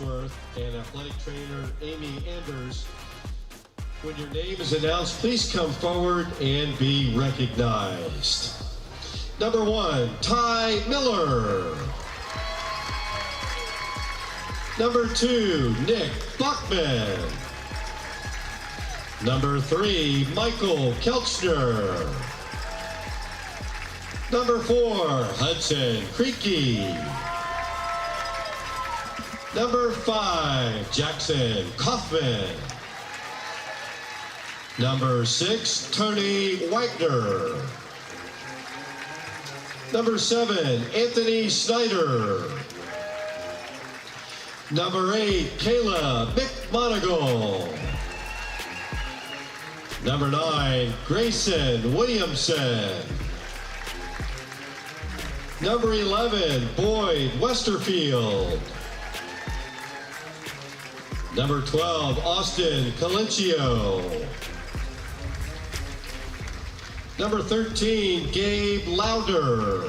Ashworth and athletic trainer Amy Anders. When your name is announced, please come forward and be recognized. Number 1, Ty Miller. Number 2, Nick Buckman. Number 3, Michael Kelchner. Number 4, Hudson Creaky. Number 5, Jackson Kaufman. Number 6, Tony Wagner. Number 7, Anthony Snyder. Number 8, Kayla McMonagle. Number 9, Grayson Williamson. Number 11, Boyd Westerfield. Number 12, Austin Colencio. Number 13, Gabe Lauder.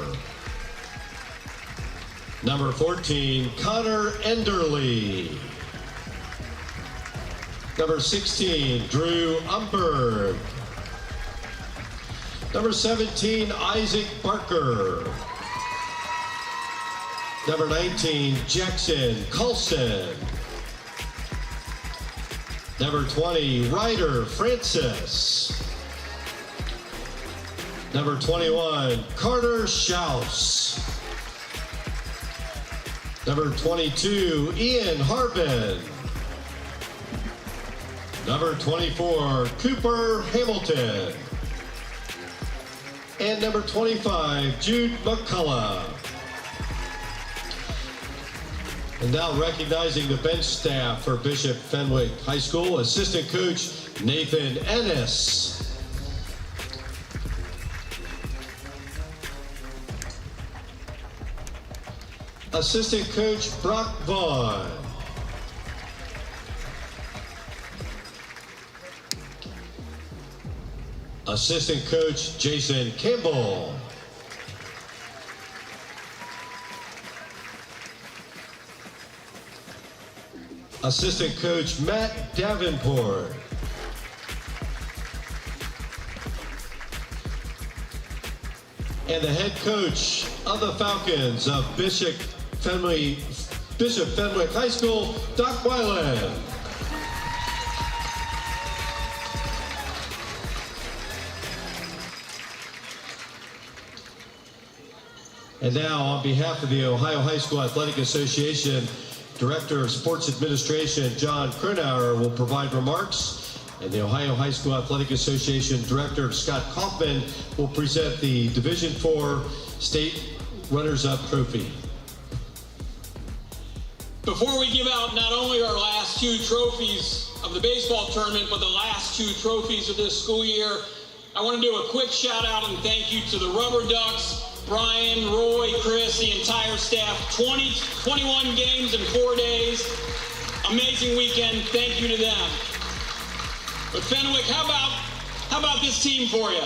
Number 14, Connor Enderly. Number 16, Drew Umberg. Number 17, Isaac Barker. Number 19, Jackson Coulson. Number 20, Ryder Francis. Number 21, Carter Shouse. Number 22, Ian Harbin. Number 24, Cooper Hamilton. And number 25, Jude McCullough. And now recognizing the bench staff for Bishop Fenwick High School, assistant coach Nathan Ennis. Assistant coach Brock Vaughn. Assistant coach Jason Campbell. Assistant coach Matt Davenport. And the head coach of the Falcons of Bishop Fenwick High School, Doc Weiland. And now, on behalf of the Ohio High School Athletic Association, Director of Sports Administration, John Kronauer, will provide remarks. And the Ohio High School Athletic Association Director, Scott Kaufman, will present the Division IV State Runners-Up Trophy. Before we give out not only our last 2 trophies of the baseball tournament, but the last 2 trophies of this school year, I want to do a quick shout out and thank you to the Rubber Ducks, Brian, Roy, Chris, the entire staff. 21 games in 4 days. Amazing weekend. Thank you to them. But Fenwick, how about this team for you?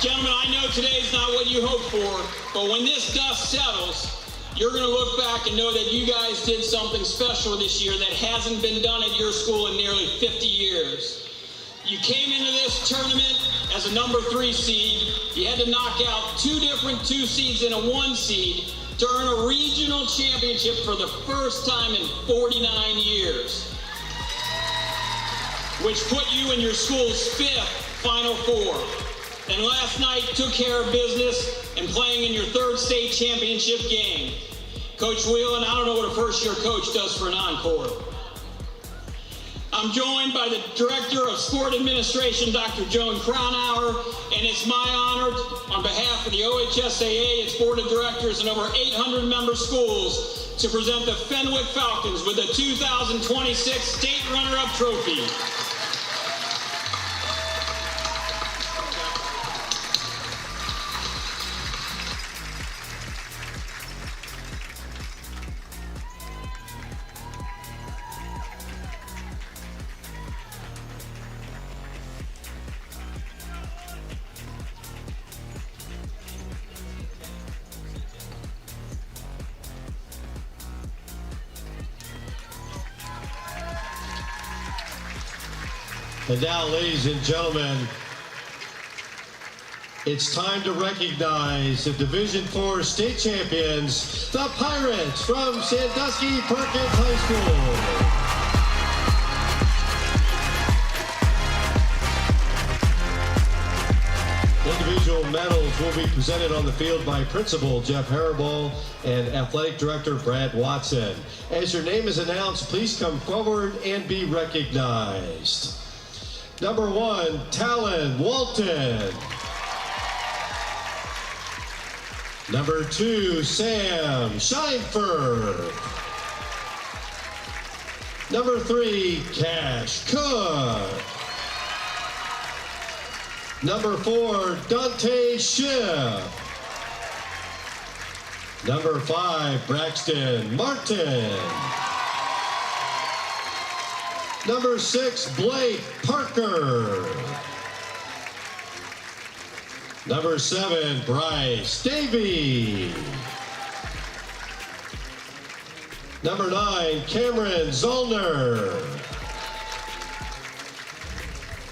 Gentlemen, I know today's not what you hoped for, but when this dust settles, you're going to look back and know that you guys did something special this year that hasn't been done at your school in nearly 50 years. You came into this tournament as a number 3 seed. You had to knock out 2 different 2 seeds and a 1 seed to earn a regional championship for the first time in 49 years, which put you in your school's 5th Final Four. And last night took care of business and playing in your 3rd state championship game. Coach Whelan, I don't know what a first-year coach does for an encore. I'm joined by the Director of Sport Administration, Dr. Joan Kronauer, and it's my honor, on behalf of the OHSAA, its Board of Directors, and over 800 member schools, to present the Fenwick Falcons with the 2026 State Runner-Up Trophy. And now, ladies and gentlemen, it's time to recognize the Division IV state champions, the Pirates from Sandusky Perkins High School. Individual medals will be presented on the field by Principal Jeff Haribo and Athletic Director Brad Watson. As your name is announced, please come forward and be recognized. Number 1, Talon Walton. Number 2, Sam Scheinford. Number 3, Cash Cook. Number 4, Dante Schiff. Number 5, Braxton Martin. Number 6, Blake Parker. Number 7, Bryce Davey. Number 9, Cameron Zollner.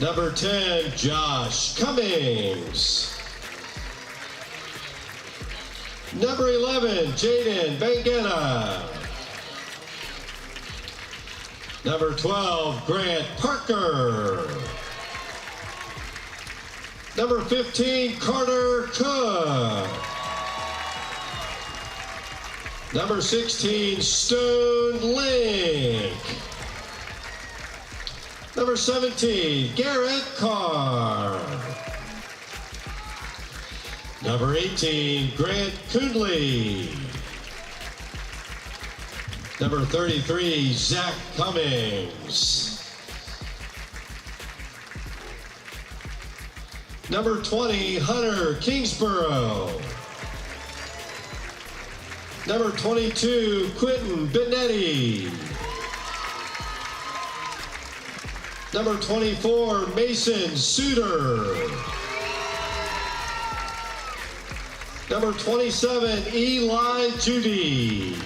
Number 10, Josh Cummings. Number 11, Jaden Bangana. Number 12, Grant Parker. Number 15, Carter Cook. Number 16, Stone Link. Number 17, Garrett Carr. Number 18, Grant Kundley. Number 33, Zach Cummings. Number 20, Hunter Kingsborough. Number 22, Quentin Benetti. Number 24, Mason Suter. Number 27, Eli Judy.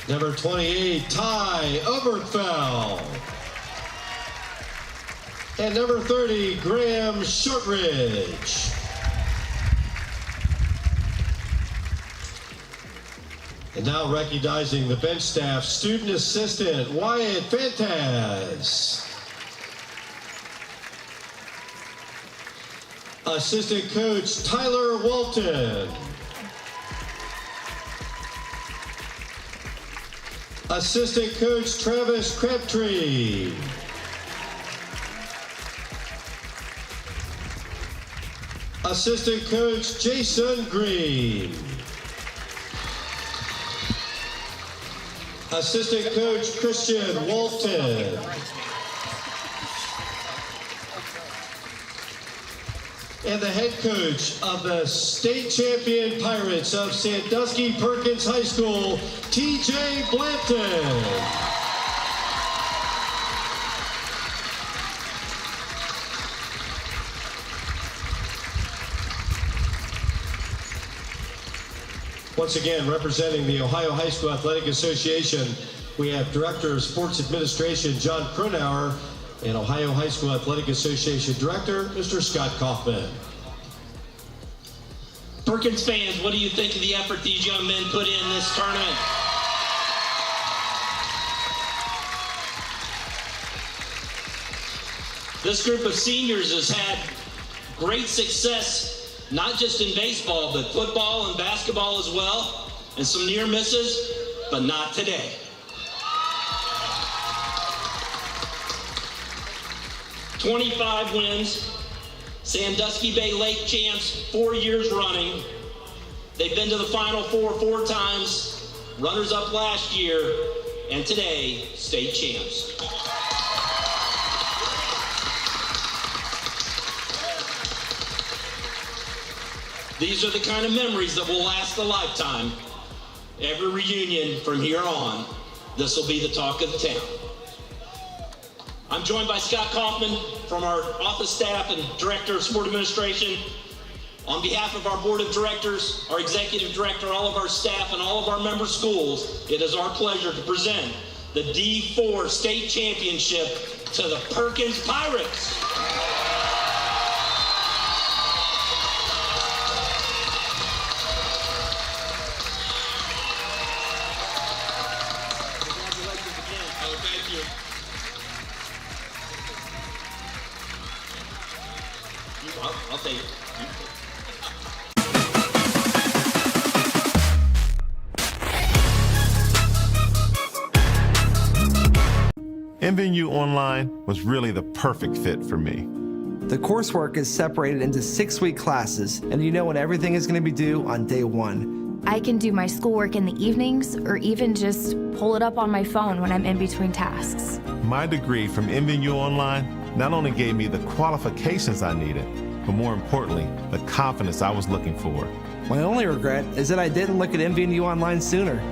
Number 28, Ty Obergfell. And number 30, Graham Shortridge. And now recognizing the bench staff, student assistant Wyatt Fantaz. Assistant coach Tyler Walton. Assistant coach Travis Crabtree. Assistant coach Jason Green. Assistant coach Christian Walton. And the head coach of the state champion Pirates of Sandusky Perkins High School, TJ Blanton. Once again, representing the Ohio High School Athletic Association, we have Director of Sports Administration, John Cronauer, and Ohio High School Athletic Association Director, Mr. Scott Kaufman. Perkins fans, what do you think of the effort these young men put in this tournament? This group of seniors has had great success, not just in baseball, but football and basketball as well, and some near misses, but not today. "25 wins, Sandusky Bay Lake champs 4 years running. They've been to the Final Four 4 times, runners-up last year, and today, state champs. These are the kind of memories that will last a lifetime. Every reunion from here on, this will be the talk of the town. I'm joined by Scott Kaufman from our office staff and Director of Sport Administration. On behalf of our Board of Directors, our Executive Director, all of our staff, and all of our member schools, it is our pleasure to present the D4 state championship to the Perkins Pirates. Congratulations again, so thank you. I'll take it. MVU Online was really the perfect fit for me. The coursework is separated into 6-week classes, and you know when everything is going to be due on day 1. I can do my schoolwork in the evenings or even just pull it up on my phone when I'm in between tasks. My degree from MVU Online not only gave me the qualifications I needed, but more importantly, the confidence I was looking for. My only regret is that I didn't look at MVU Online sooner.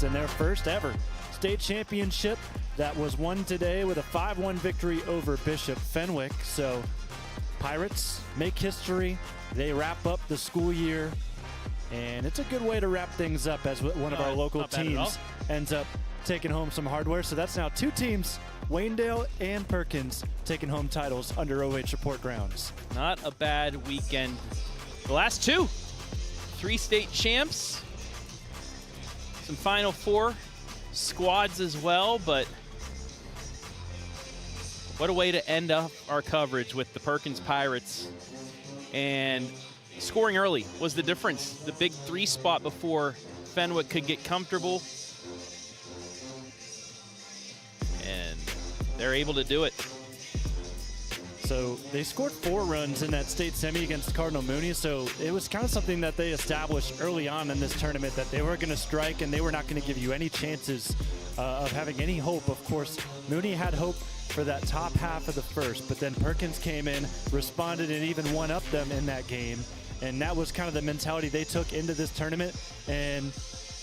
In their first ever state championship that was won today with a 5-1 victory over Bishop Fenwick. So Pirates make history. They wrap up the school year, and it's a good way to wrap things up as one of our local teams ends up taking home some hardware. So that's now 2 teams, Waynedale and Perkins, taking home titles under OH Report grounds. Not a bad weekend. The last 2, 3 state champs. Some Final Four squads as well, but what a way to end up our coverage with the Perkins Pirates. And scoring early was the difference. The big 3 spot before Fenwick could get comfortable. And they're able to do it. So they scored 4 runs in that state semi against Cardinal Mooney. So it was kind of something that they established early on in this tournament, that they were going to strike and they were not going to give you any chances of having any hope. Of course, Mooney had hope for that top half of the first, but then Perkins came in, responded, and even one-upped them in that game. And that was kind of the mentality they took into this tournament, and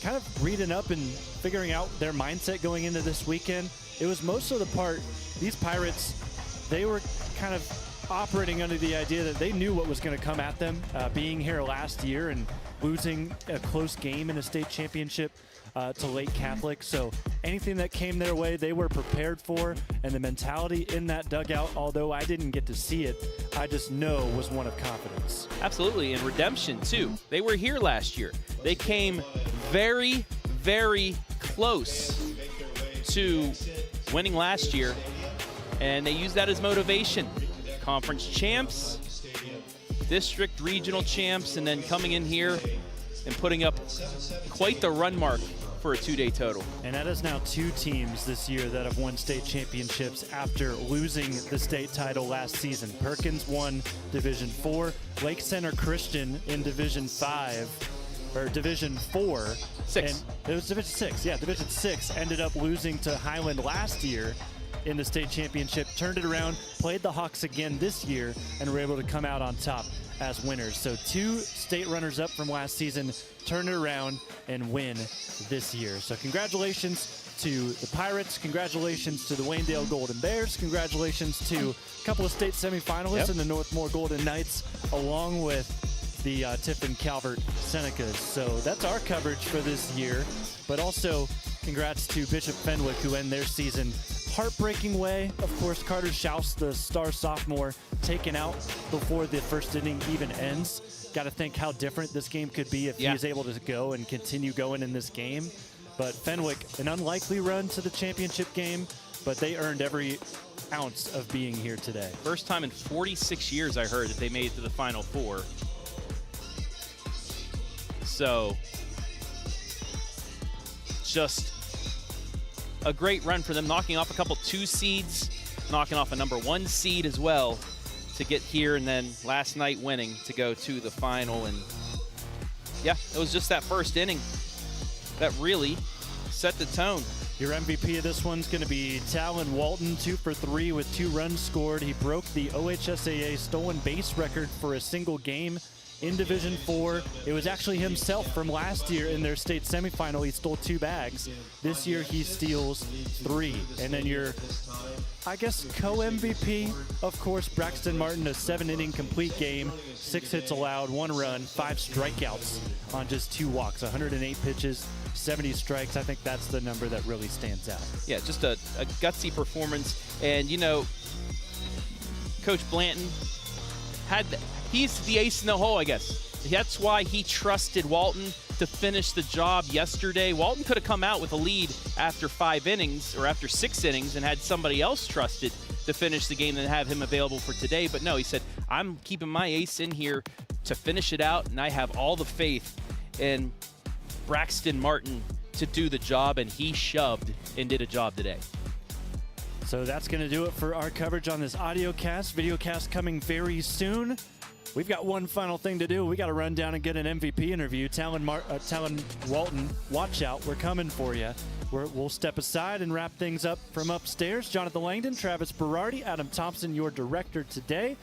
kind of reading up and figuring out their mindset going into this weekend. It was most of the part, these Pirates, they were kind of operating under the idea that they knew what was going to come at them, being here last year and losing a close game in a state championship to Lake Catholic. So anything that came their way, they were prepared for, and the mentality in that dugout, although I didn't get to see it, I just know was one of confidence. Absolutely, and redemption too. They were here last year. They came very, very close to winning last year, and they used that as motivation. Conference champs, district regional champs, and then coming in here and putting up quite the run mark for a 2-day total. And that is now 2 teams this year that have won state championships after losing the state title last season. Perkins won Division 4, Lake Center Christian in Division 5, or Division 4. 6. And it was Division 6, yeah, Division 6 ended up losing to Highland last year in the state championship, turned it around, played the Hawks again this year, and were able to come out on top as winners. So 2 state runners-up from last season turn it around and win this year. So congratulations to the Pirates, congratulations to the Waynedale Golden Bears, congratulations to a couple of state semifinalists in the Northmore Golden Knights, along with the Tiffin Calvert Senecas. So that's our coverage for this year, but also congrats to Bishop Fenwick, who end their season heartbreaking way. Of course, Carter Shouse, the star sophomore, taken out before the first inning even ends. Got to think how different this game could be if he is able to go and continue going in this game. But Fenwick, an unlikely run to the championship game, but they earned every ounce of being here today. First time in 46 years I heard that they made it to the Final Four. So, just a great run for them, knocking off a couple 2 seeds, knocking off a number 1 seed as well to get here, and then last night winning to go to the final. And yeah, it was just that first inning that really set the tone. Your MVP of this one's going to be Talon Walton, 2 for 3 with 2 runs scored. He broke the OHSAA stolen base record for a single game in Division 4. It was actually himself from last year in their state semifinal. He stole 2 bags. This year he steals 3. And then your, I guess, co-MVP, of course, Braxton Martin, a 7-inning complete game, 6 hits allowed, 1 run, 5 strikeouts on just 2 walks, 108 pitches, 70 strikes. I think that's the number that really stands out. Yeah, just a gutsy performance. And, you know, Coach Blanton he's the ace in the hole, I guess. That's why he trusted Walton to finish the job yesterday. Walton could have come out with a lead after 5 innings or after 6 innings and had somebody else trusted to finish the game and have him available for today. But no, he said, I'm keeping my ace in here to finish it out, and I have all the faith in Braxton Martin to do the job, and he shoved and did a job today. So that's going to do it for our coverage on this audio cast. Video cast coming very soon. We've got one final thing to do. We got to run down and get an MVP interview. Talon Walton, watch out. We're coming for you. We'll step aside and wrap things up from upstairs. Jonathon Langdon, Travis Berardi, Adam Thompson, your director today.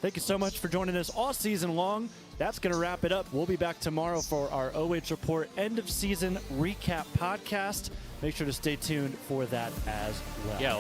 Thank you so much for joining us all season long. That's going to wrap it up. We'll be back tomorrow for our OH Report end of season recap podcast. Make sure to stay tuned for that as well. Yeah,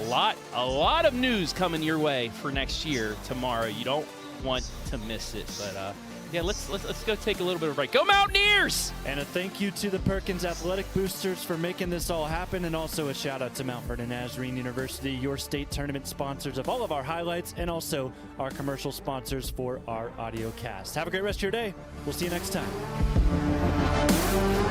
a lot of news coming your way for next year tomorrow. You don't want to miss it. But yeah, let's go take a little bit of a break. Go Mountaineers! And a thank you to the Perkins Athletic Boosters for making this all happen, and also a shout out to Mount Vernon Nazarene University, your state tournament sponsors of all of our highlights, and also our commercial sponsors for our audio cast. Have a great rest of your day. We'll see you next time.